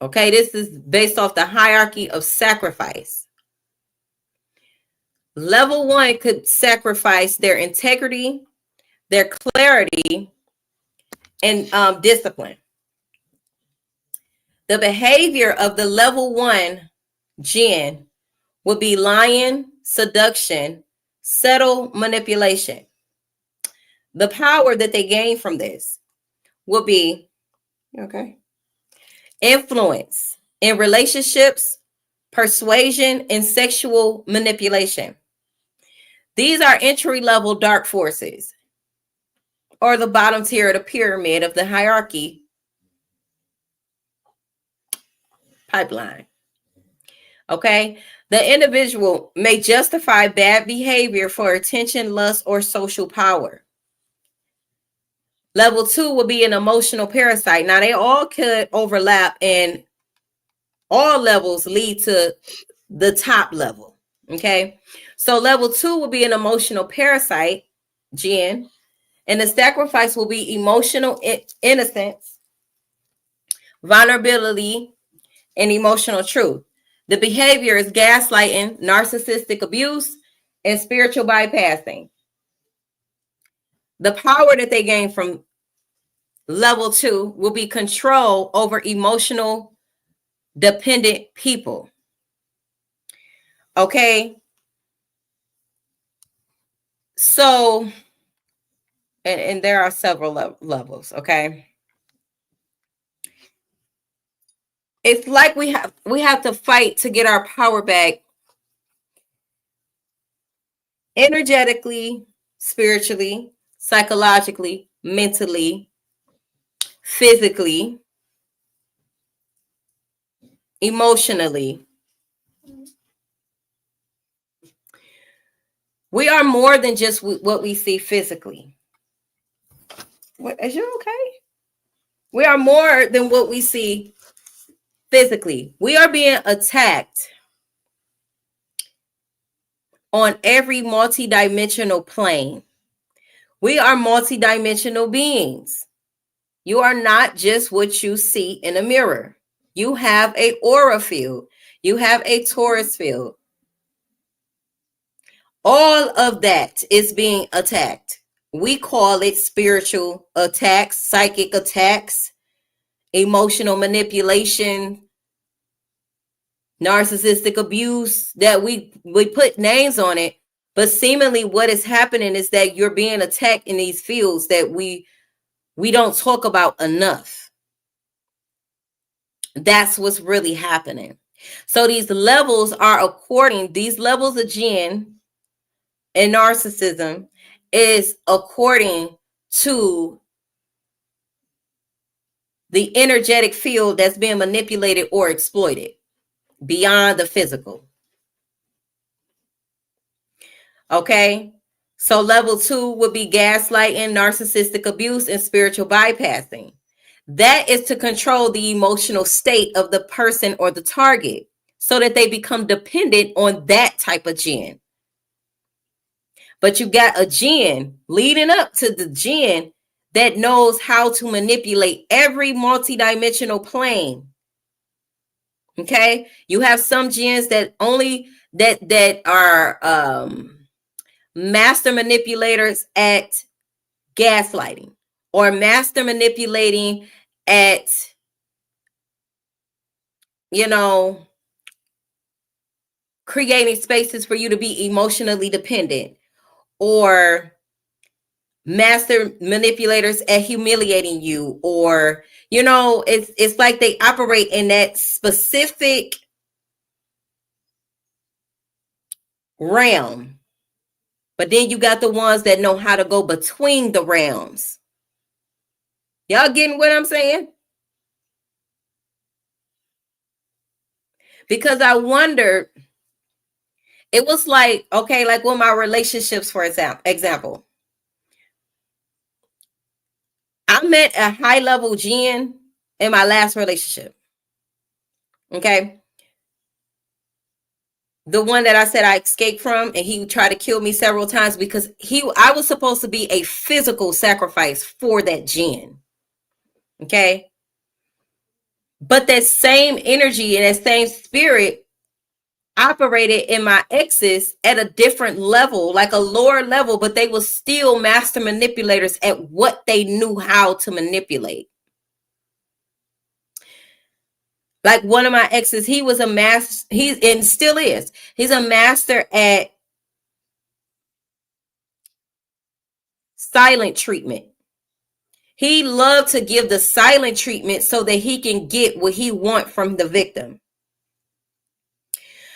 Okay, this is based off the hierarchy of sacrifice. Level 1 could sacrifice their integrity, their clarity, and discipline. The behavior of the level 1 jinn would be lying, seduction, subtle manipulation. The power that they gain from this will be, okay, influence in relationships, persuasion, and sexual manipulation. These are entry-level dark forces, or the bottom tier of the pyramid of the hierarchy pipeline. Okay, the individual may justify bad behavior for attention, lust, or social power. Level 2 will be an emotional parasite. Now, they all could overlap, and all levels lead to the top level. Okay, so level 2 will be an emotional parasite, jinn, and the sacrifice will be emotional innocence, vulnerability, and emotional truth. The behavior is gaslighting, narcissistic abuse, and spiritual bypassing. The power that they gain from level 2 will be control over emotional dependent people. Okay. So, and there are several levels. Okay. It's like we have to fight to get our power back energetically, spiritually, psychologically, mentally, physically, emotionally. We are more than just what we see physically. What, is you okay? We are more than what we see physically. We are being attacked on every multidimensional plane. We are multidimensional beings. You are not just what you see in a mirror. You have a aura field. You have a Taurus field. All of that is being attacked. We call it spiritual attacks, psychic attacks, emotional manipulation, narcissistic abuse, that we put names on it. But seemingly what is happening is that you're being attacked in these fields that we don't talk about enough. That's what's really happening. So these levels of Jinn and narcissism is according to the energetic field that's being manipulated or exploited beyond the physical. Okay? So level 2 would be gaslighting, narcissistic abuse, and spiritual bypassing. That is to control the emotional state of the person or the target so that they become dependent on that type of Jinn. But you got a Jinn leading up to the Jinn that knows how to manipulate every multidimensional plane. Okay? You have some Jinns that only that are master manipulators at gaslighting, or master manipulating at, creating spaces for you to be emotionally dependent, or master manipulators at humiliating you, or it's like they operate in that specific realm. But then you got the ones that know how to go between the realms. Y'all getting what I'm saying? Because I wondered, it was like, okay, like with my relationships, for example, I met a high level Jinn in my last relationship. Okay. The one that I said I escaped from, and he tried to kill me several times because I was supposed to be a physical sacrifice for that Jinn. Okay. But that same energy and that same spirit operated in my exes at a different level, like a lower level, but they were still master manipulators at what they knew how to manipulate. Like one of my exes, he was a master, and still is. He's a master at silent treatment. He loved to give the silent treatment so that he can get what he wants from the victim.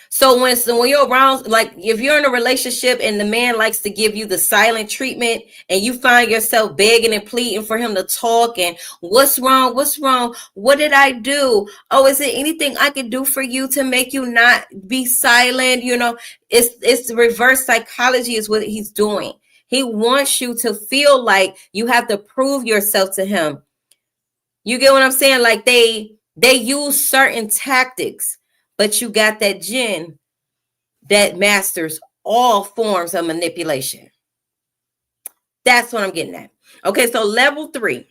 So when you're around, like if you're in a relationship and the man likes to give you the silent treatment, and you find yourself begging and pleading for him to talk, and what's wrong? What did I do? Oh, is there anything I can do for you to make you not be silent? It's reverse psychology is what he's doing. He wants you to feel like you have to prove yourself to him. You get what I'm saying? Like they use certain tactics, but you got that Jinn that masters all forms of manipulation. That's what I'm getting at. Okay, so level 3.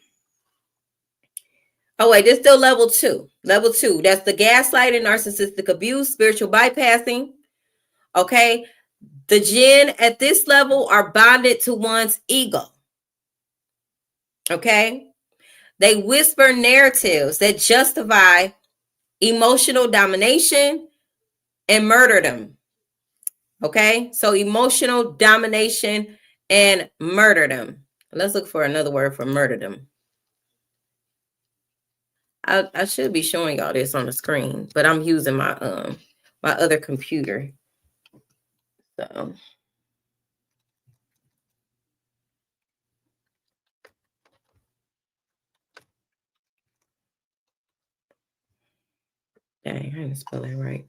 Oh, wait, there's still level 2. Level 2, that's the gaslighting, narcissistic abuse, spiritual bypassing. Okay, the Jinn at this level are bonded to one's ego. Okay, they whisper narratives that justify emotional domination and murder them. Okay, so emotional domination and murder them. Let's look for another word for murder them. I should be showing y'all this on the screen, but I'm using my my other computer. So dang, I didn't spell that right.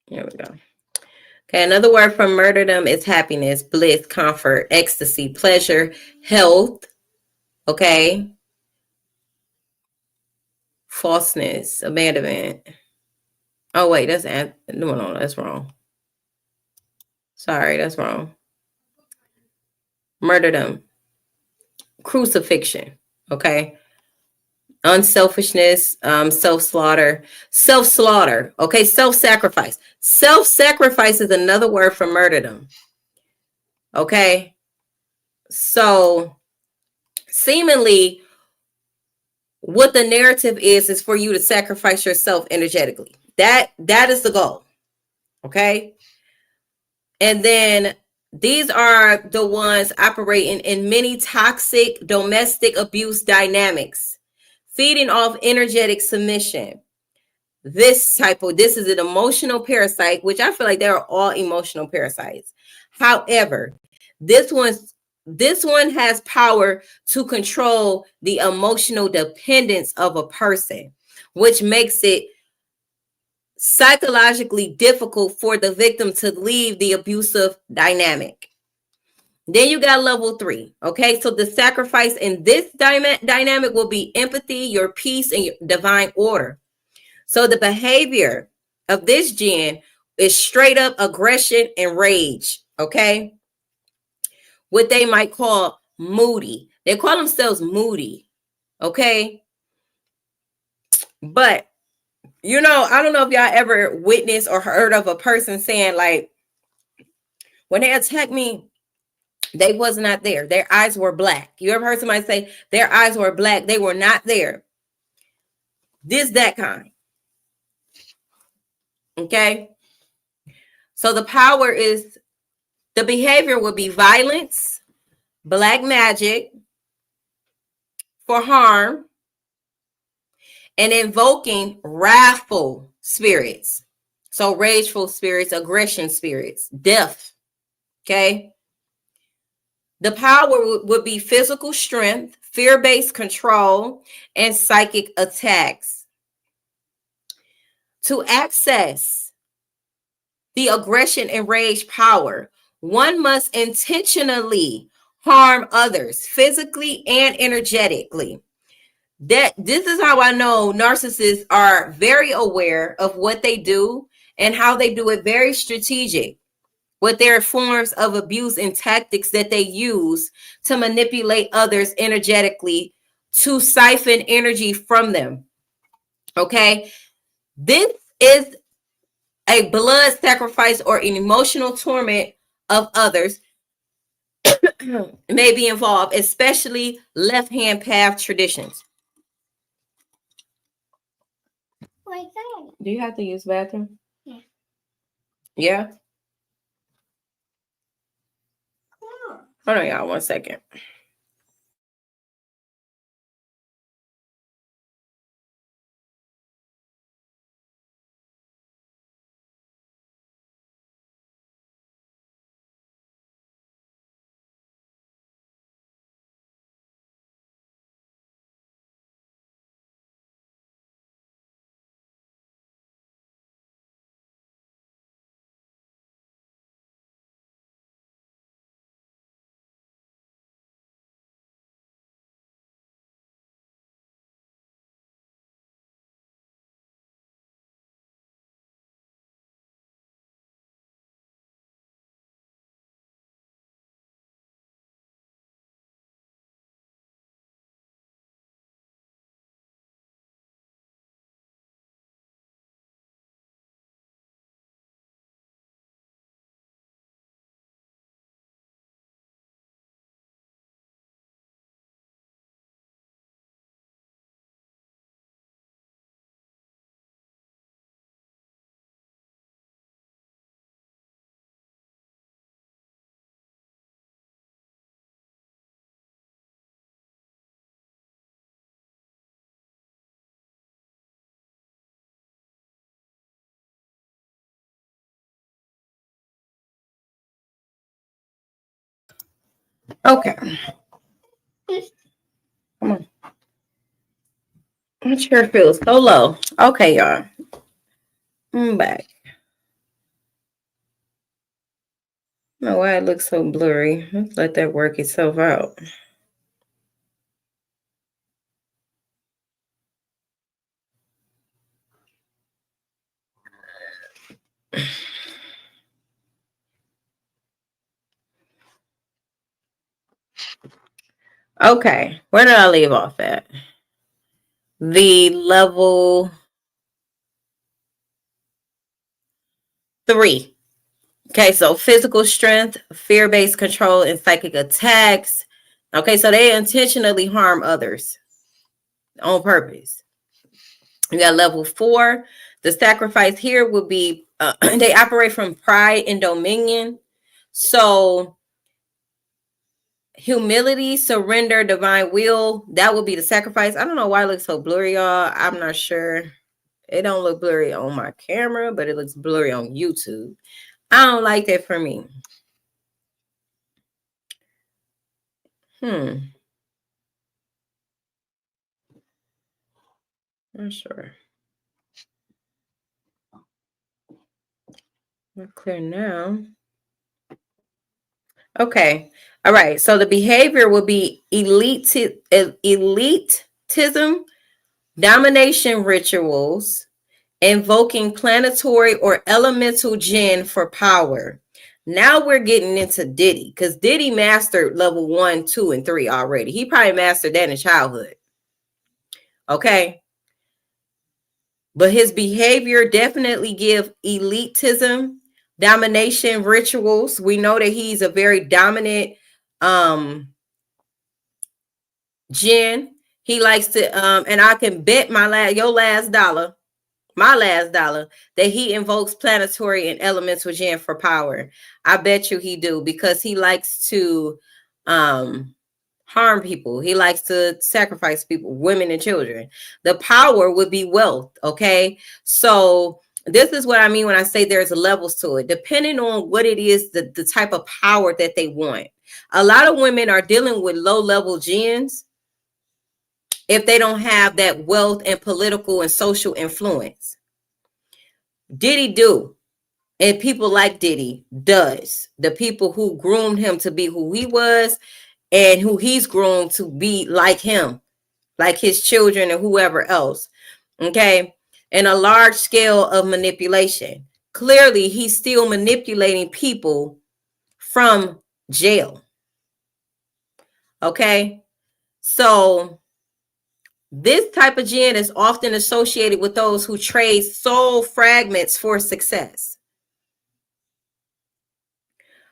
There we go. Okay, another word for murderdoom is happiness, bliss, comfort, ecstasy, pleasure, health. Okay. Falseness, abandonment. Oh, wait, that's no, that's wrong. Sorry, that's wrong. Murderdoom, crucifixion. Okay. Unselfishness, self-slaughter, okay, self-sacrifice. Self-sacrifice is another word for murderdoom. Okay. So seemingly what the narrative is for you to sacrifice yourself energetically. That is the goal. Okay. And then these are the ones operating in many toxic domestic abuse dynamics, feeding off energetic submission. This is an emotional parasite, which I feel like they're all emotional parasites. However, this one has power to control the emotional dependence of a person, which makes it psychologically difficult for the victim to leave the abusive dynamic. Then you got level 3. Okay, so the sacrifice in this dynamic will be empathy, your peace, and your divine order. So the behavior of this Jinn is straight up aggression and rage. Okay, what they might call moody. They call themselves moody. Okay, but I don't know if y'all ever witnessed or heard of a person saying, like, when they attacked me, they was not there. Their eyes were black. You ever heard somebody say their eyes were black? They were not there. That kind. Okay. So the behavior would be violence, black magic for harm, and invoking wrathful spirits. So rageful spirits, aggression spirits, death. Okay. The power would be physical strength, fear-based control, and psychic attacks. To access the aggression and rage power, one must intentionally harm others physically and energetically. This is how I know narcissists are very aware of what they do and how they do it, very strategic with their forms of abuse and tactics that they use to manipulate others energetically, to siphon energy from them. Okay, this is a blood sacrifice or an emotional torment of others may be involved, especially left-hand path traditions. Do you have to use bathroom? Yeah. Yeah? Hold on, y'all, 1 second. Okay. Come on. My chair feels so low. Okay, y'all. I'm back. I don't know why it looks so blurry. Let's let that work itself out. Okay, where did I leave off at? The level 3. Okay, so physical strength, fear-based control, and psychic attacks. Okay, so they intentionally harm others on purpose. You got level 4. The sacrifice here would be they operate from pride and dominion. So humility, surrender, divine will, that would be the sacrifice. I don't know why it looks so blurry, y'all. I'm not sure. It don't look blurry on my camera, but it looks blurry on YouTube. I don't like that for me. Not sure. Not clear now. Okay. All right. So the behavior will be elitism, domination rituals, invoking planetary or elemental jinn for power. Now we're getting into Diddy, because Diddy mastered level 1, 2, and 3 already. He probably mastered that in childhood. Okay. But his behavior definitely give elitism, domination rituals. We know that he's a very dominant Jinn. He likes to and I can bet my last dollar that he invokes planetary and elemental Jinn for power. I bet you he do, because he likes to harm people. He likes to sacrifice people, women and children. The power would be wealth. Okay, so this is what I mean when I say there's levels to it, depending on what it is, the type of power that they want. A lot of women are dealing with low-level jinns if they don't have that wealth and political and social influence. Diddy do, and people like Diddy does. The people who groomed him to be who he was, and who he's grown to be like him, like his children and whoever else. Okay. And a large scale of manipulation. Clearly, he's still manipulating people from jail. Okay. So this type of jinn is often associated with those who trade soul fragments for success.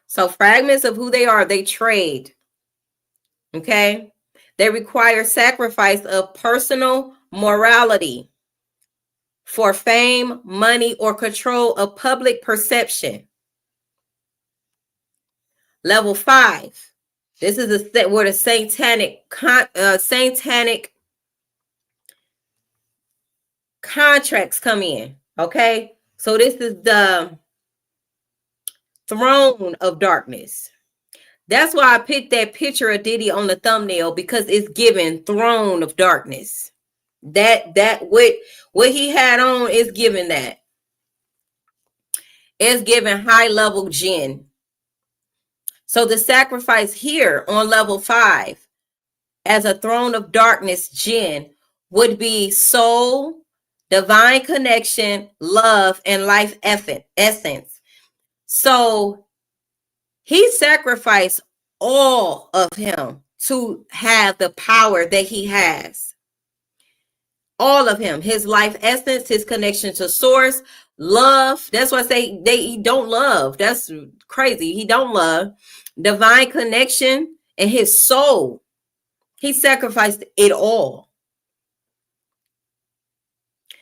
So fragments of who they are, they trade. Okay. They require sacrifice of personal morality for fame, money, or control of public perception. Level 5. This is where the satanic contracts come in. Okay. So this is the throne of darkness. That's why I picked that picture of Diddy on the thumbnail, because it's given throne of darkness. That what he had on is given that. It's given high level jinn. So the sacrifice here on level 5 as a throne of darkness jinn would be soul, divine connection, love, and life essence. So he sacrificed all of him to have the power that he has. All of him, his life essence, his connection to source, love. That's why I say he don't love. That's crazy. He don't love. Divine connection and his soul. He sacrificed it all.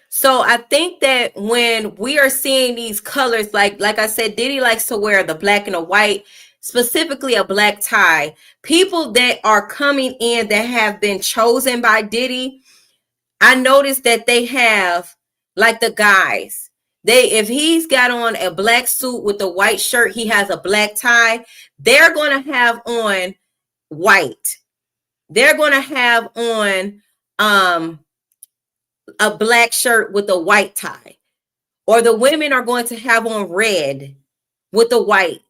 So I think that when we are seeing these colors, like I said, Diddy likes to wear the black and the white, specifically a black tie. People that are coming in that have been chosen by Diddy, I noticed that they have, like the guys, if he's got on a black suit with a white shirt, he has a black tie, they're going to have on white. They're going to have on a black shirt with a white tie. Or the women are going to have on red with the white,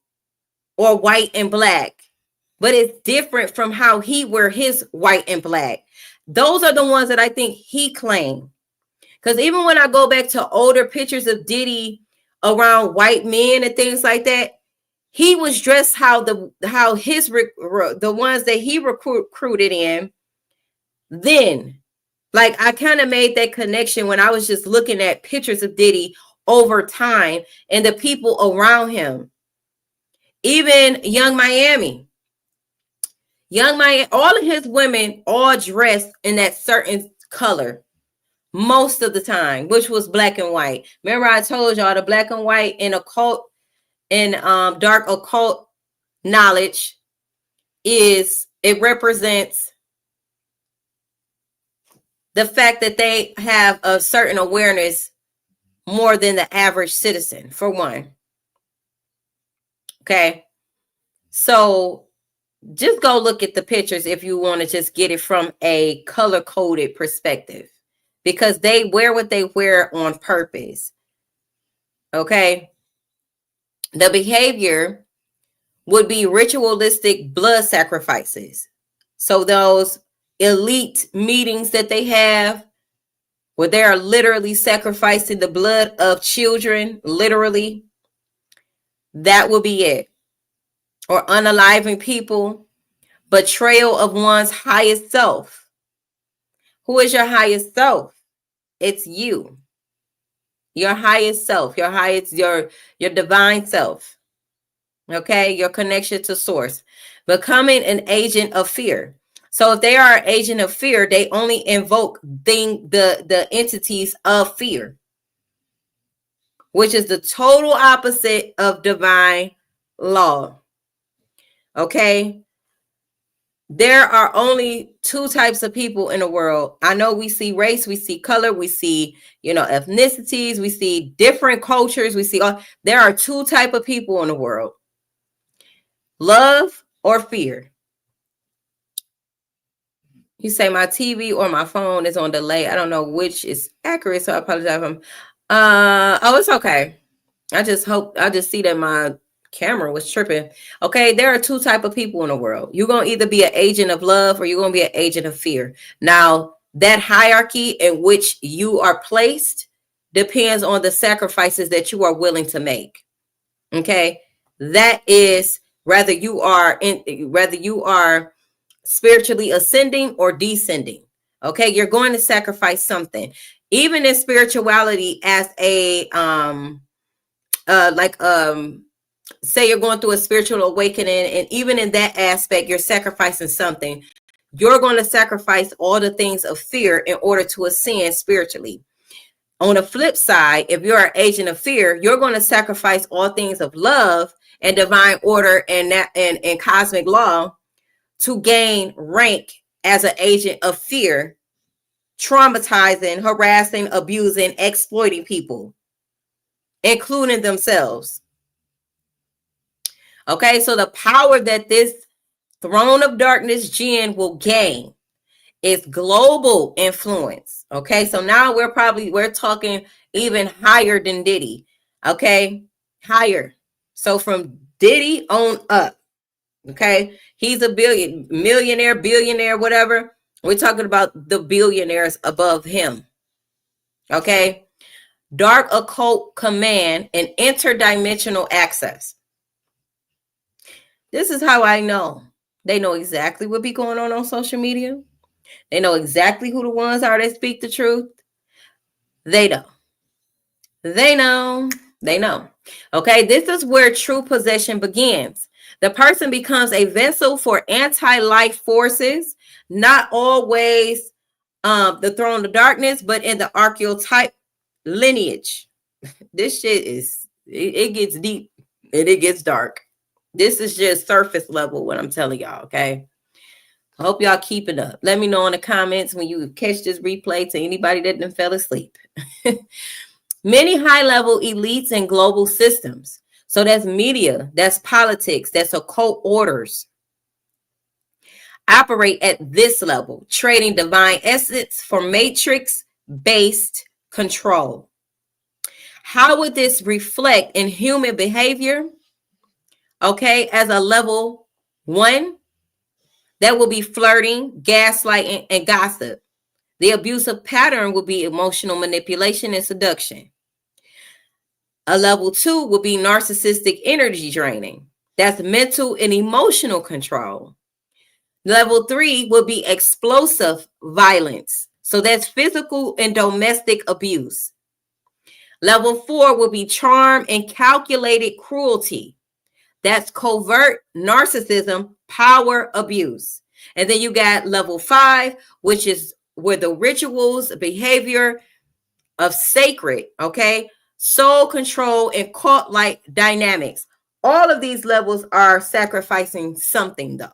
or white and black. But it's different from how he wear his white and black. Those are the ones that I think he claimed. Because even when I go back to older pictures of Diddy around white men and things like that, he was dressed how the ones that he recruited in then. Like, I kind of made that connection when I was just looking at pictures of Diddy over time and the people around him. Even Young Miami, all of his women all dressed in that certain color most of the time, which was black and white. Remember, I told y'all the black and white in occult and dark occult knowledge it represents the fact that they have a certain awareness more than the average citizen, for one. Okay, so just go look at the pictures if you want to just get it from a color-coded perspective, because they wear what they wear on purpose. Okay, the behavior would be ritualistic blood sacrifices. So those elite meetings that they have, where they are literally sacrificing the blood of children, literally, that will be it. Or unaliving people, betrayal of one's highest self. Who is your highest self? It's you. Your highest self, your divine self. Okay, your connection to source. Becoming an agent of fear. So if they are an agent of fear, they only invoke the entities of fear, which is the total opposite of divine law. Okay, there are only two types of people in the world. I know we see race, we see color, we see, ethnicities, we see different cultures, we see there are two types of people in the world: love or fear. You say my TV or my phone is on delay. I don't know which is accurate, so I apologize. It's okay. I just see that my camera was tripping. Okay, there are two types of people in the world. You're going to either be an agent of love or you're going to be an agent of fear. Now, that hierarchy in which you are placed depends on the sacrifices that you are willing to make. Okay, that is whether you are spiritually ascending or descending. Okay, you're going to sacrifice something. Even in spirituality, as a say you're going through a spiritual awakening, and even in that aspect, you're sacrificing something. You're going to sacrifice all the things of fear in order to ascend spiritually. On the flip side, if you're an agent of fear, you're going to sacrifice all things of love and divine order and cosmic law to gain rank as an agent of fear, traumatizing, harassing, abusing, exploiting people, including themselves. Okay, so the power that this throne of darkness Jinn will gain is global influence. Okay, so now we're talking even higher than Diddy. Okay, higher. So from Diddy on up. Okay, he's a millionaire, billionaire, whatever. We're talking about the billionaires above him. Okay, dark occult command and interdimensional access. This is how I know. They know exactly what be going on social media. They know exactly who the ones are that speak the truth. They know. They know. They know. Okay, this is where true possession begins. The person becomes a vessel for anti-life forces, not always the throne of darkness, but in the archetype lineage. This shit it gets deep and it gets dark. This is just surface level what I'm telling y'all, okay? I hope y'all keeping up. Let me know in the comments when you catch this replay to anybody that done fell asleep. Many high-level elites and global systems. So that's media, that's politics, that's occult orders. operate at this level, trading divine essence for matrix-based control. How would this reflect in human behavior? Okay, as a level 1, that will be flirting, gaslighting, and gossip. The abusive pattern will be emotional manipulation and seduction. A level 2 will be narcissistic energy draining. That's mental and emotional control. Level 3 will be explosive violence. So that's physical and domestic abuse. Level 4 will be charm and calculated cruelty. That's covert narcissism, power abuse. And then you got level 5, which is where the rituals, behavior of sacred, okay, soul control and cult-like dynamics. All of these levels are sacrificing something, though.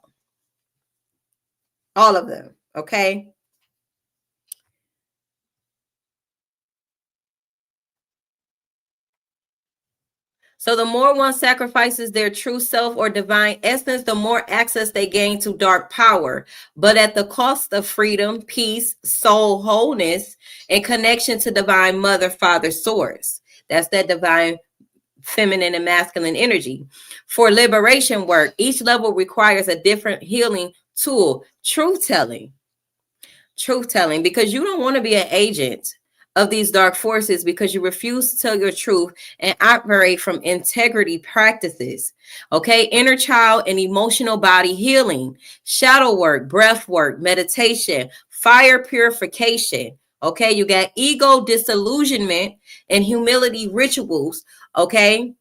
All of them, okay? So the more one sacrifices their true self or divine essence, the more access they gain to dark power, but at the cost of freedom, peace, soul wholeness, and connection to divine mother, father, source. That's that divine feminine and masculine energy. For liberation work, each level requires a different healing tool. Truth telling, because you don't want to be an agent of these dark forces because you refuse to tell your truth and operate from integrity practices. Okay, inner child and emotional body healing, shadow work, breath work, meditation, fire purification. Okay, you got ego disillusionment and humility rituals. Okay,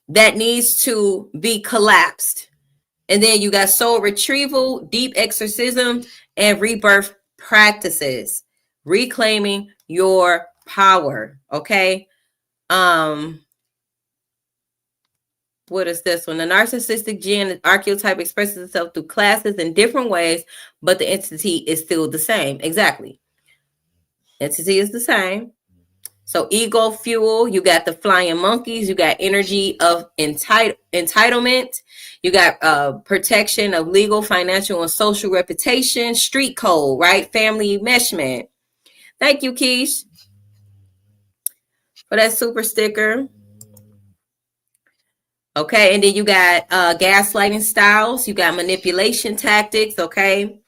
that needs to be collapsed. And then you got soul retrieval, deep exorcism, and rebirth practices, reclaiming your power. Okay. What is this one? The narcissistic Jinn archetype expresses itself through classes in different ways, but the entity is still the same. Exactly. Entity is the same. So ego fuel, you got the flying monkeys, you got energy of entitlement, you got protection of legal, financial, and social reputation, street code, right? Family enmeshment. Thank you, Keish, for that super sticker. Okay, and then you got gaslighting styles, you got manipulation tactics, okay?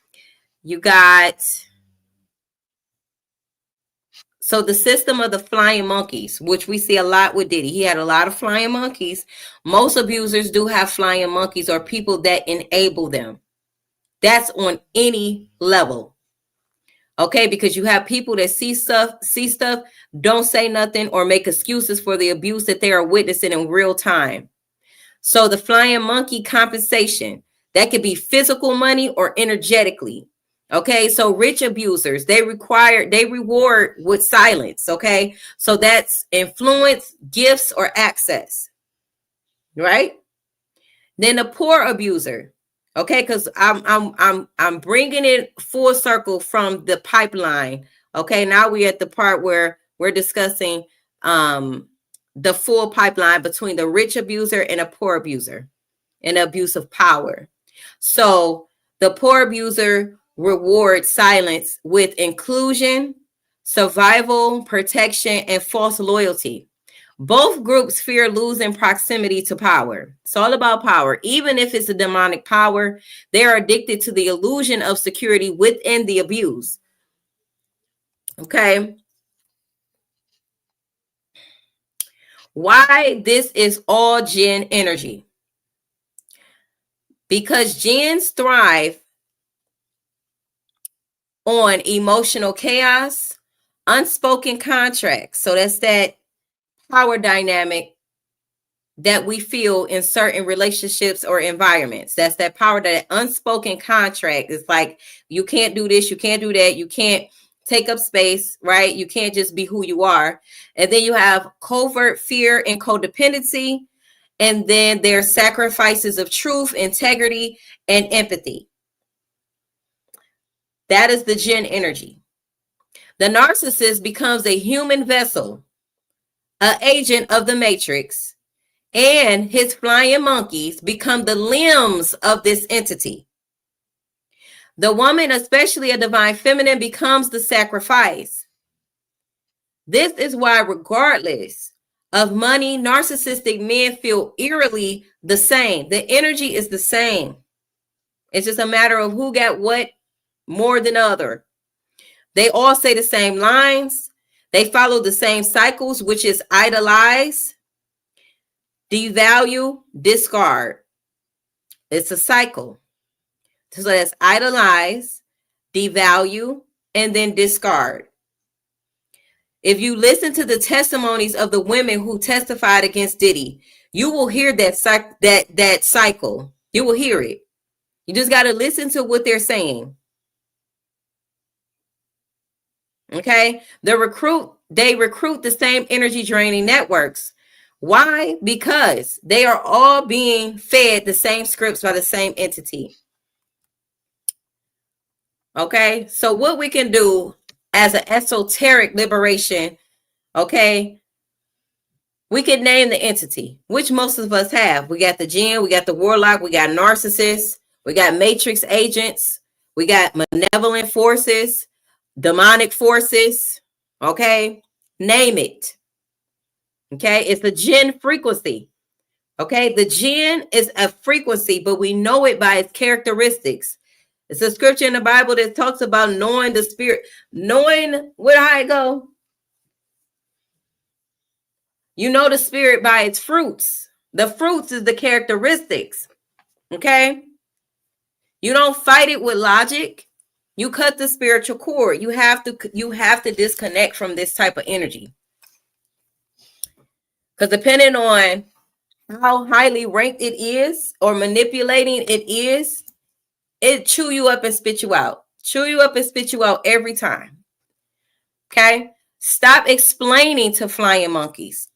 You got... So the system of the flying monkeys, which we see a lot with Diddy. He had a lot of flying monkeys. Most abusers do have flying monkeys or people that enable them. That's on any level. Okay, because you have people that see stuff, don't say nothing or make excuses for the abuse that they are witnessing in real time. So the flying monkey compensation, that could be physical money or energetically. Okay, so rich abusers, they reward with silence. Okay, so that's influence, gifts, or access, right? Then the poor abuser, okay, because I'm bringing it full circle from the pipeline. Okay, now we're at the part where we're discussing the full pipeline between the rich abuser and a poor abuser and abuse of power. So the poor abuser rewards silence with inclusion, survival, protection, and false loyalty. Both groups fear losing proximity to power. It's all about power. Even if it's a demonic power, they are addicted to the illusion of security within the abuse. Okay. Why this is all Jinn energy? Because Jinns thrive on emotional chaos, unspoken contracts. So that's that power dynamic that we feel in certain relationships or environments. That's that power, that unspoken contract. It's like, you can't do this, you can't do that, you can't take up space, right? You can't just be who you are. And then you have covert fear and codependency. And then there's sacrifices of truth, integrity, and empathy. That is the Jinn energy. The narcissist becomes a human vessel, an agent of the matrix, and his flying monkeys become the limbs of this entity. The woman, especially a divine feminine, becomes the sacrifice. This is why, regardless of money, narcissistic men feel eerily the same. The energy is the same. It's just a matter of who got what more than other. They all say the same lines. They follow the same cycles, which is idolize, devalue, discard. It's a cycle. So that's idolize, devalue, and then discard. If you listen to the testimonies of the women who testified against Diddy, you will hear that cycle. You will hear it. You just got to listen to what they're saying. Okay? They recruit the same energy draining networks. Why? Because they are all being fed the same scripts by the same entity. Okay? So what we can do as an esoteric liberation, okay, we can name the entity, which most of us have. We got the Jinn, we got the warlock, we got narcissists, we got matrix agents, we got malevolent forces, demonic forces, okay? Name it. Okay, it's the Jinn frequency. Okay, the Jinn is a frequency, but we know it by its characteristics. It's a scripture in the Bible that talks about knowing the spirit, knowing where I go. You know the spirit by its fruits. The fruits is the characteristics. Okay, you don't fight it with logic. You cut the spiritual cord. You have to disconnect from this type of energy. Because depending on how highly ranked it is or manipulating it is, it chew you up and spit you out. Chew you up and spit you out every time. Okay? Stop explaining to flying monkeys.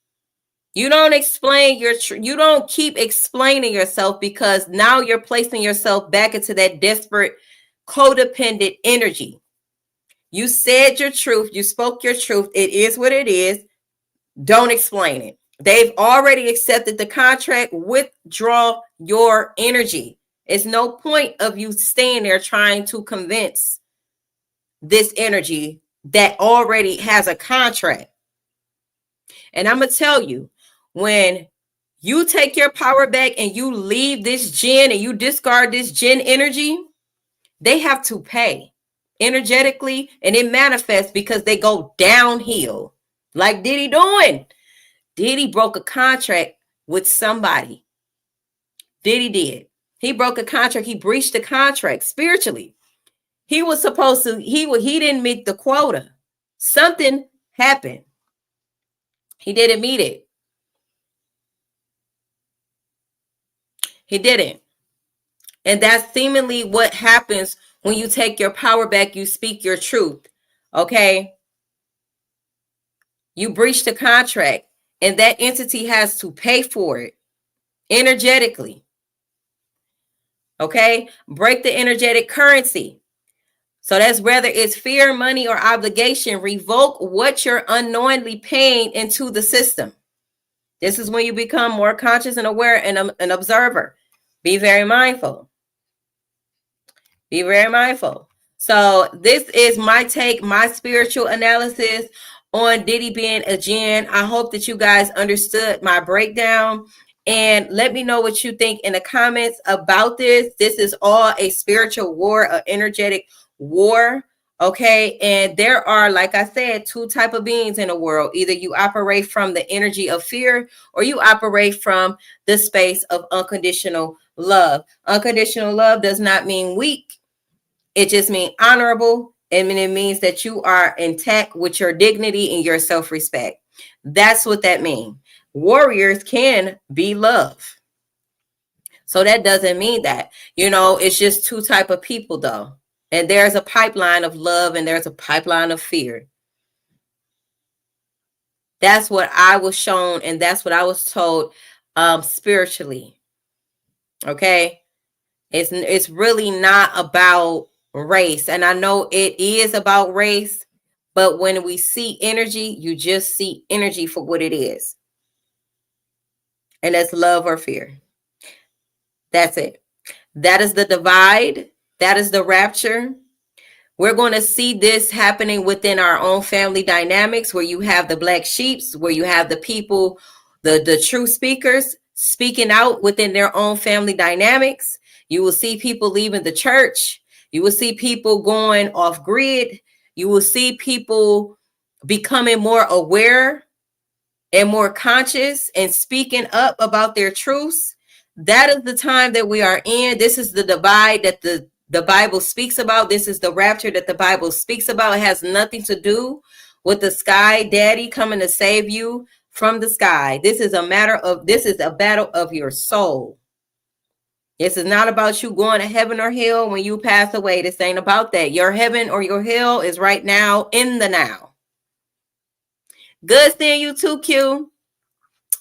You don't explain you don't keep explaining yourself, because now you're placing yourself back into that desperate, codependent energy. You said your truth. You spoke your truth. It is what it is. Don't explain it. They've already accepted the contract. Withdraw your energy. It's no point of you staying there trying to convince this energy that already has a contract. And I'm going to tell you, when you take your power back and you leave this Jinn and you discard this Jinn energy, they have to pay energetically, and it manifests because they go downhill. Like Diddy doing. Diddy broke a contract with somebody. Diddy did. He broke a contract. He breached the contract spiritually. He was supposed to, he didn't meet the quota. Something happened. He didn't meet it. He didn't. And that's seemingly what happens when you take your power back, you speak your truth. Okay? You breach the contract, and that entity has to pay for it energetically. Okay? Break the energetic currency. So that's whether it's fear, money, or obligation. Revoke what you're unknowingly paying into the system. This is when you become more conscious and aware and an observer. Be very mindful. Be very mindful. So this is my take, my spiritual analysis on Diddy being a Jinn. I hope that you guys understood my breakdown. And let me know what you think in the comments about this. This is all a spiritual war, an energetic war. Okay. And there are, like I said, two types of beings in the world. Either you operate from the energy of fear, or you operate from the space of unconditional love. Unconditional love does not mean weak. It just means honorable. And it means that you are intact with your dignity and your self-respect. That's what that means. Warriors can be love. So that doesn't mean that, it's just two types of people though. And there's a pipeline of love and there's a pipeline of fear. That's what I was shown, and that's what I was told spiritually. Okay? It's really not about race. And I know it is about race, but when we see energy, you just see energy for what it is. And that's love or fear. That's it. That is the divide. That is the rapture. We're going to see this happening within our own family dynamics, where you have the black sheeps, where you have the people, the true speakers speaking out within their own family dynamics. You will see people leaving the church. You will see people going off grid. You will see people becoming more aware and more conscious and speaking up about their truths. That is the time that we are in. This is the divide that the Bible speaks about. This is the rapture that the Bible speaks about. It has nothing to do with the sky daddy coming to save you from the sky. This is a battle of your soul. This is not about you going to heaven or hell when you pass away. This ain't about that. Your heaven or your hell is right now, in the now. Good seeing you too, Q.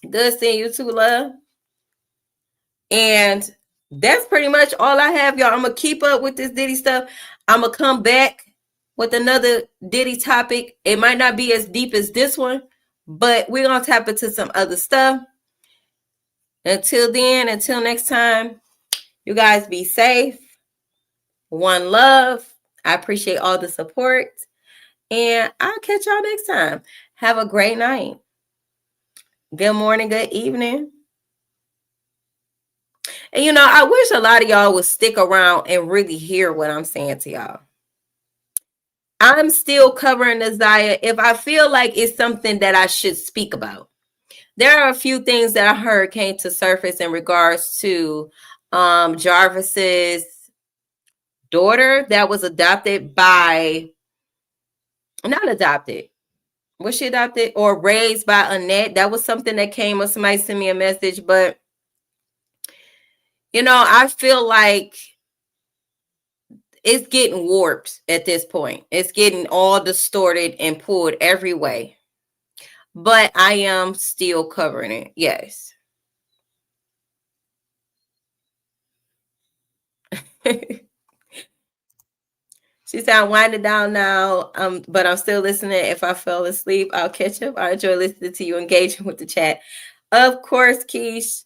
Good seeing you too, love. And that's pretty much all I have, y'all. I'm going to keep up with this Diddy stuff. I'm going to come back with another Diddy topic. It might not be as deep as this one, but we're going to tap into some other stuff. Until then, until next time, you guys be safe. One love. I appreciate all the support. And I'll catch y'all next time. Have a great night. Good morning, good evening. And you know, I wish a lot of y'all would stick around and really hear what I'm saying to y'all. I'm still covering Isaiah if I feel like it's something that I should speak about. There are a few things that I heard came to surface in regards to Jarvis's daughter that was adopted by, not adopted, was she adopted or raised by Annette? That was something that came up. Somebody sent me a message, but you know, I feel like it's getting warped at this point. It's getting all distorted and pulled every way. But I am still covering it. Yes. She said, I'm winding down now, but I'm still listening. If I fell asleep, I'll catch up. I enjoy listening to you, engaging with the chat. Of course, Keish.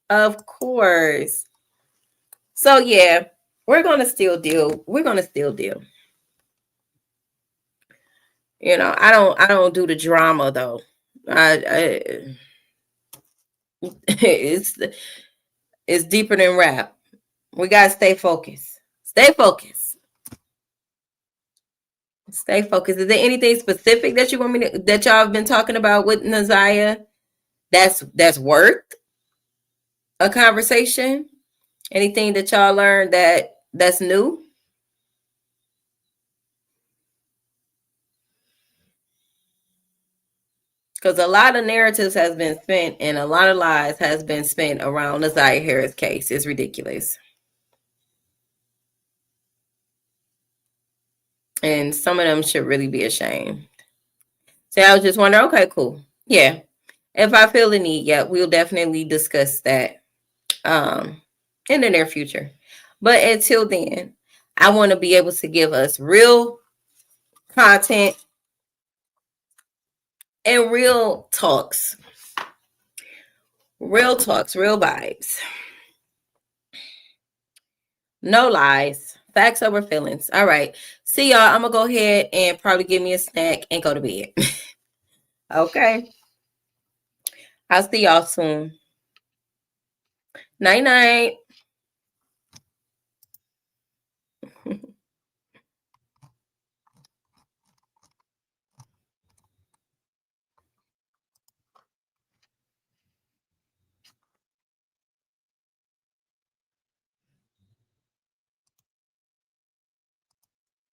Of course. So, yeah, we're going to still deal. We're going to still deal. You know, I don't do the drama, though. It's deeper than rap. We got to stay focused. Stay focused. Stay focused. Is there anything specific that you want me to, that y'all have been talking about with Naziah that's worth a conversation? Anything that y'all learned that's new? Because a lot of narratives has been spent and a lot of lies has been spent around Naziah Harris case. It's ridiculous. And some of them should really be ashamed. So I was just wondering, okay, cool. Yeah. If I feel the need, yeah, we'll definitely discuss that in the near future. But until then, I want to be able to give us real content and real talks. Real talks, real vibes. No lies. Facts over feelings. All right. See y'all. I'm going to go ahead and probably give me a snack and go to bed. Okay. I'll see y'all soon. Night night.